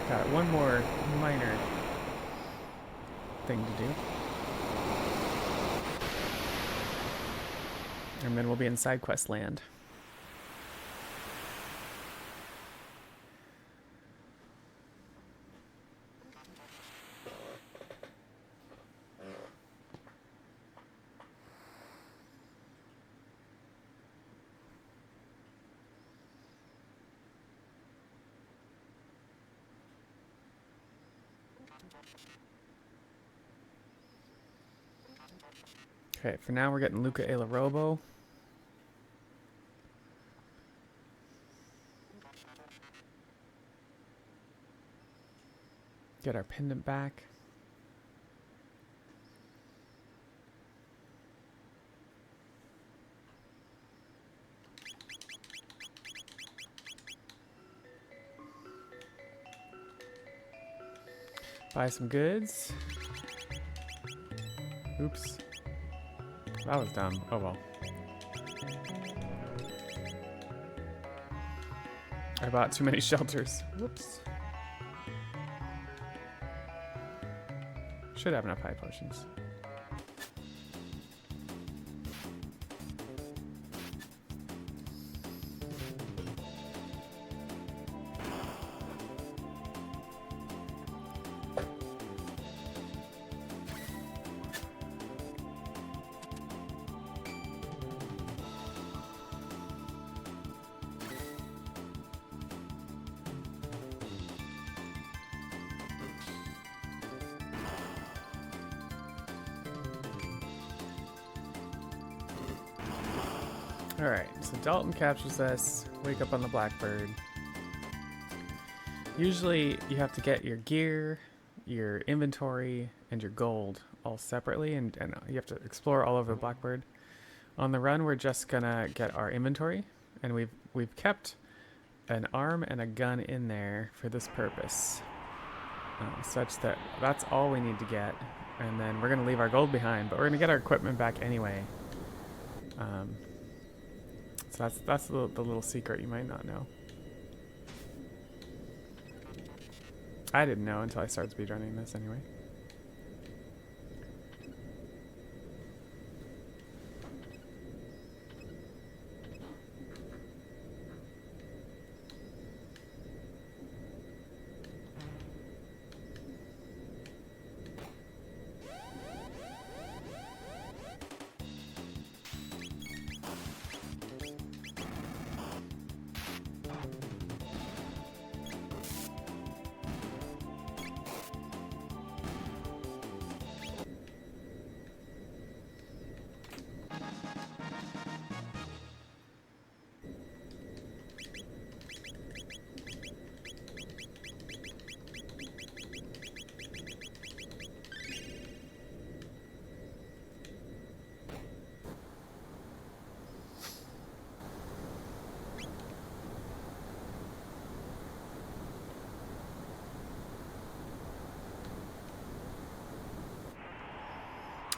Got one more minor thing to do. And then we'll be in side quest land. Okay, for now we're getting Luca El Robo. Get our pendant back. Buy some goods. Oops. That was dumb. Oh well. I bought too many shelters. Whoops. Should have enough high potions. Alright, so Dalton captures us, wake up on the Blackbird. Usually you have to get your gear, your inventory, and your gold all separately, and you have to explore all over the Blackbird. On the run, we're just gonna get our inventory, and we've kept an arm and a gun in there for this purpose, such that that's all we need to get, and then we're gonna leave our gold behind, but we're gonna get our equipment back anyway. So that's the little secret you might not know. I didn't know until I started speedrunning this anyway.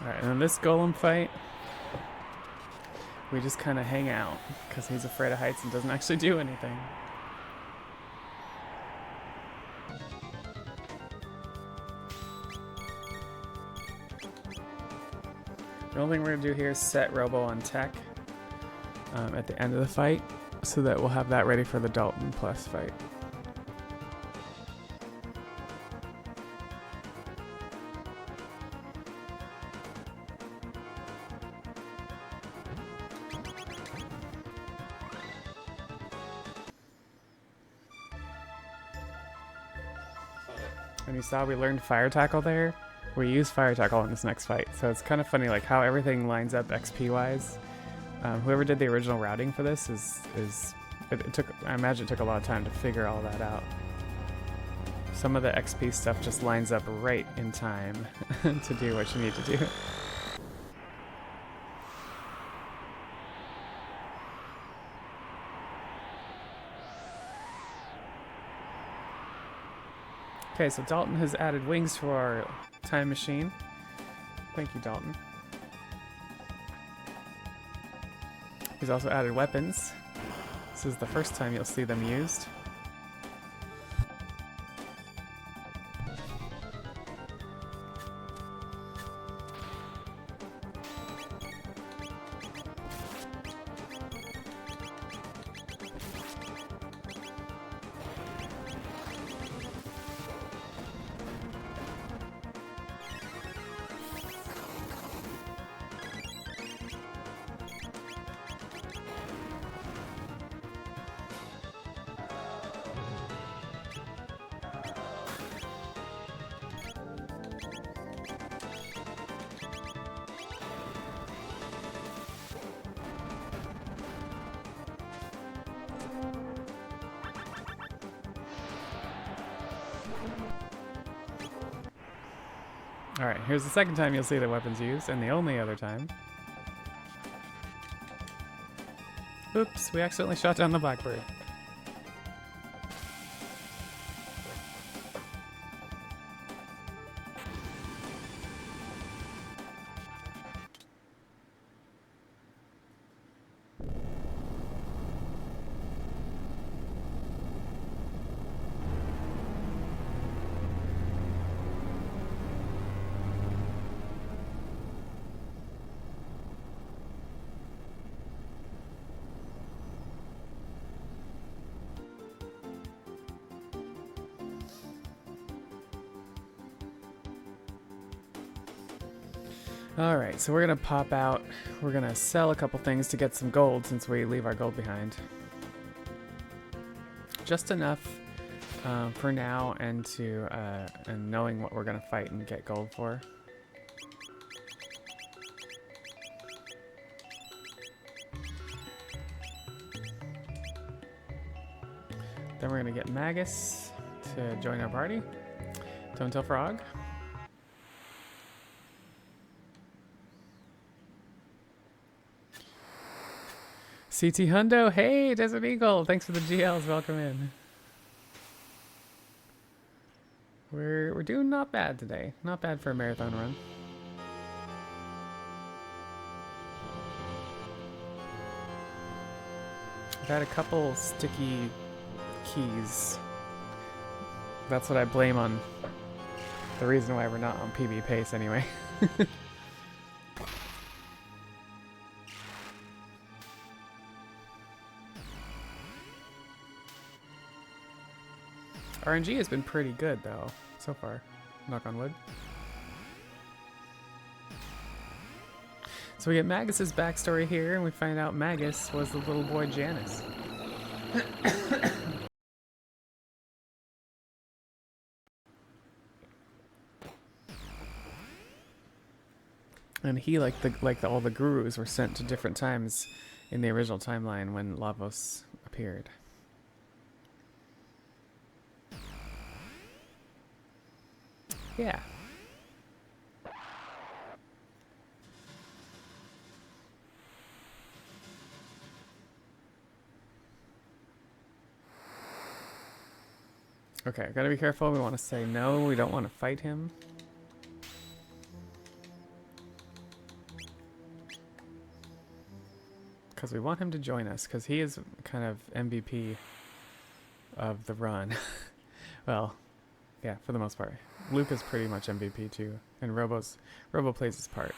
Alright, and in this golem fight, we just kind of hang out, because he's afraid of heights and doesn't actually do anything. The only thing we're going to do here is set Robo on tech at the end of the fight, so that we'll have that ready for the Dalton Plus fight. And you saw we learned fire tackle there. We use fire tackle in this next fight, so it's kind of funny like how everything lines up XP wise. Whoever did the original routing for this it took, I imagine it took a lot of time to figure all that out. Some of the XP stuff just lines up right in time to do what you need to do. Okay, so Dalton has added wings to our time machine. Thank you, Dalton. He's also added weapons. This is the first time you'll see them used. Alright, here's the second time you'll see the weapons used, and the only other time. Oops, we accidentally shot down the Blackbird. Alright, so we're gonna pop out. We're gonna sell a couple things to get some gold since we leave our gold behind. Just enough for now and knowing what we're gonna fight and get gold for. Then we're gonna get Magus to join our party. Don't tell Frog. CT Hundo, hey, Desert Eagle, thanks for the GLs, welcome in. We're doing not bad today. Not bad for a marathon run. I've had a couple sticky keys. That's what I blame on the reason why we're not on PB pace anyway. RNG has been pretty good though, so far. Knock on wood. So we get Magus's backstory here, and we find out Magus was the little boy Janus. And he, all the gurus, were sent to different times in the original timeline when Lavos appeared. Yeah. Okay, gotta be careful. We want to say no. We don't want to fight him. Because we want him to join us, because he is kind of MVP of the run. Well, yeah, for the most part. Luke is pretty much MVP too, and Robo plays his part.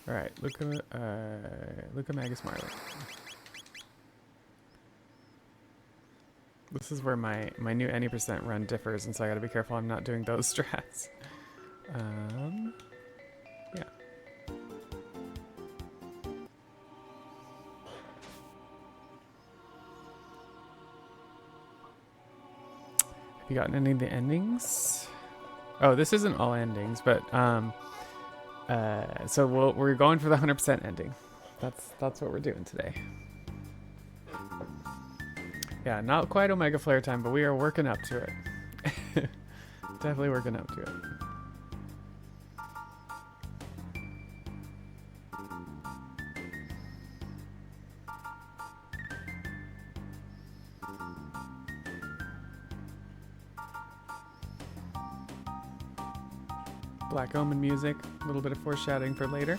All right, Luca Magus Marley. This is where my new any percent run differs, and so I gotta be careful I'm not doing those strats. Yeah. Have you gotten any of the endings? Oh, this isn't all endings, but so we're going for the 100% ending. That's what we're doing today. Yeah, not quite Omega Flare time, but we are working up to it. Definitely working up to it. Black Omen music, a little bit of foreshadowing for later.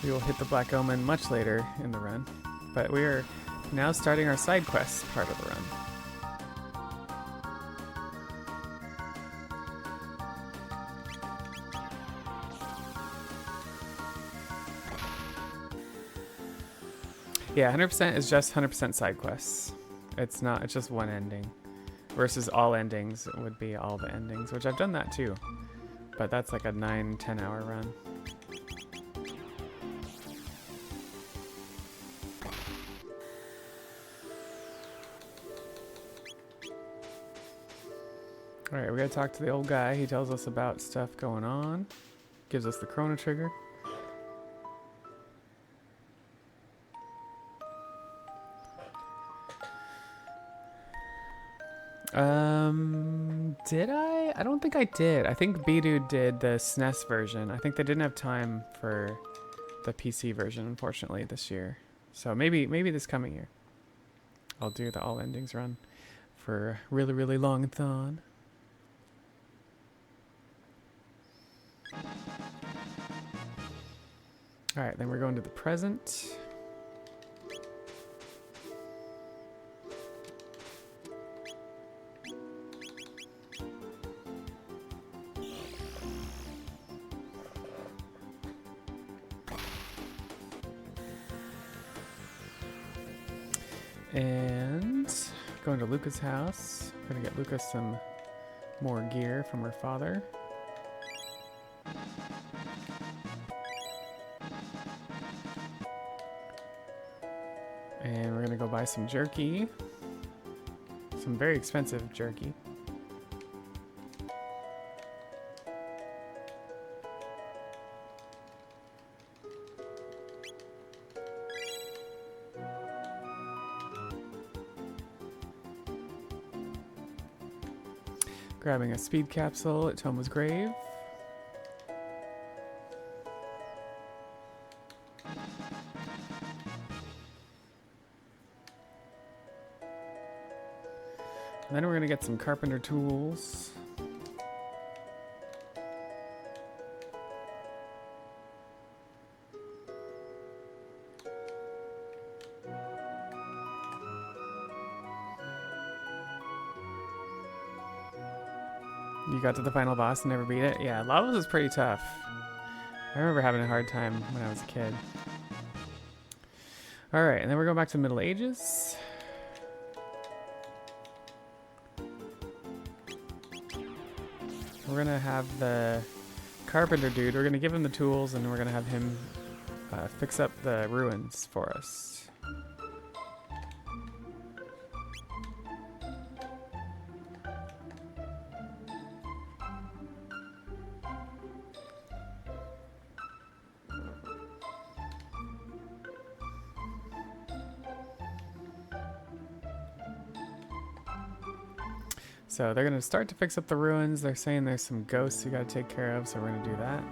We will hit the Black Omen much later in the run, but we are now starting our side quest part of the run. Yeah, 100% is just 100% side quests. It's just one ending. Versus all endings would be all the endings, which I've done that too. But that's like a 9-10 hour run. Alright, we gotta talk to the old guy. He tells us about stuff going on. Gives us the Chrono trigger. Did I? I don't think I did. I think Bidu did the SNES version. I think they didn't have time for the PC version, unfortunately, this year. So maybe this coming year, I'll do the all endings run for a really, really long thon. Alright, then we're going to the present. And going to Luca's house. Gonna get Luca some more gear from her father. And we're gonna go buy some jerky. Some very expensive jerky. Grabbing a speed capsule at Toma's grave. And then we're going to get some carpenter tools. You got to the final boss and never beat it? Yeah, Lavos is pretty tough. I remember having a hard time when I was a kid. Alright, and then we're going back to the Middle Ages. We're gonna have the carpenter dude, we're gonna give him the tools and we're gonna have him fix up the ruins for us. So they're going to start to fix up the ruins. They're saying there's some ghosts you got to take care of, so we're going to do that.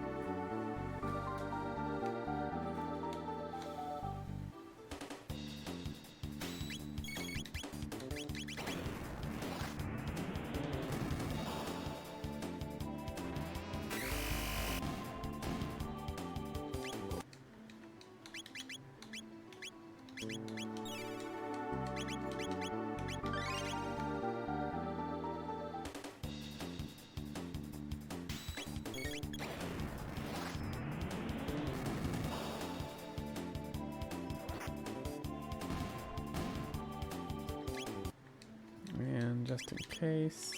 Just in case.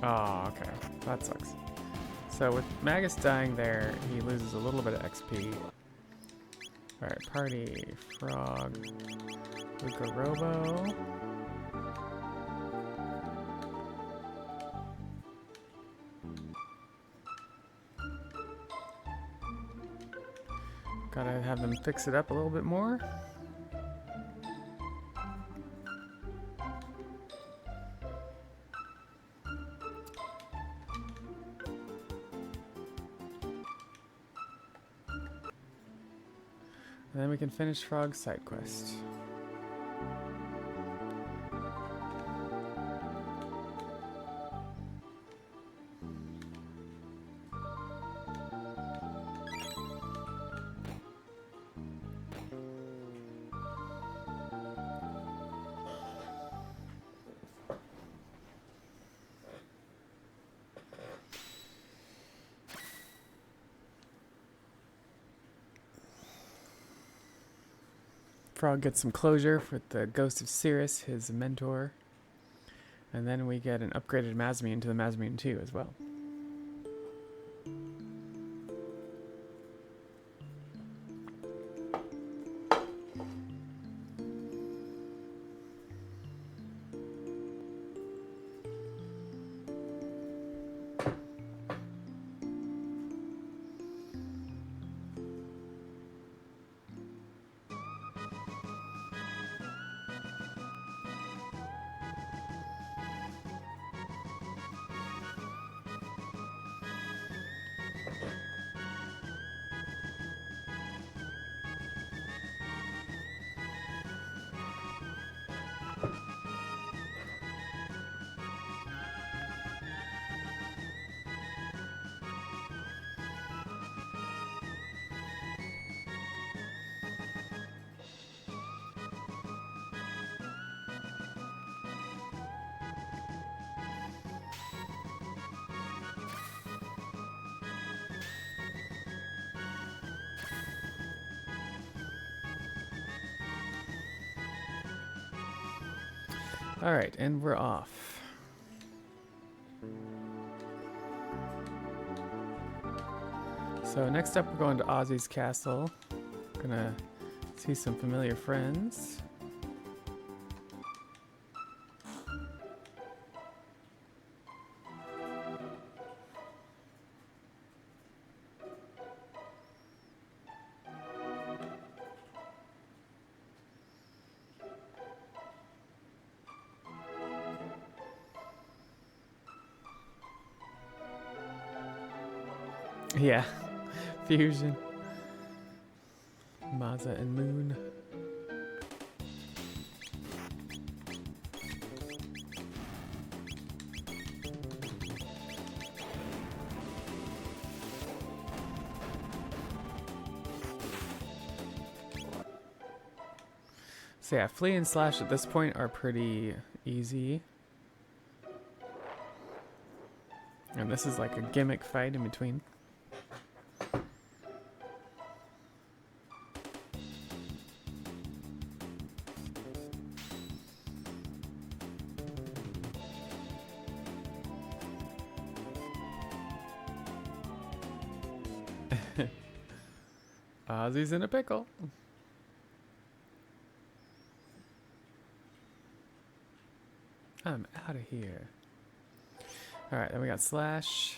Oh, okay. That sucks. So with Magus dying there, he loses a little bit of XP. Alright, party, frog, Luca Robo. Gotta have them fix it up a little bit more. And then we can finish Frog's side quest. Frog gets some closure with the Ghost of Cirrus, his mentor. And then we get an upgraded Mazmune to the Mazmune 2 as well. Alright, and we're off. So next up we're going to Ozzy's castle. Gonna see some familiar friends. Yeah. Fusion. Maza and Moon. So yeah, flee and slash at this point are pretty easy. And this is like a gimmick fight in between. Ozzy's in a pickle. I'm out of here. Alright, then we got slash.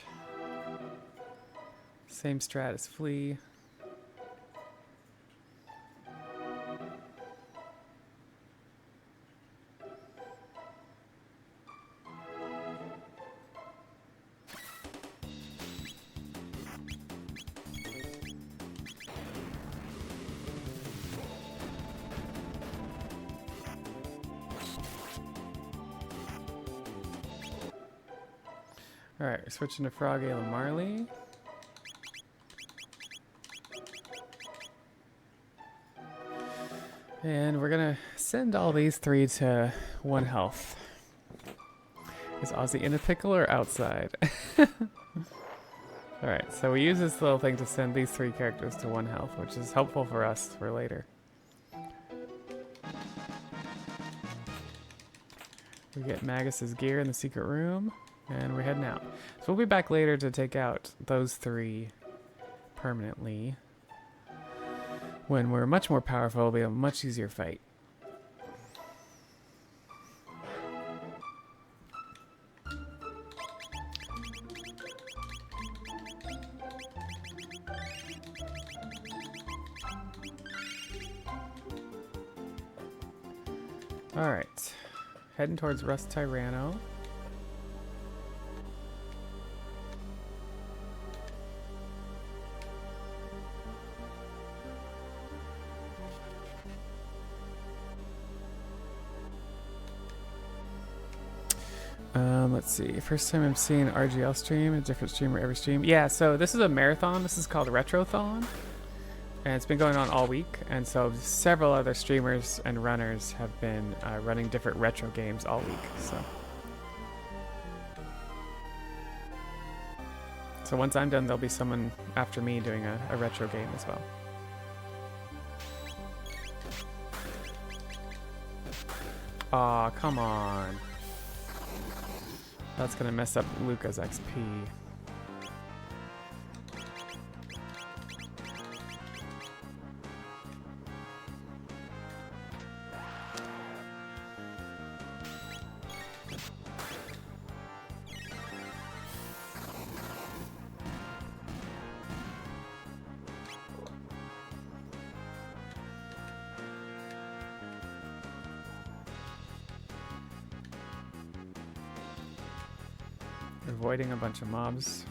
Same strat as flee. Alright, we're switching to Frog Ale and Marley. And we're gonna send all these three to 1 health. Is Ozzy in a pickle or outside? Alright, so we use this little thing to send these 3 characters to 1 health, which is helpful for us for later. We get Magus's gear in the secret room, and we're heading out. So we'll be back later to take out those 3 permanently. When we're much more powerful, it'll be a much easier fight. Alright, heading towards Rust Tyranno. Let's see. First time I'm seeing an RGL stream, a different streamer every stream. Yeah, so this is a marathon. This is called a Retrothon. And it's been going on all week. And so several other streamers and runners have been running different retro games all week. So once I'm done, there'll be someone after me doing a retro game as well. Aw, come on. That's gonna mess up Luca's XP. Avoiding a bunch of mobs.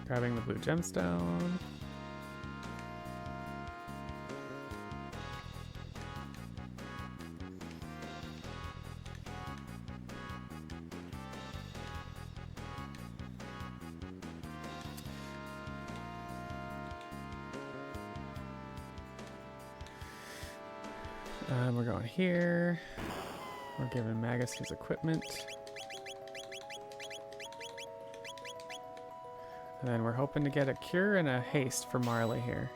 Grabbing the blue gemstone. We're going here. We're giving Magus his equipment. And then we're hoping to get a cure and a haste for Marley here.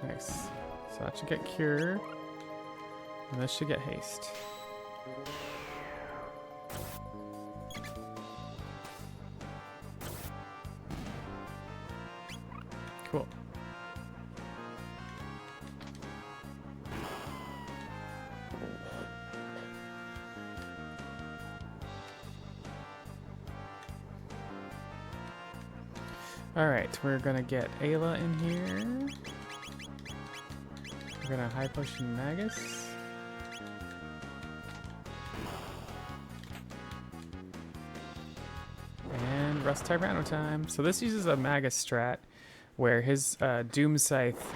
Nice. So that should get cure. And this should get haste. Cool. Alright, we're gonna get Ayla in here. We're gonna high potion Magus. Rust Tyranno time. So this uses a Magus strat where his Doom Scythe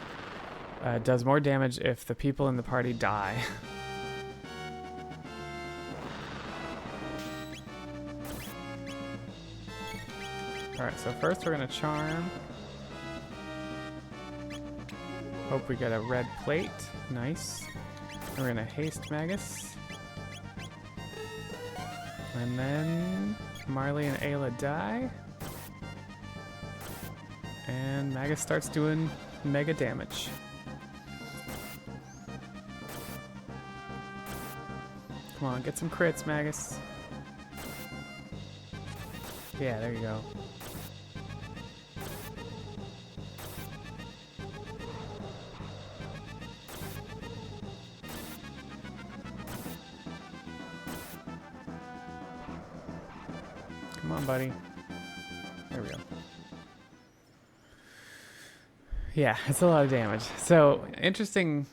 does more damage if the people in the party die. Alright, so first we're going to Charm. Hope we get a red plate. Nice. And we're going to Haste Magus. And then Marley and Ayla die. And Magus starts doing mega damage. Come on, get some crits, Magus. Yeah, there you go. Come on, buddy. There we go. Yeah, it's a lot of damage. So, interesting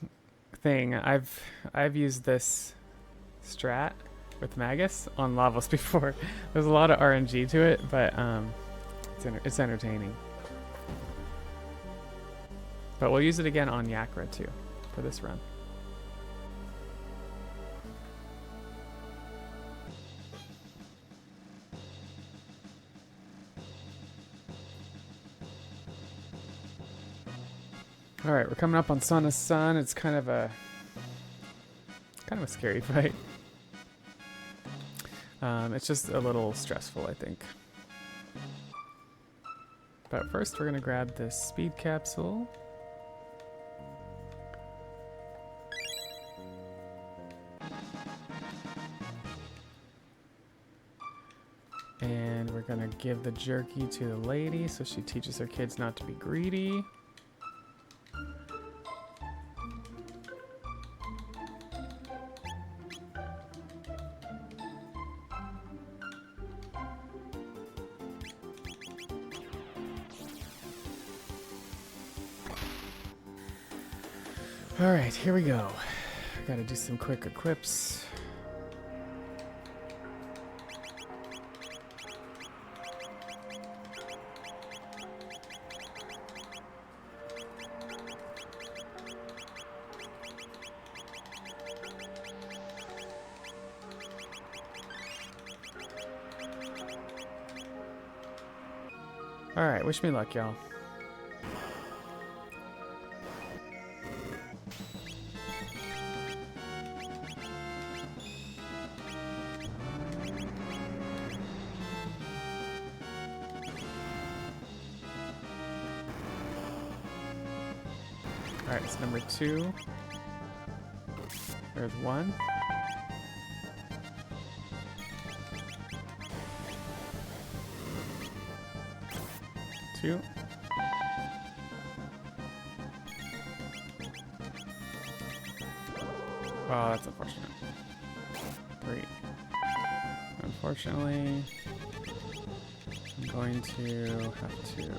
thing, I've used this strat with Magus on Lavos before. There's a lot of RNG to it, but it's entertaining. But we'll use it again on Yakra too for this run. All right, we're coming up on Son of Sun. It's kind of a scary fight. It's just a little stressful, I think. But first, we're gonna grab this speed capsule. And we're gonna give the jerky to the lady so she teaches her kids not to be greedy. All right, here we go. Gotta do some quick equips. All right, wish me luck, y'all. Alright, it's number 2. There's 1. 2. Oh, that's unfortunate. 3. Unfortunately, I'm going to have to...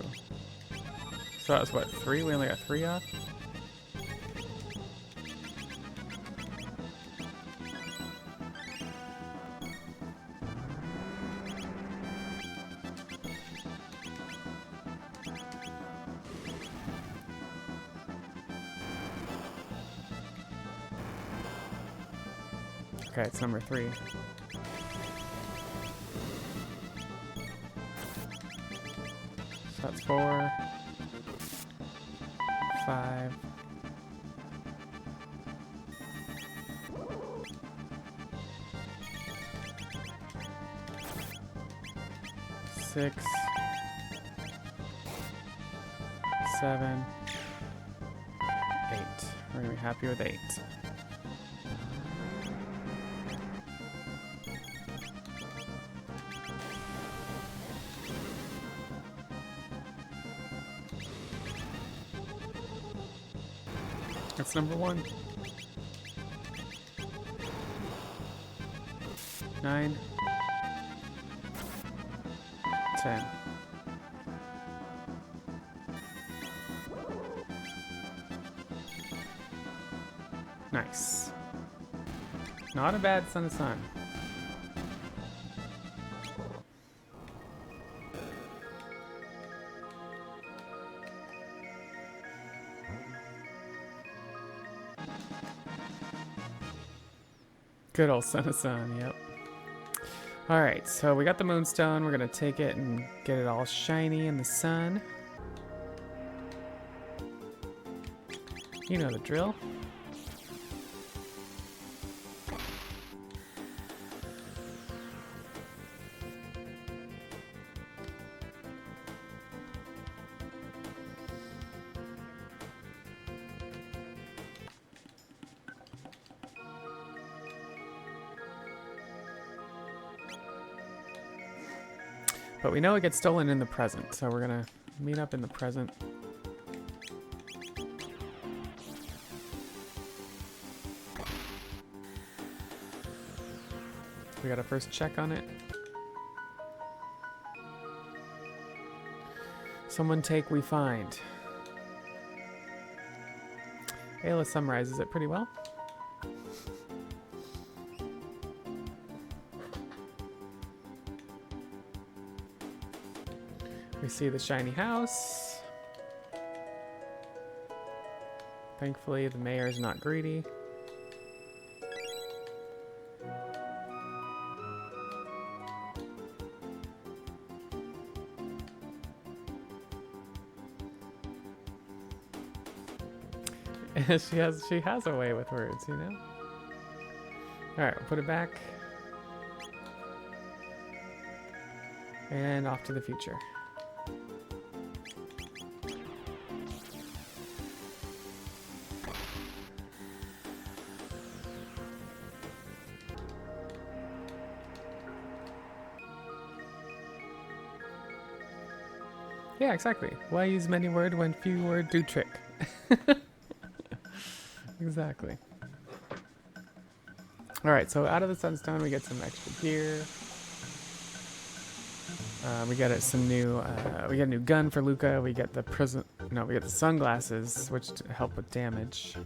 So that was what, 3? We only got 3 off? Okay, it's number 3. So that's 4, 5, 6, 7, 8. We're gonna be happy with 8. That's number 1. 9, 10. Nice. Not a bad Son of Sun. Good old Son of Sun, yep. Alright, so we got the moonstone. We're gonna take it and get it all shiny in the sun. You know the drill. But we know it gets stolen in the present, so we're gonna meet up in the present. We got a first check on it. Someone take, we find. Ayla summarizes it pretty well. We see the shiny house. Thankfully, the mayor's not greedy. she has a way with words, you know? Alright, we'll put it back. And off to the future. Yeah, exactly. Why use many word when few word do trick? Exactly. Alright, so out of the sunstone we get some extra gear. We get some new we get a new gun for Luca. We get the we get the sunglasses, which help with damage.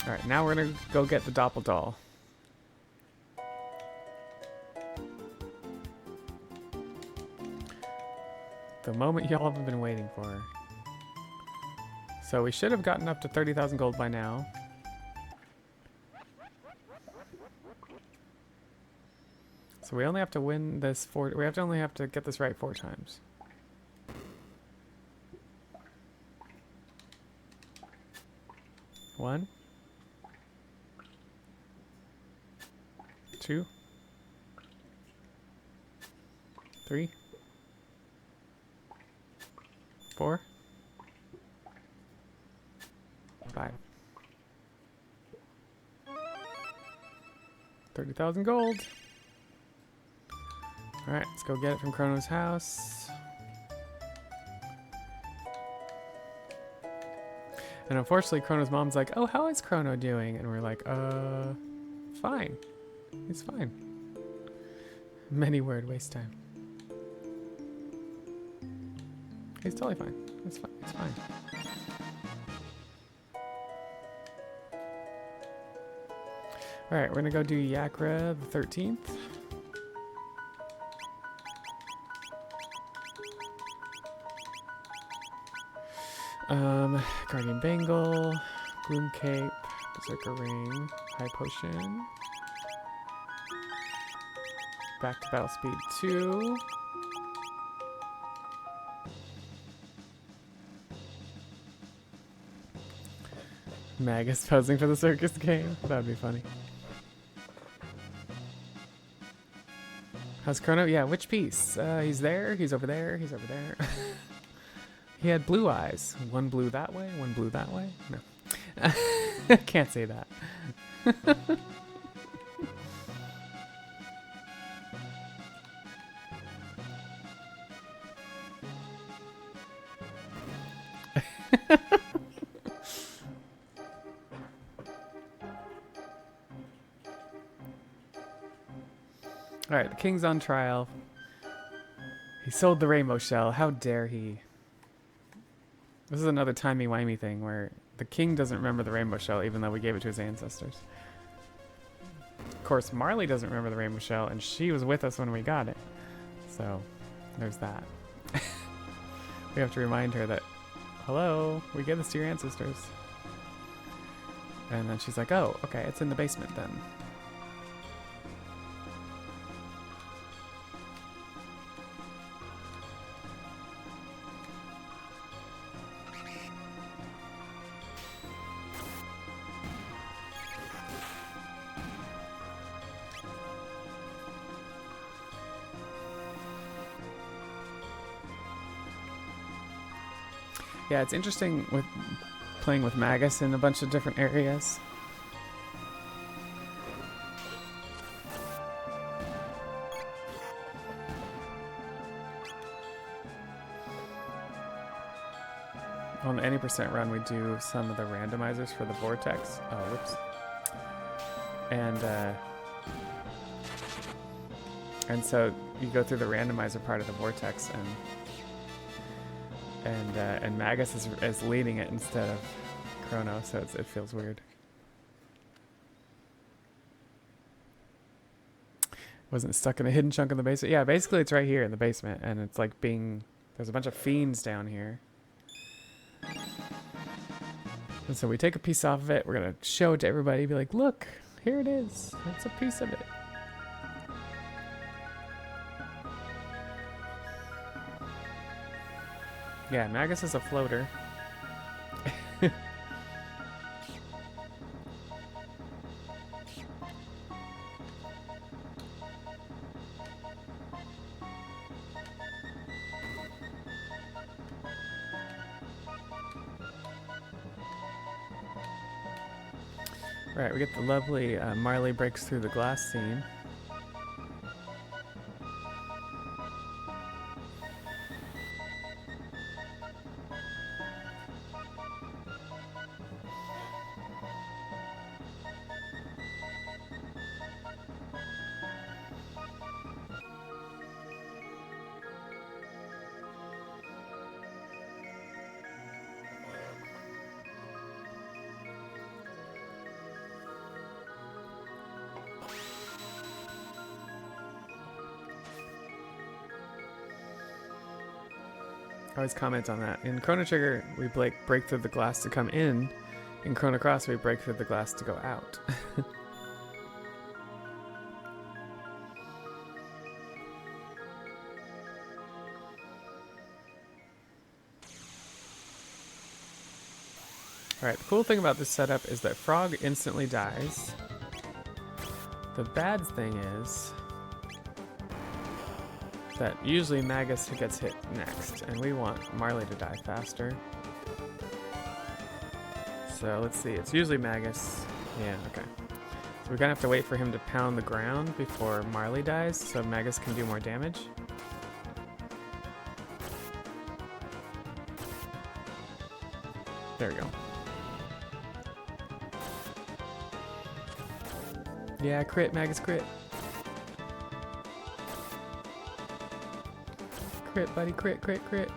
Alright, now we're gonna go get the doppeldoll. The moment y'all have been waiting for. So we should have gotten up to 30,000 gold by now. So we only have to win this only have to get this right 4 times. One. 2. 3. 4. 5. 30,000 gold. Alright, let's go get it from Chrono's house. And unfortunately, Chrono's mom's like, oh, how is Chrono doing? And we're like, fine. He's fine. Many word waste time. He's totally fine. It's fine. It's fine. Alright, we're gonna go do Yakra the 13th. Guardian Bangle, Gloom Cape, Berserker Ring, High Potion. Back to Battle Speed 2. Magus posing for the circus game. That would be funny. How's Chrono? Yeah, which piece? He's there, he's over there, he's over there. He had blue eyes. One blue that way, one blue that way. No. Can't say that. Alright, the king's on trial. He sold the rainbow shell. How dare he? This is another timey-wimey thing where the king doesn't remember the rainbow shell even though we gave it to his ancestors. course, Marley doesn't remember the rainbow shell, and she was with us when we got it. So, there's that. We have to remind her that, hello, we gave this to your ancestors. And then she's like, oh, okay, it's in the basement then. Yeah, it's interesting with playing with Magus in a bunch of different areas. On any percent run, we do some of the randomizers for the vortex. Oh, whoops. And so you go through the randomizer part of the vortex, and Magus is leading it instead of Chrono, so it feels weird. Wasn't stuck in a hidden chunk in the basement. Yeah, basically it's right here in the basement, and it's like there's a bunch of fiends down here. And so we take a piece off of it, we're gonna show it to everybody, be like, look, here it is. It's a piece of it. Yeah, Magus is a floater. Right, we get the lovely Marley breaks through the glass scene. I always comment on that. In Chrono Trigger, we break through the glass to come in. In Chrono Cross, we break through the glass to go out. Alright, the cool thing about this setup is that Frog instantly dies. The bad thing is that usually Magus gets hit next, and we want Marley to die faster. So let's see, it's usually Magus. Yeah, okay. So we're gonna have to wait for him to pound the ground before Marley dies, so Magus can do more damage. There we go. Yeah, crit, Magus crit. Crit, buddy, crit, crit, crit.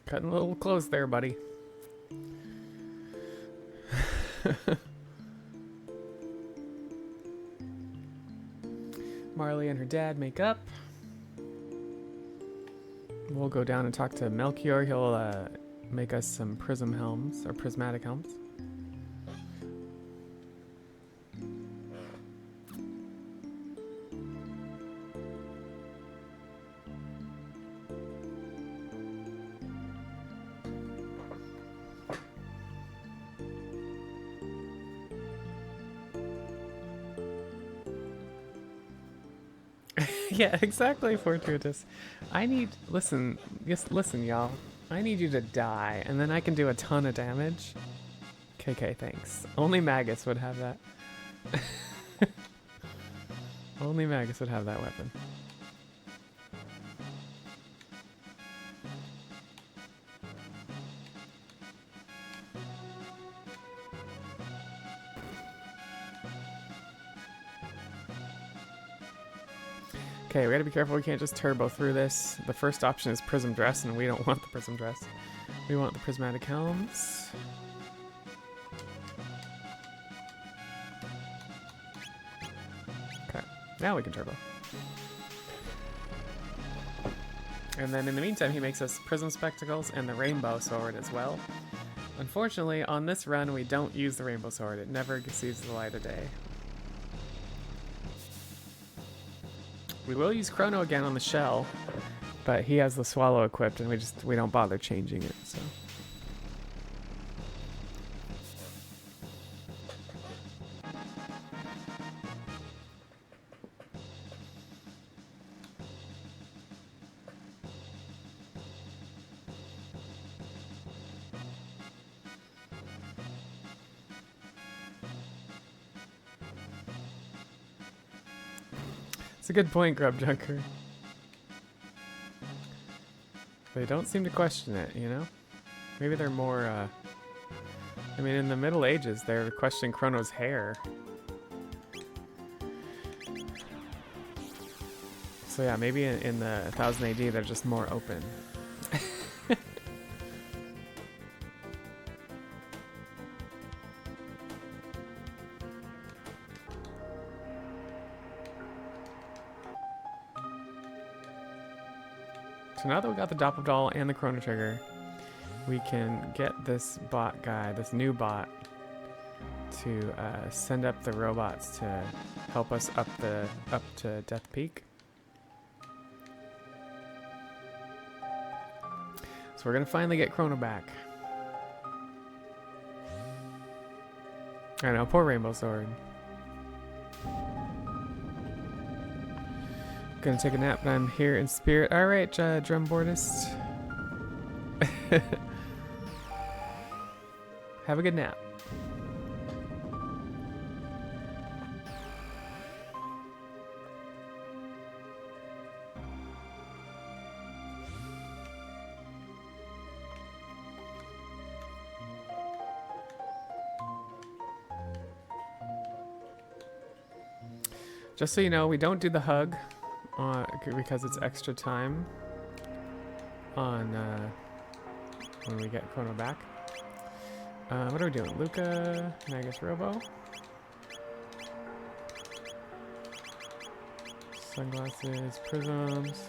Cutting a little close there, buddy. Marley and her dad make up. We'll go down and talk to Melchior. He'll make us some prism helms, or prismatic helms. Yeah, exactly, Fortuitous. Listen, y'all. I need you to die, and then I can do a ton of damage. KK, thanks. Only Magus would have that. Only Magus would have that weapon. Okay, we gotta be careful. We can't just turbo through this. The first option is prism dress, and we don't want the prism dress. We want the prismatic helms. Okay, now we can turbo. And then in the meantime, he makes us prism spectacles and the rainbow sword as well. Unfortunately, on this run, we don't use the rainbow sword. It never sees the light of day. We will use Chrono again on the shell, but he has the swallow equipped, and we don't bother changing it. So. It's a good point, Grub Junker. They don't seem to question it, you know? Maybe they're more, I mean, in the Middle Ages, they're questioning Chrono's hair. So yeah, maybe in the 1000 AD, they're just more open. So now that we got the Doppeldoll and the Chrono Trigger, we can get this bot guy, this new bot, to send up the robots to help us up to Death Peak. So we're gonna finally get Chrono back. I know, poor Rainbow Sword. Gonna take a nap, but I'm here in spirit. All right, drumboardist. Have a good nap. Just so you know, we don't do the hug because it's extra time on when we get Chrono back. What are we doing? Luca, Magus Robo. Sunglasses, prisms.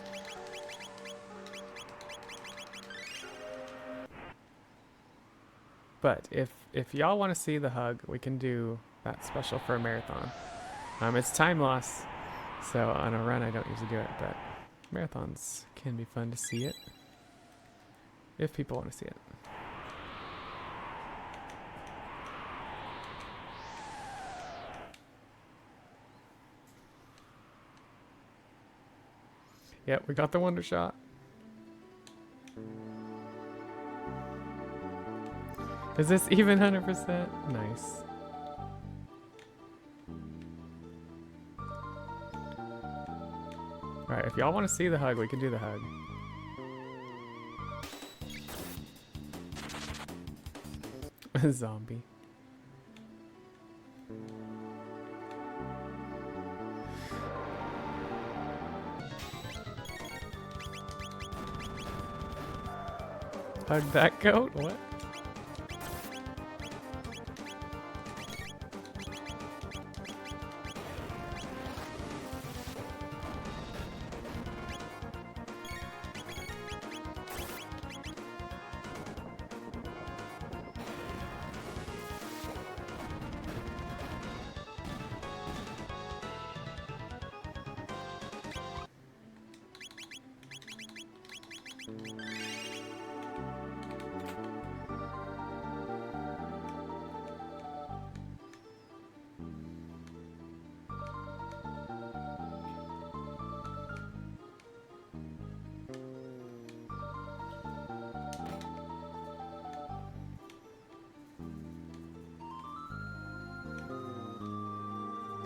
But if y'all want to see the hug, we can do that special for a marathon. It's time loss, so on a run I don't usually do it, but marathons can be fun to see it, if people want to see it. Yep, we got the Wonder Shot. Is this even 100%? Nice. Alright, if y'all want to see the hug, we can do the hug. Zombie. Hug that goat? What?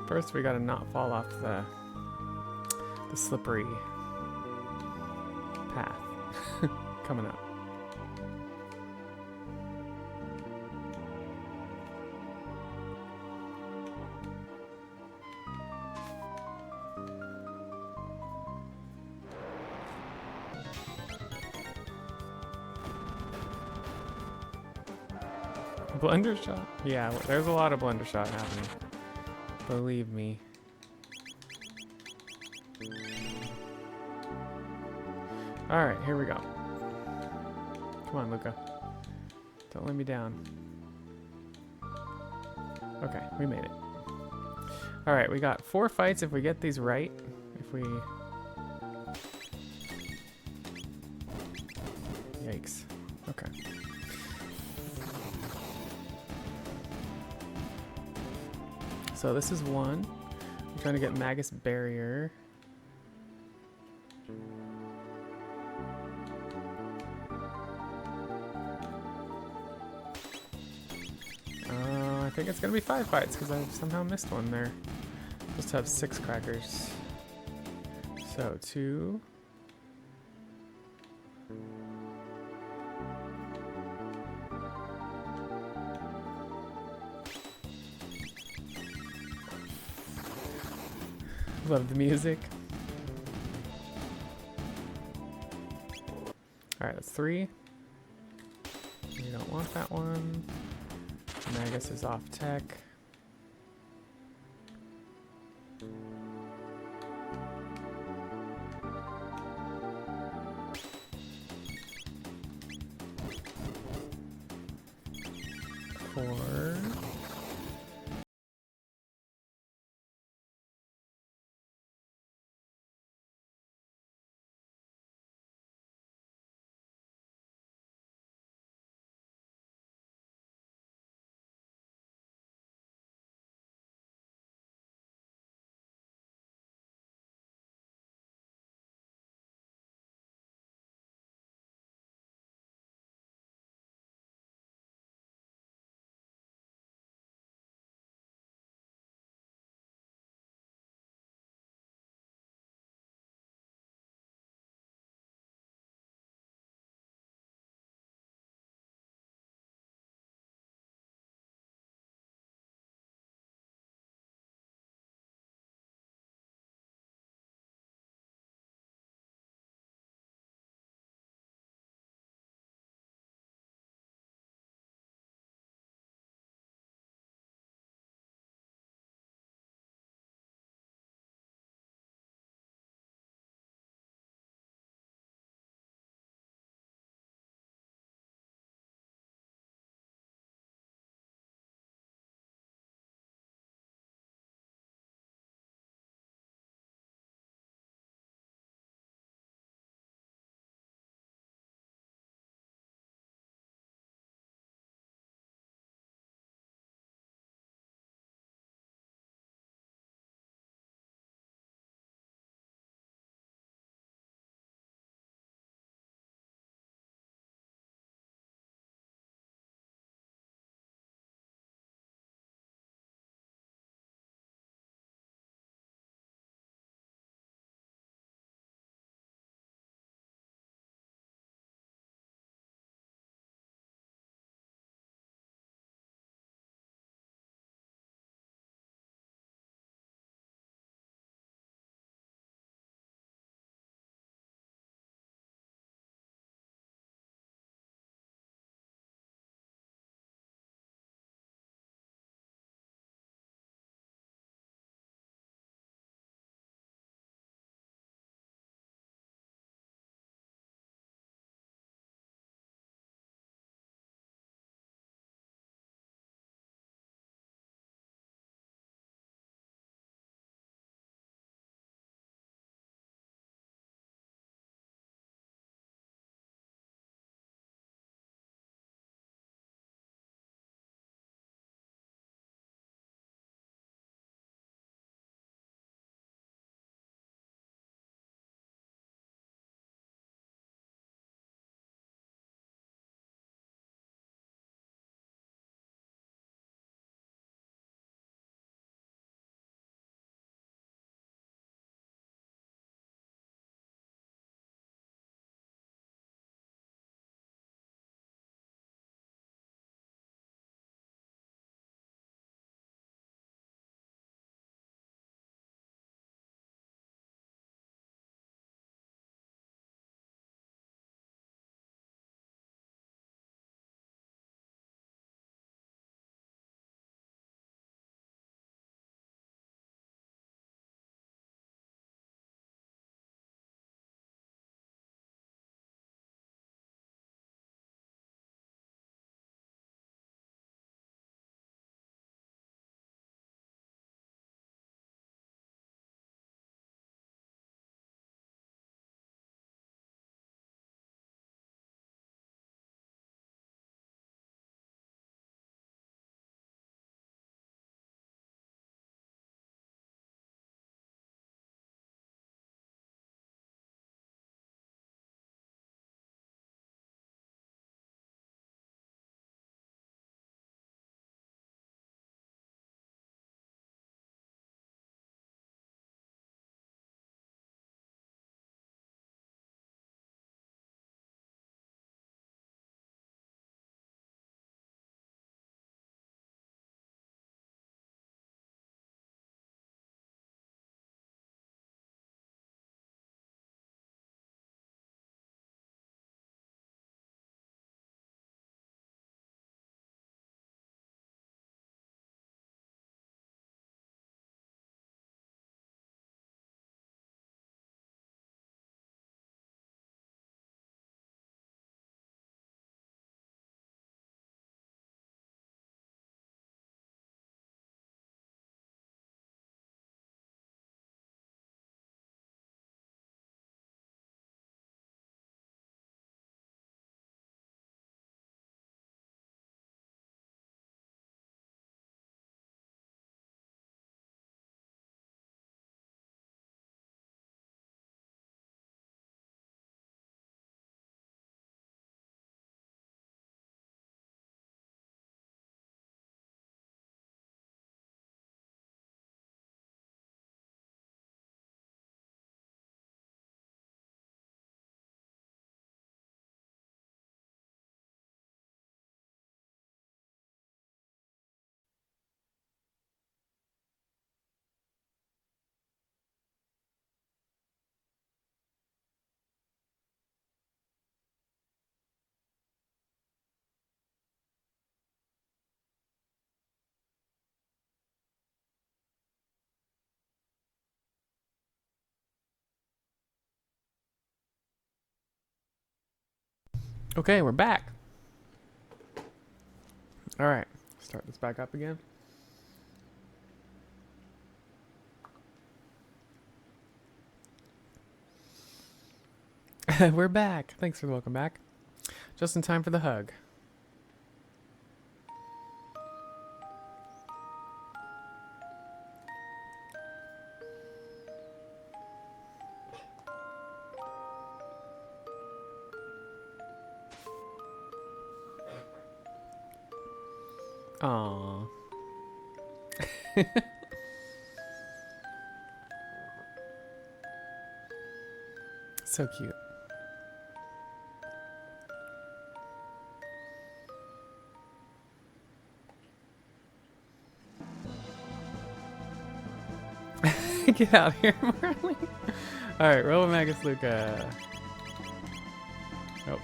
First, we gotta not fall off the slippery path coming up. Blunder shot? Yeah, there's a lot of blunder shot happening. Believe me. Alright, here we go. Come on, Luca. Don't let me down. Okay, we made it. Alright, we got 4 fights if we get these right. If we... Yikes. Okay. So this is one. I'm trying to get Magus Barrier. I think it's gonna be 5 fights because I somehow missed one there. Supposed to have 6 crackers. So 2. Love the music. Alright, that's 3. You don't want that one. Magus is off tech. Okay, we're back. All right, start this back up again. We're back. Thanks for the welcome back. Just in time for the hug. Aww. So cute. Get out of here, Marley. Alright, roll Magus Luca. Oh,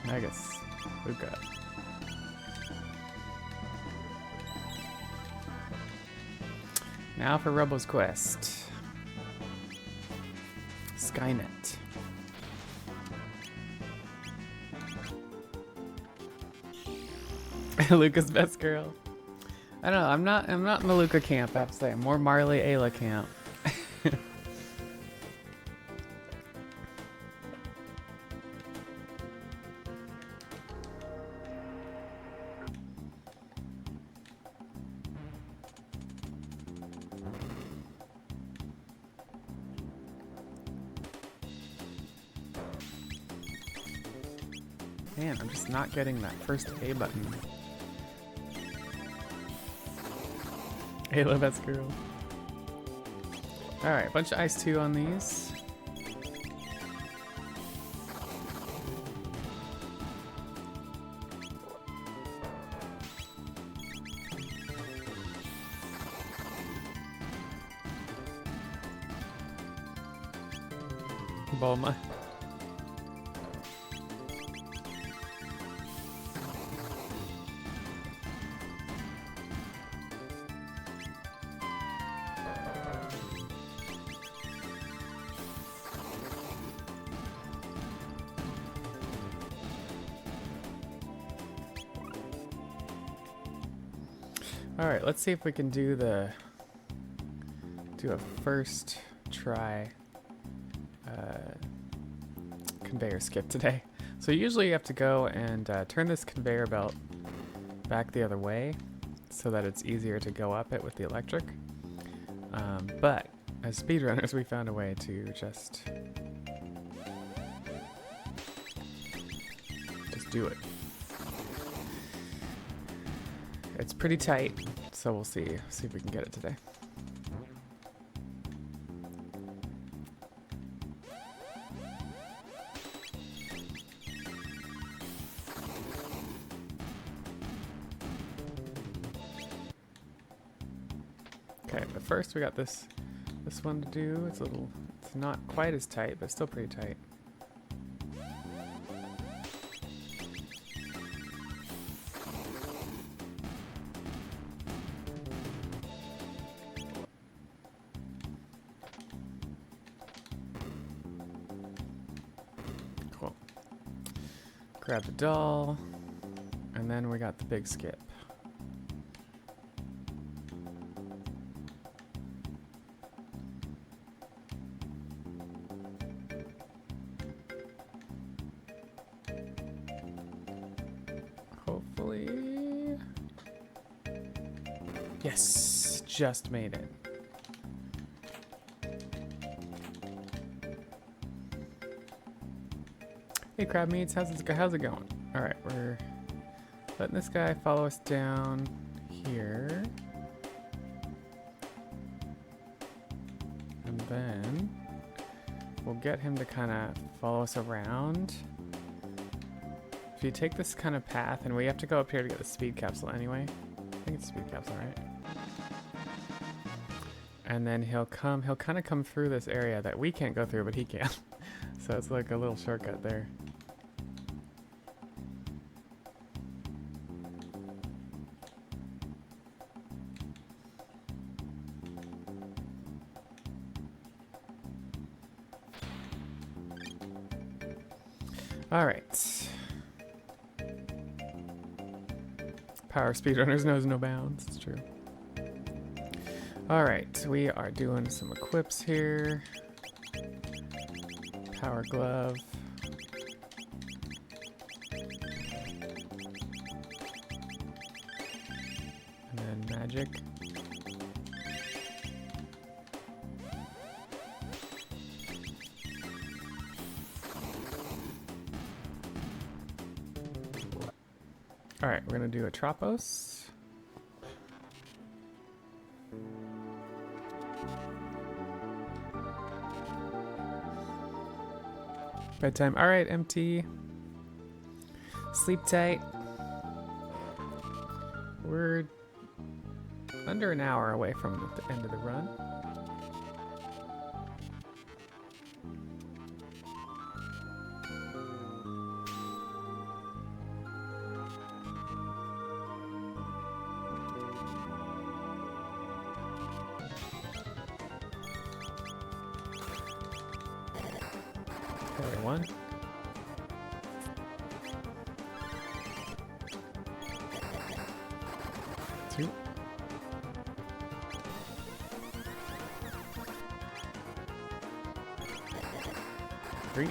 Magus Luca. Now for Rebel's Quest. Skynet. Luca's best girl. I don't know, I'm not in the Luca camp, I have to say. I'm more Marley Ayla camp. Man, I'm just not getting that first A button. Ayla best girl. Alright, bunch of ice 2 on these. Bulma. All right, let's see if we can do a first try conveyor skip today. So usually you have to go and turn this conveyor belt back the other way so that it's easier to go up it with the electric. But as speedrunners, we found a way to just do it. It's pretty tight, so we'll see if we can get it today. Okay, but first we got this one to do. It's not quite as tight, but still pretty tight. Cool. Grab the doll, and then we got the big skip. Hopefully. Yes, just made it. Hey crab meats, how's it going? All right, we're letting this guy follow us down here. And then we'll get him to kind of follow us around. If you take this kind of path, and we have to go up here to get the speed capsule anyway. I think it's speed capsule, right? And then he'll kind of come through this area that we can't go through, but he can. So it's like a little shortcut there. All right. Power of speedrunners knows no bounds. It's true. All right, we are doing some equips here. Power glove. And then magic. All right, we're gonna do a Tropos. Bedtime. All right, MT. Sleep tight. We're under an hour away from the end of the run. Okay, 1. 2. 3.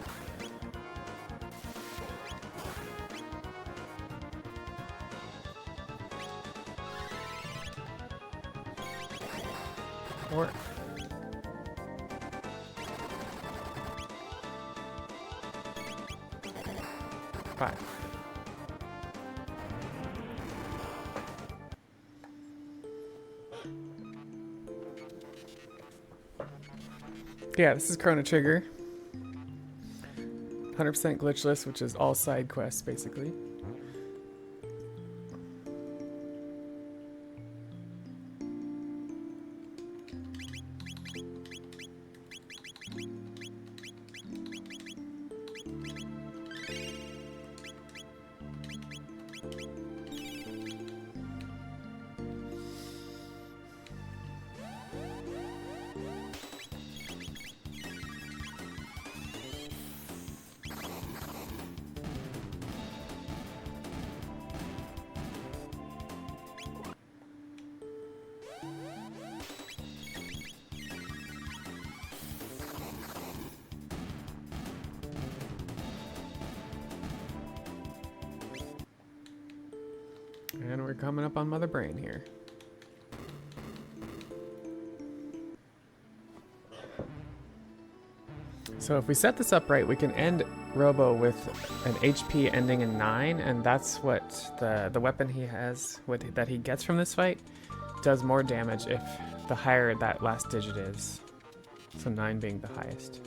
4. 5. Yeah, this is Chrono Trigger. 100% glitchless, which is all side quests, basically. And we're coming up on Mother Brain here. So if we set this up right, we can end Robo with an HP ending in 9, and that's what the weapon he has that he gets from this fight does more damage if the higher that last digit is. So 9 being the highest.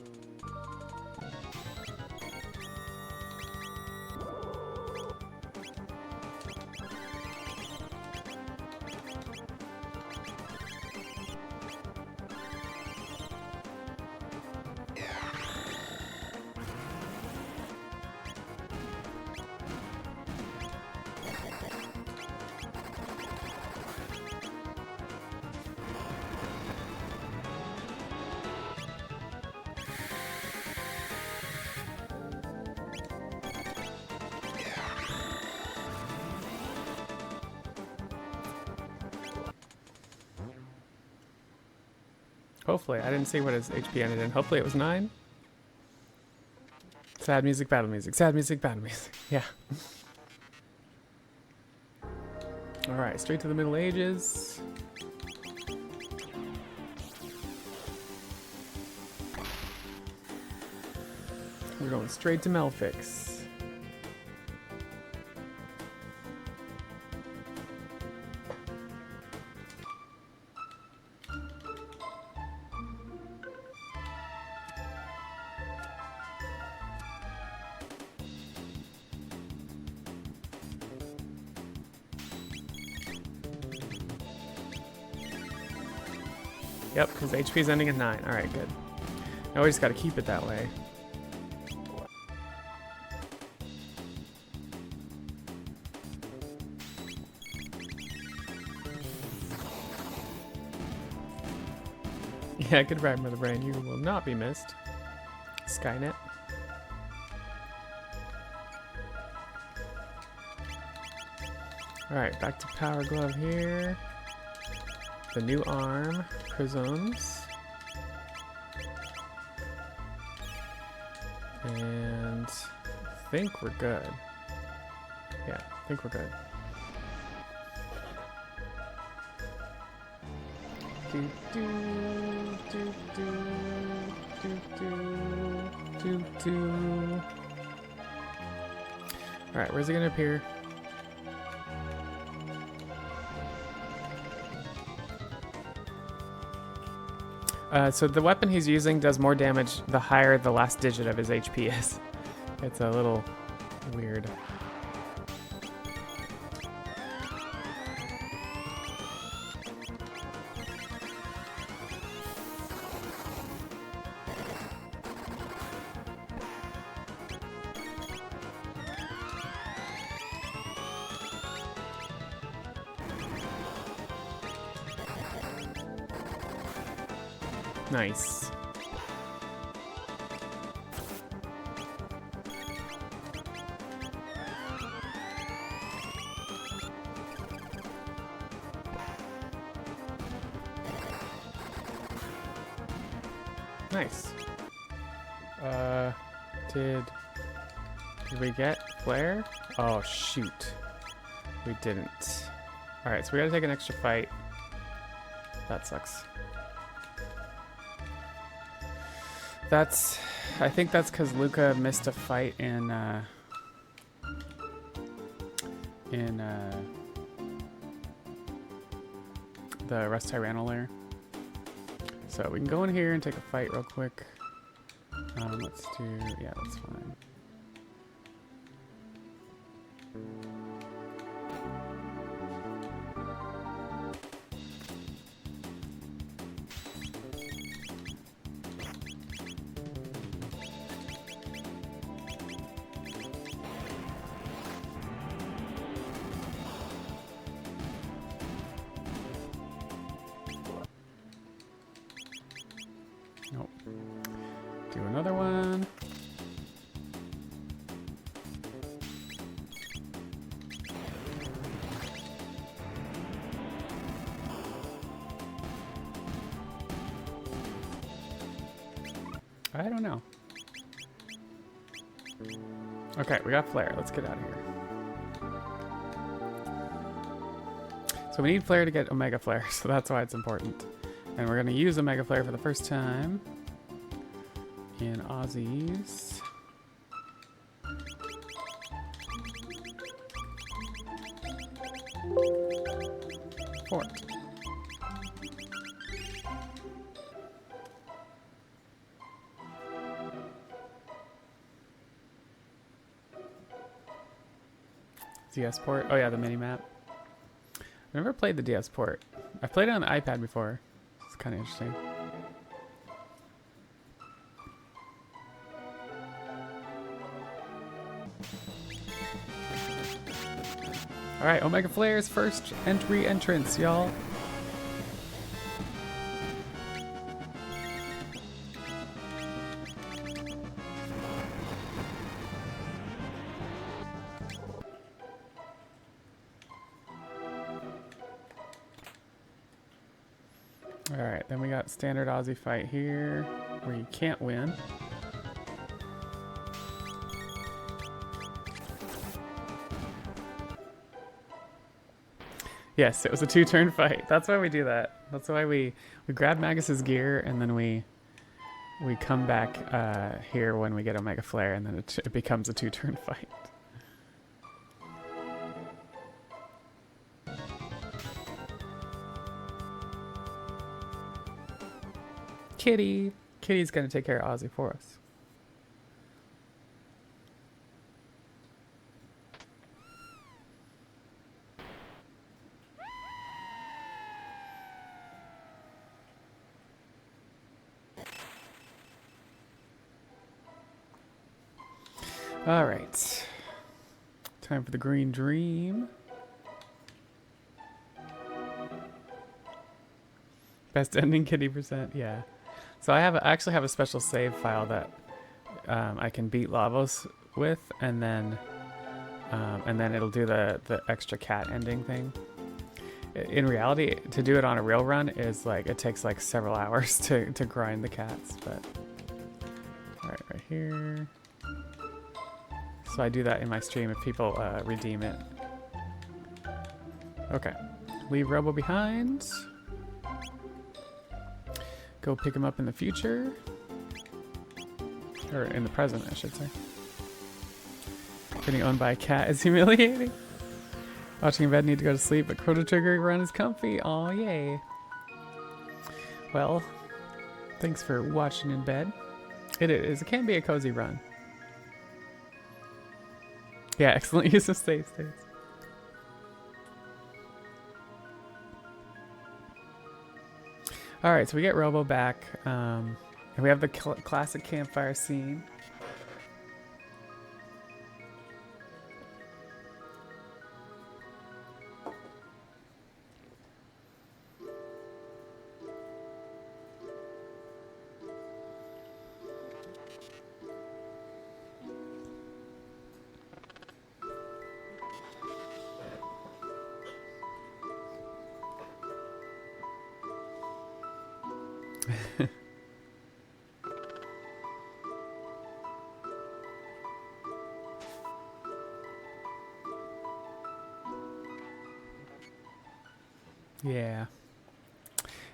Hopefully. I didn't see what his HP ended in. Hopefully it was 9. Sad music, battle music. Sad music, battle music. Yeah. Alright, straight to the Middle Ages. We're going straight to Melfix. Yep, because HP is ending at 9. Alright, good. Now we just gotta keep it that way. Yeah, good ride, Mother Brain. You will not be missed. Skynet. Alright, back to Power Glove here. The new arm, prisms. And I think we're good. Yeah, I think we're good. Do, do, do, do, do, do, do, do. Alright, where's it gonna appear? So the weapon he's using does more damage the higher the last digit of his HP is. It's a little weird. Nice. Nice. Did we get flare? Oh shoot. We didn't. Alright, so we gotta take an extra fight. That sucks. I think that's because Luca missed a fight in the Rust Tyranno lair. So we can go in here and take a fight real quick. Let's do, yeah, that's fine. Nope. Do another one. I don't know. Okay, we got flare. Let's get out of here. So we need flare to get Omega Flare, so that's why it's important. And we're going to use Omega Flare for the first time in Aussies. Fort. DS port. Oh yeah, the mini map. I've never played the DS port. I've played it on the iPad before. It's kind of interesting. All right, Omega Flare's first entrance, y'all. Alright, then we got standard Aussie fight here, where you can't win. Yes, it was a 2-turn fight. That's why we do that. That's why we grab Magus's gear, and then we come back here when we get Omega Flare, and then it becomes a 2-turn fight. Kitty's gonna take care of Ozzy for us. All right, time for the green dream. Best ending Kitty %, yeah. So I actually have a special save file that I can beat Lavos with, and then and then it'll do the extra cat ending thing. In reality, to do it on a real run is like, it takes like several hours to grind the cats, but all right, right here. So I do that in my stream if people redeem it. Okay, leave Robo behind. Go pick him up in the future. Or in the present, I should say. Getting owned by a cat is humiliating. Watching in bed, need to go to sleep, but Chrono Trigger run is comfy. Aw, yay. Well, thanks for watching in bed. It is. It can be a cozy run. Yeah, excellent use of save states. Alright, so we get Robo back. And we have the classic campfire scene. Yeah,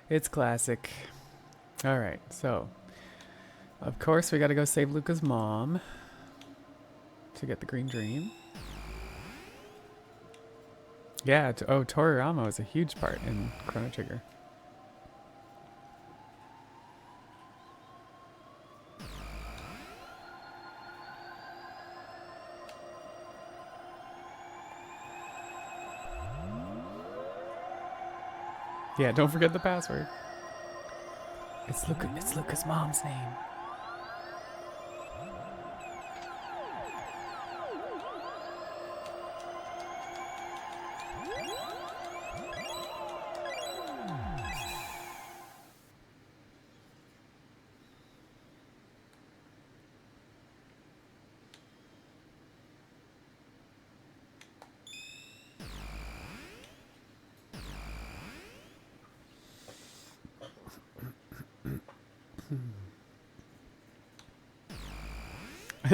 it's classic. All right, so of course we got to go save Luca's mom to get the green dream. Yeah, oh, Toriyama is a huge part in Chrono Trigger. Yeah, don't forget the password. It's Luca's mom's name.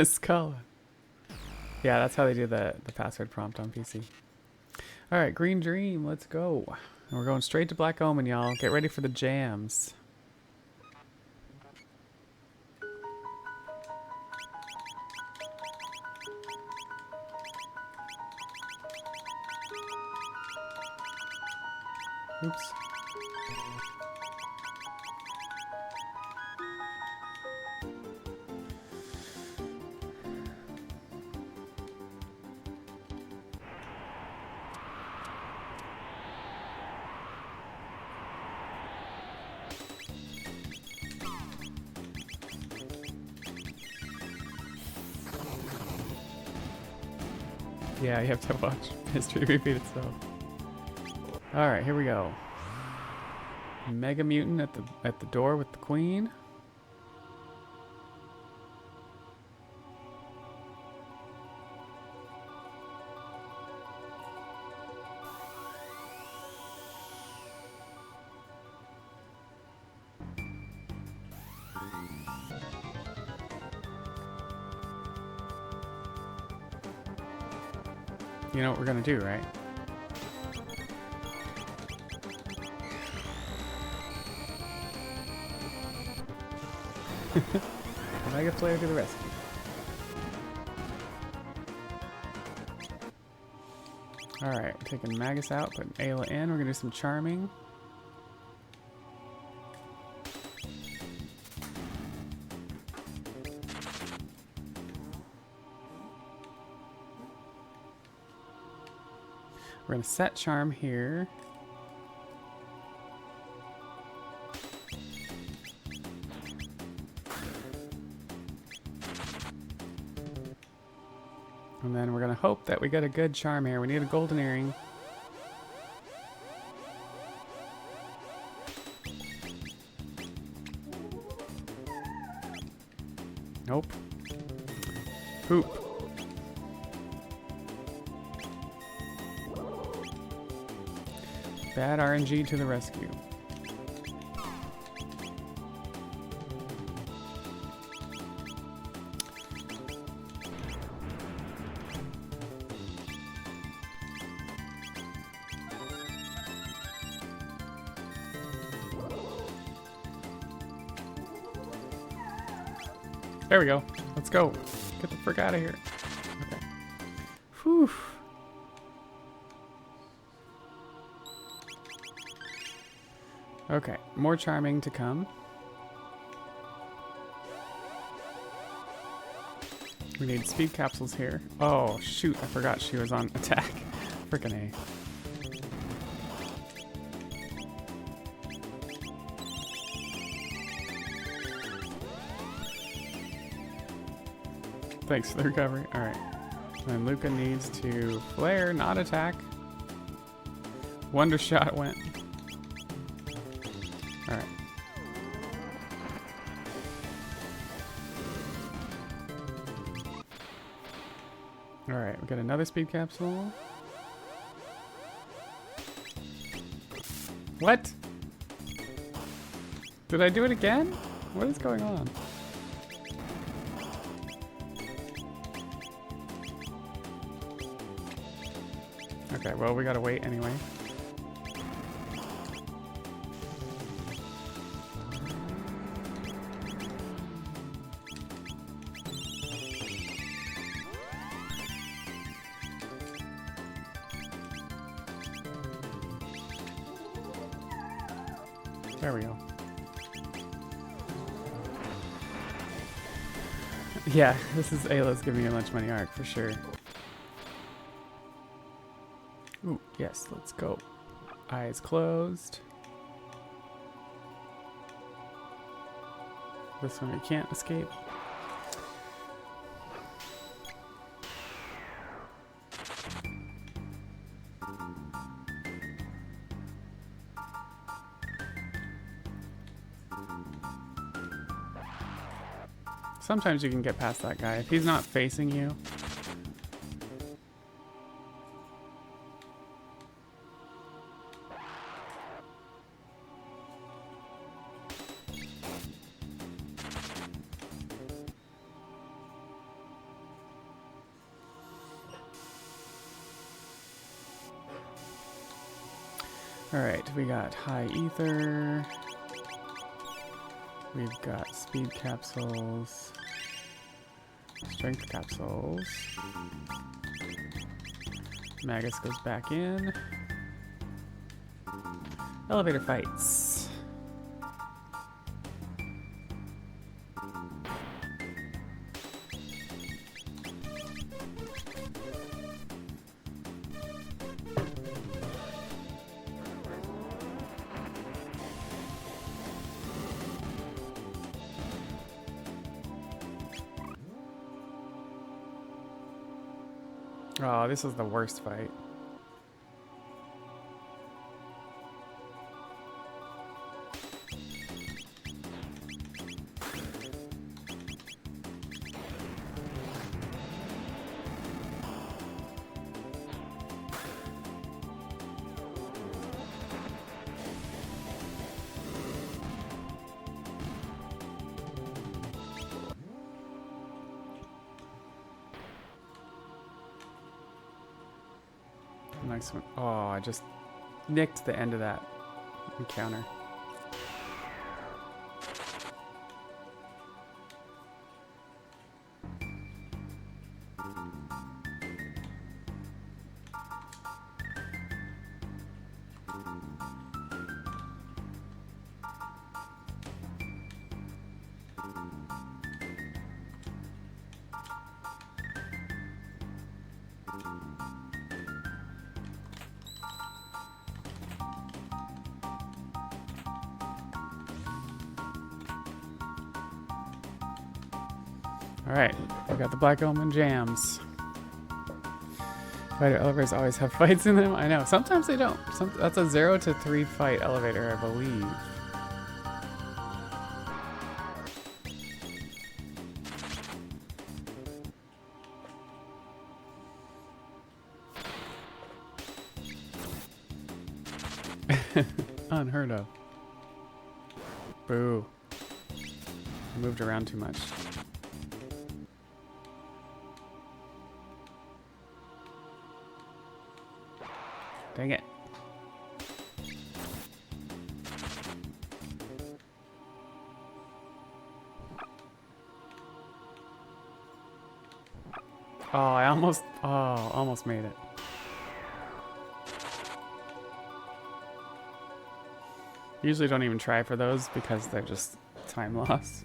Scala. Yeah, that's how they do the password prompt on PC. All right, Green Dream, let's go. And we're going straight to Black Omen, y'all. Get ready for the jams. Oops. Yeah, you have to watch history repeat itself. All right, here we go. Mega Mutant at the door with the queen. You know what we're gonna do, right? Mega player to the rescue. Alright, taking Magus out, putting Ayla in. We're gonna do some charming. We're gonna set charm here. And then we're gonna hope that we get a good charm here. We need a golden earring. Nope. Poop. Bad RNG to the rescue. There we go. Let's go. Get the frick out of here. Okay. Whew. Okay, more charming to come. We need speed capsules here. Oh, shoot, I forgot she was on attack. Frickin' A. Thanks for the recovery. Alright. And Luca needs to flare, not attack. Wonder shot went. Alright. Alright, we got another speed capsule. What? Did I do it again? What is going on? Okay, well, we gotta wait anyway. There we go. Yeah, this is Ayla's giving me a lunch money arc for sure. Ooh, yes, let's go. Eyes closed. This one we can't escape. Sometimes you can get past that guy if he's not facing you. All right, we got high ether. We've got speed capsules, strength capsules. Magus goes back in. Elevator fights. Oh, this is the worst fight. Nice one. Oh, I just nicked the end of that encounter. Alright, we got the Black Omen jams. Fighter elevators always have fights in them. I know. Sometimes they don't. That's a 0 to 3 fight elevator, I believe. Unheard of. Boo. I moved around too much. Dang it. Oh, I almost made it. Usually don't even try for those because they're just time loss.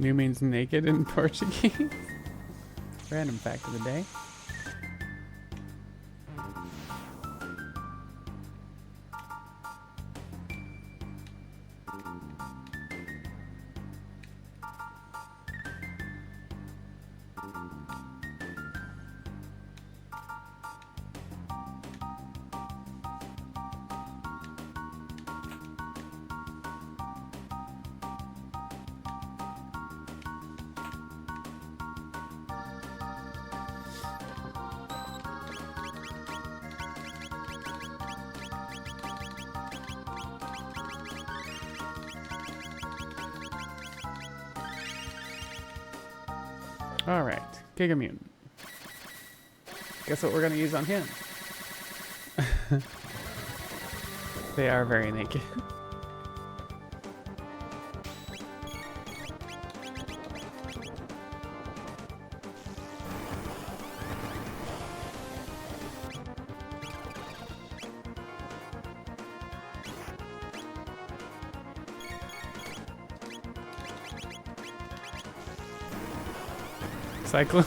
New means naked in Portuguese. Random fact of the day. All right, Gigamutant. Guess what we're gonna use on him? They are very naked. Cyclone.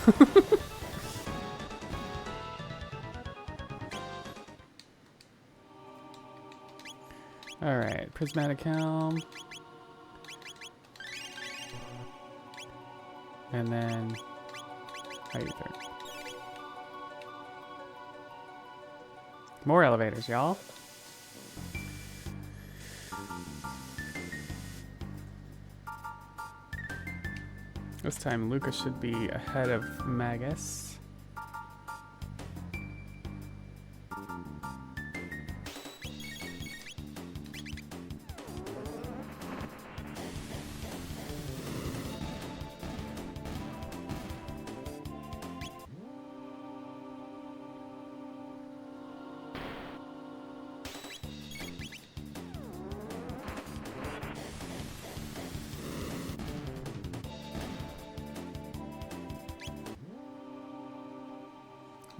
All right, prismatic helm, and then Aether. More elevators, y'all. This time Lucas should be ahead of Magus.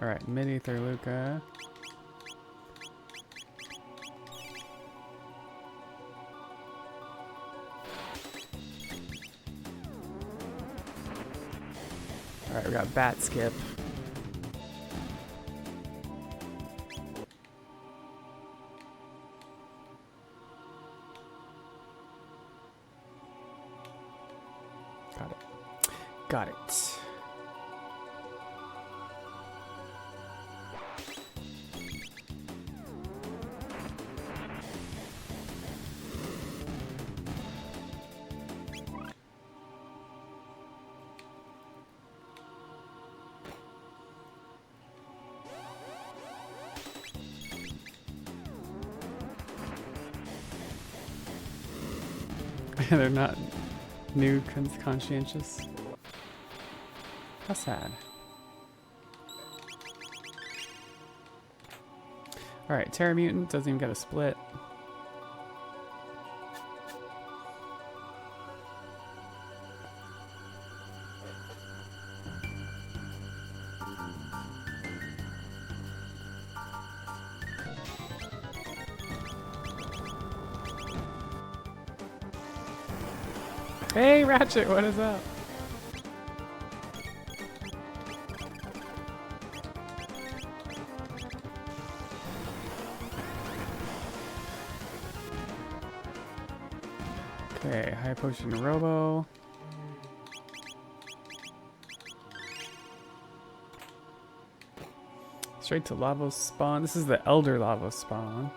All right, mid-ether Luca. All right, we got bat skip. Got it. Got it. They're not new conscientious. How sad. Alright, Terra Mutant doesn't even get a split. Hey, Ratchet, what is up? Okay, high potion robo. Straight to Lavos spawn. This is the Elder Lavos spawn.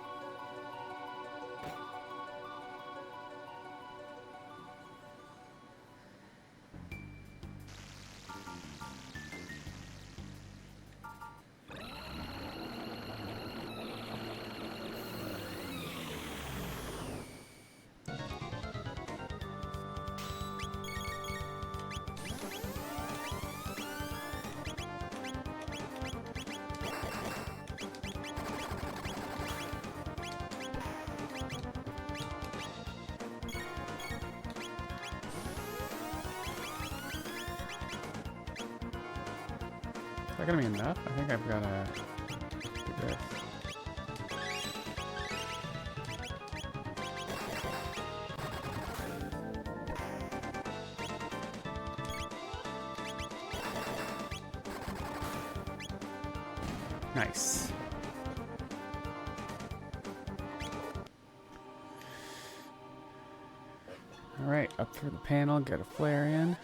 Is that gonna be enough? I think I've gotta do this. Nice. All right, up through the panel, get a flare in.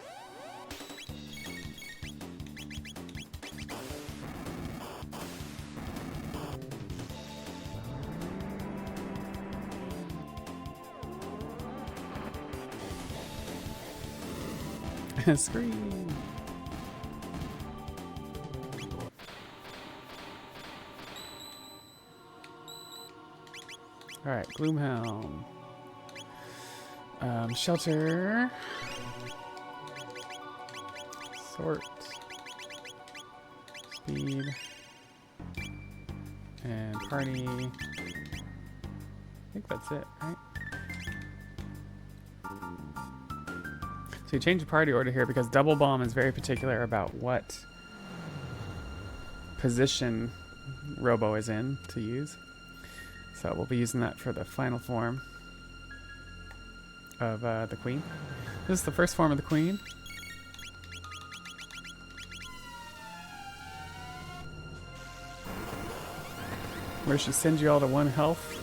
Scream. All right, Gloomhelm. Shelter. Sort. Speed. And party. I think that's it, right? So you change the party order here because Double Bomb is very particular about what position Robo is in to use. So we'll be using that for the final form of the Queen. This is the first form of the Queen. Where she sends you all to 1 health.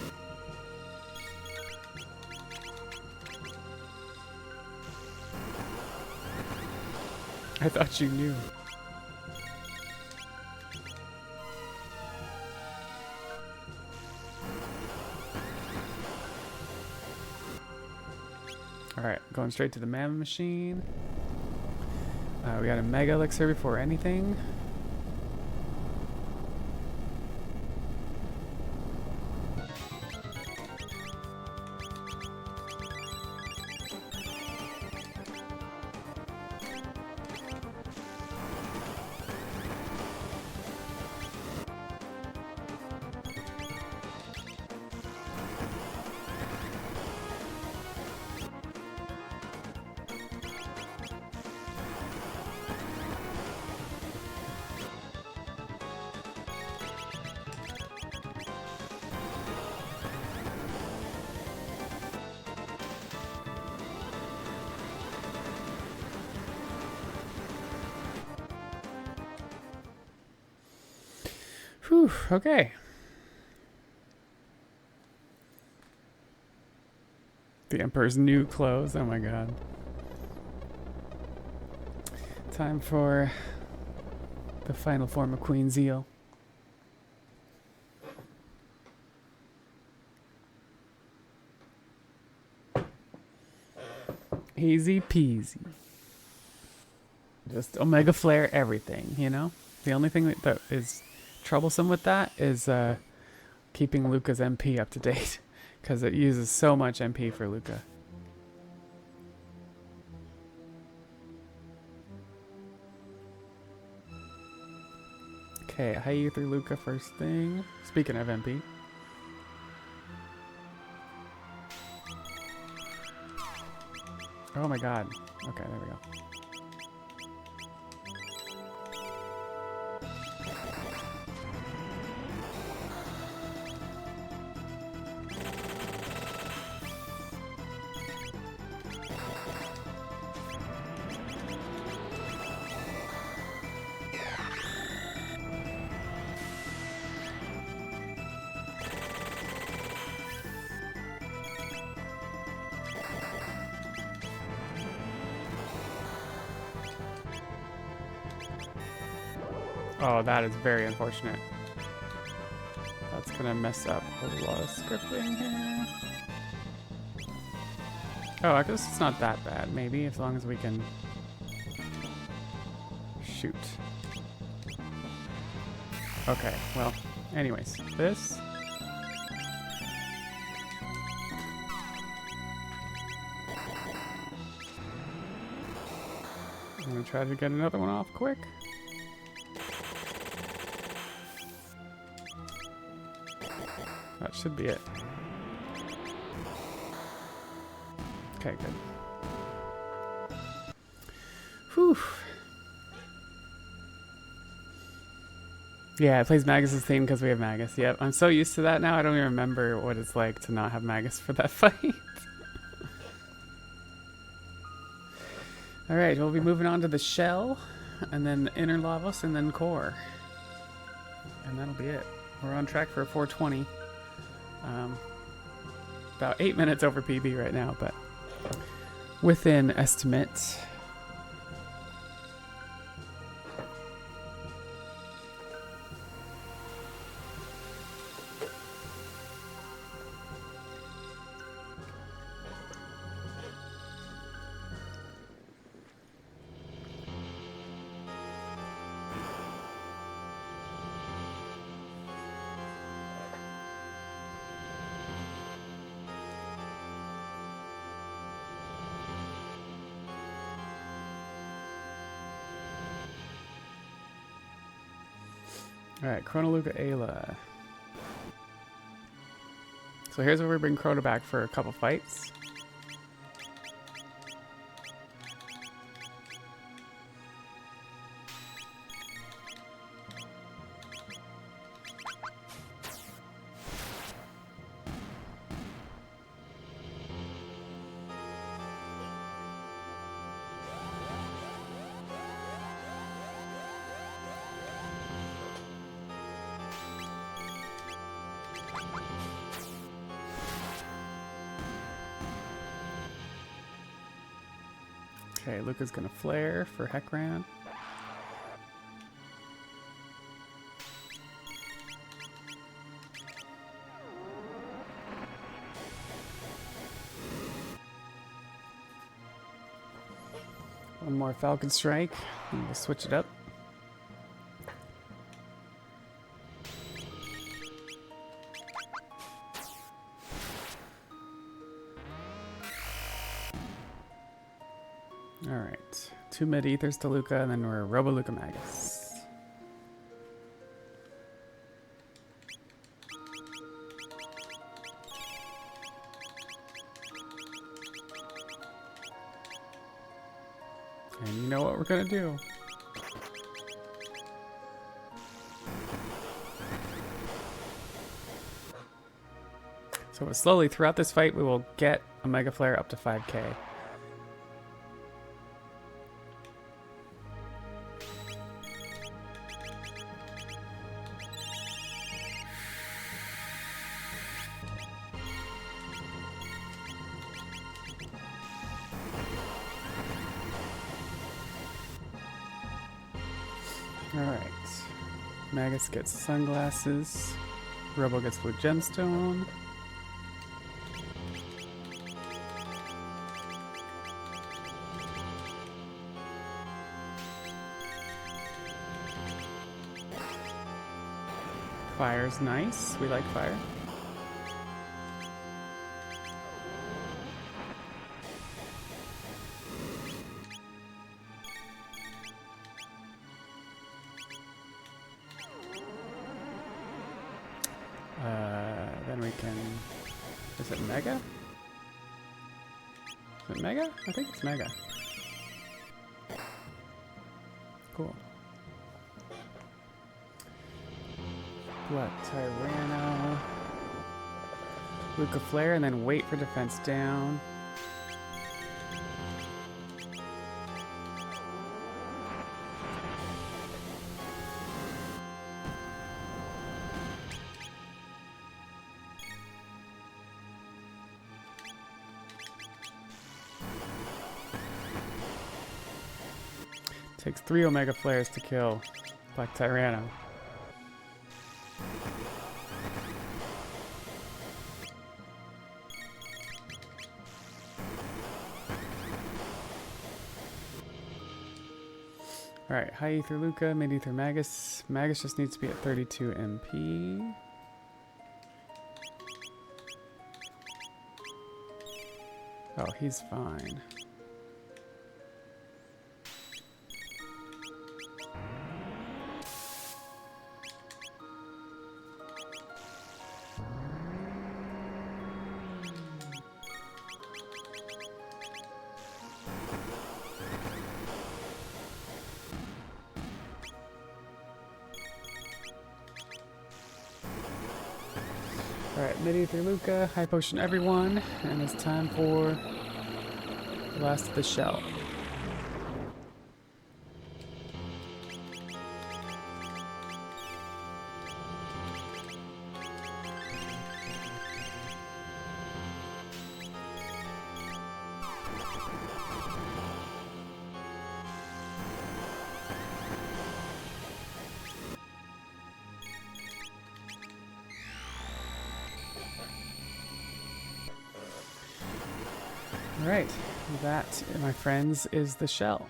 I thought you knew. Alright, going straight to the Mammoth Machine. We got a Mega Elixir before anything. Whew, okay. The Emperor's new clothes, oh my god. Time for the final form of Queen Zeal. Easy peasy. Just Omega Flare everything, you know? The only thing that is troublesome with that is keeping Luca's MP up to date because it uses so much MP for Luca. Okay, high ether Luca first thing. Speaking of MP. Oh my god. Okay, there we go. Oh, that is very unfortunate. That's gonna mess up a lot of scripting here. Oh, I guess it's not that bad, maybe, as long as we can shoot. Okay, well, anyways, this. I'm gonna try to get another one off quick. That should be it. Okay, good. Whew. Yeah, it plays Magus's theme because we have Magus. Yep, I'm so used to that now, I don't even remember what it's like to not have Magus for that fight. Alright, we'll be moving on to the shell, and then inner Lavos, and then core. And that'll be it. We're on track for a 420. About 8 minutes over PB right now, but within estimate. Alright, Chrono Luca Ayla. So here's where we bring Chrono back for a couple fights. Okay, Luca's gonna flare for Heckran. One more Falcon Strike, and we'll switch it up. Alright, 2 mid-ethers to Luca, and then we're Robo-Luca Magus. And you know what we're gonna do. So slowly throughout this fight, we will get a Mega Flare up to 5k. Alright. Magus gets sunglasses. Robo gets blue gemstone. Fire's nice. We like fire. Then we can... Is it Mega? Is it Mega? I think it's Mega. Cool. Black Tyranno. Luca Flare, and then wait for defense down. Takes 3 Omega Flares to kill Black Tyranno. Alright, High Ether Luca, Mid Ether Magus. Magus just needs to be at 32 MP. Oh, he's fine. Alright, Mid Ether Luca, High Potion everyone, and it's time for the last of the shell. Alright, that, my friends, is the shell.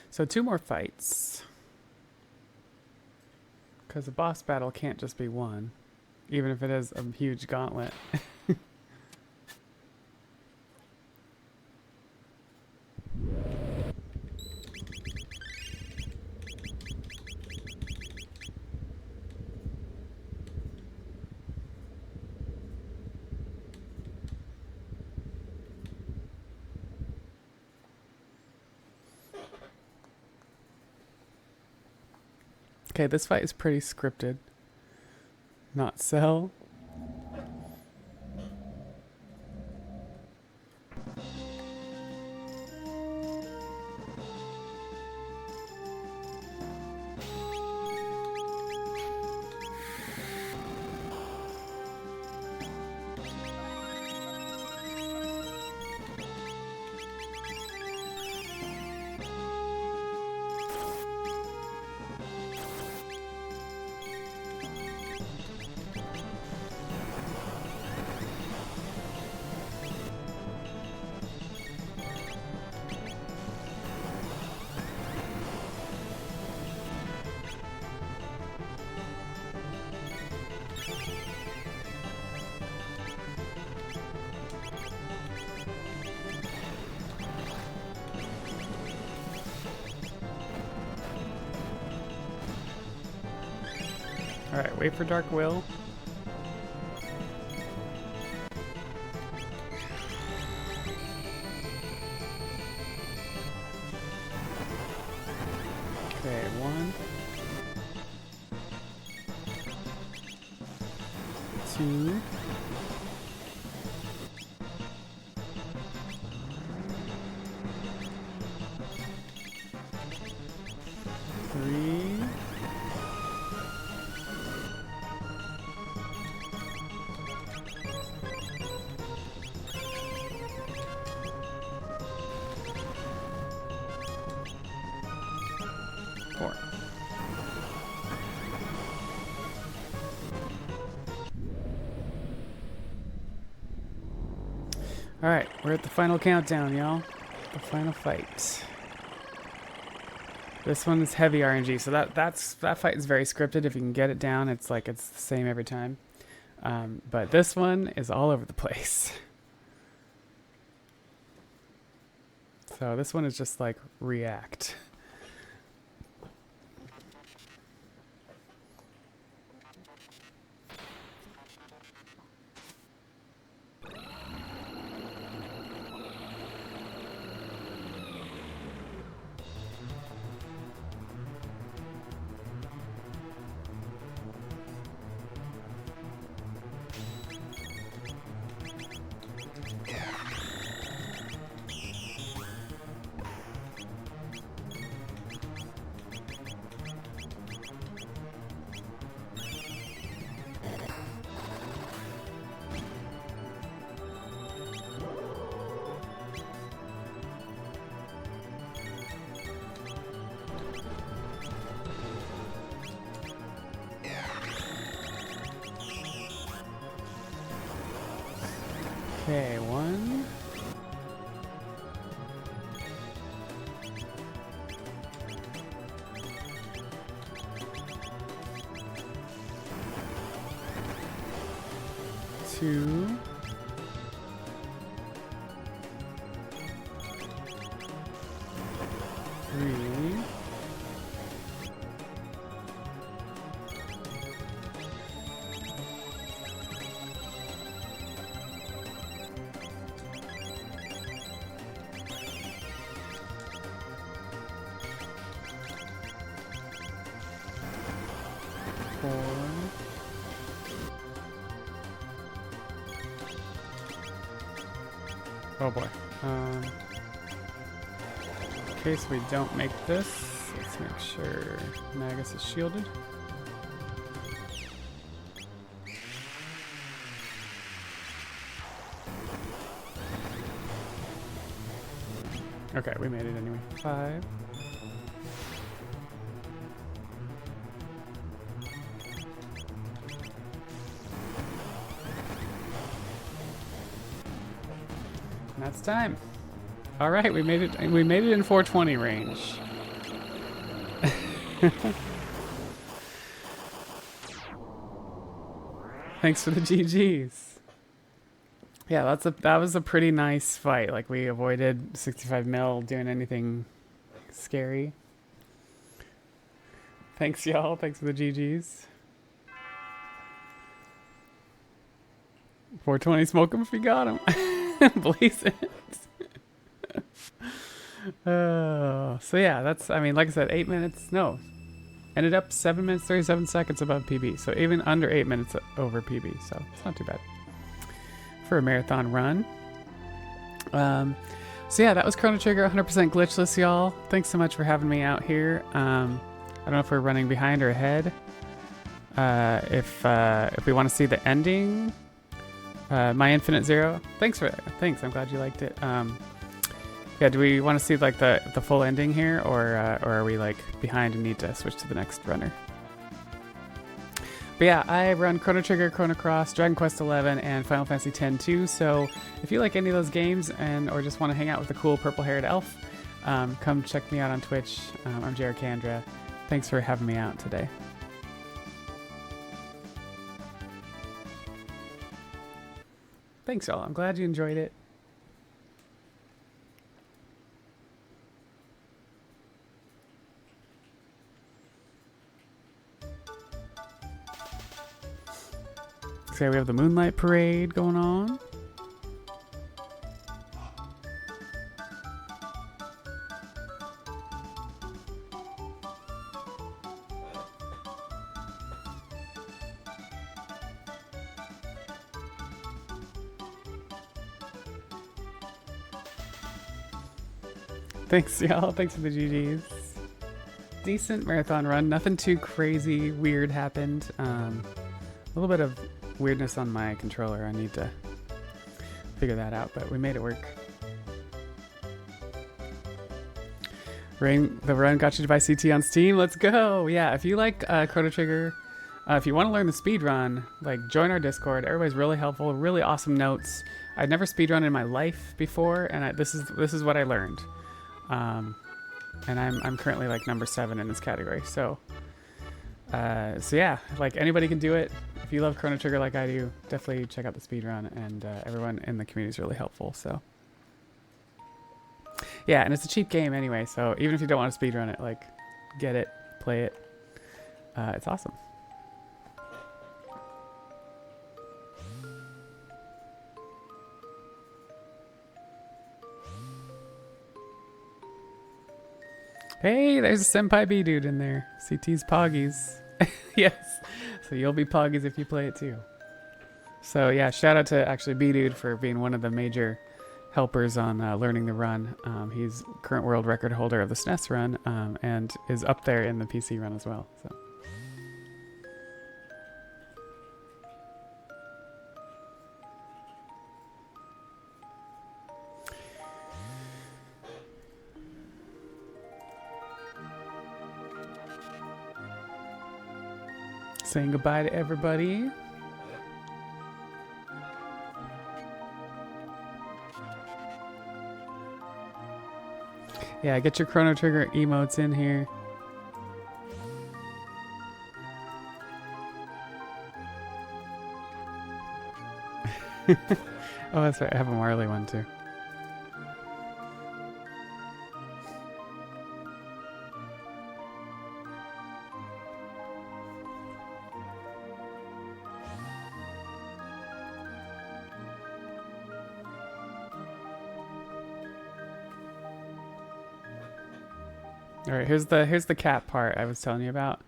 So 2 more fights. Because a boss battle can't just be one, even if it is a huge gauntlet. Okay, this fight is pretty scripted. Not Cell. Alright, wait for Dark Will. Okay, 1, 2, 3, 4. Alright, we're at the final countdown, y'all. The final fight. This one is heavy RNG, so that fight is very scripted. If you can get it down, it's like it's the same every time. But this one is all over the place. So this one is just like react. Okay, 1. Two. 3. 4. Oh boy. In case we don't make this, let's make sure Magus is shielded. Okay, we made it anyway. 5. And that's time. All right, we made it. We made it in 420 range. Thanks for the GGs. Yeah, that was a pretty nice fight. Like, we avoided 65 mil doing anything scary. Thanks, y'all. Thanks for the GGs. 420, smoke him if you got him. Blaze it. So yeah, that's, I mean, like I said, 8 minutes. No, ended up 7 minutes 37 seconds above PB. So even under 8 minutes over PB. So it's not too bad for a marathon run. So yeah, that was Chrono Trigger, 100% glitchless, y'all. Thanks so much for having me out here. I don't know if we're running behind or ahead. If we want to see the ending, My Infinite Zero. Thanks. I'm glad you liked it. Yeah, do we want to see like the full ending here, or are we like behind and need to switch to the next runner? But yeah, I run Chrono Trigger, Chrono Cross, Dragon Quest XI, and Final Fantasy X too. So if you like any of those games or just want to hang out with a cool purple-haired elf, come check me out on Twitch. I'm Jerikandra. Thanks for having me out today. Thanks, y'all. I'm glad you enjoyed it. So we have the Moonlight Parade going on. Thanks, y'all. Thanks for the GGs. Decent marathon run. Nothing too crazy weird happened. A little bit of weirdness on my controller. I need to figure that out, but we made it work. The run got you to buy CT on Steam. Let's go. Yeah, if you like Chrono Trigger, if you want to learn the speed run, like, join our Discord. Everybody's really helpful, really awesome notes. I'd never speed run in my life before, and this is what I learned. And I'm currently like number 7 in this category. So yeah, like, anybody can do it. If you love Chrono Trigger like I do, definitely check out the speedrun, and everyone in the community is really helpful. So yeah, and it's a cheap game anyway, so even if you don't want to speedrun it, like, get it, play it. It's awesome. Hey, there's a Senpai B dude in there. CT's Poggies. Yes. So you'll be Poggies if you play it too. So yeah, shout out to actually B dude for being one of the major helpers on learning the run. He's current world record holder of the SNES run, and is up there in the PC run as well. So. Saying goodbye to everybody. Yeah, get your Chrono Trigger emotes in here. Oh, that's right. I have a Marley one too. All right, here's the cat part I was telling you about.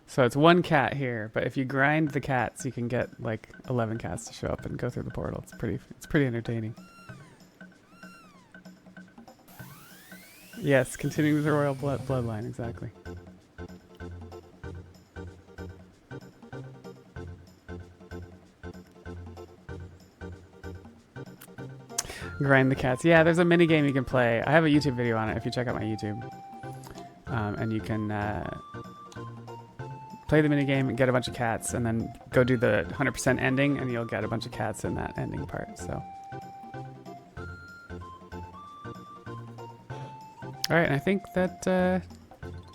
So it's one cat here, but if you grind the cats, you can get like 11 cats to show up and go through the portal. It's pretty entertaining. Yes, continuing the royal bloodline, exactly. Grind the cats. Yeah, there's a mini game you can play. I have a YouTube video on it if you check out my YouTube. And you can play the mini game and get a bunch of cats, and then go do the 100% ending, and you'll get a bunch of cats in that ending part. So, all right, and I think that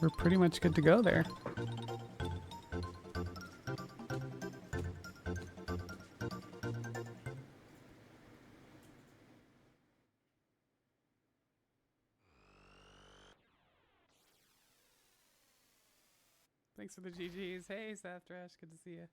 we're pretty much good to go there. Thanks for the GGs. Hey, Saftrash, good to see you.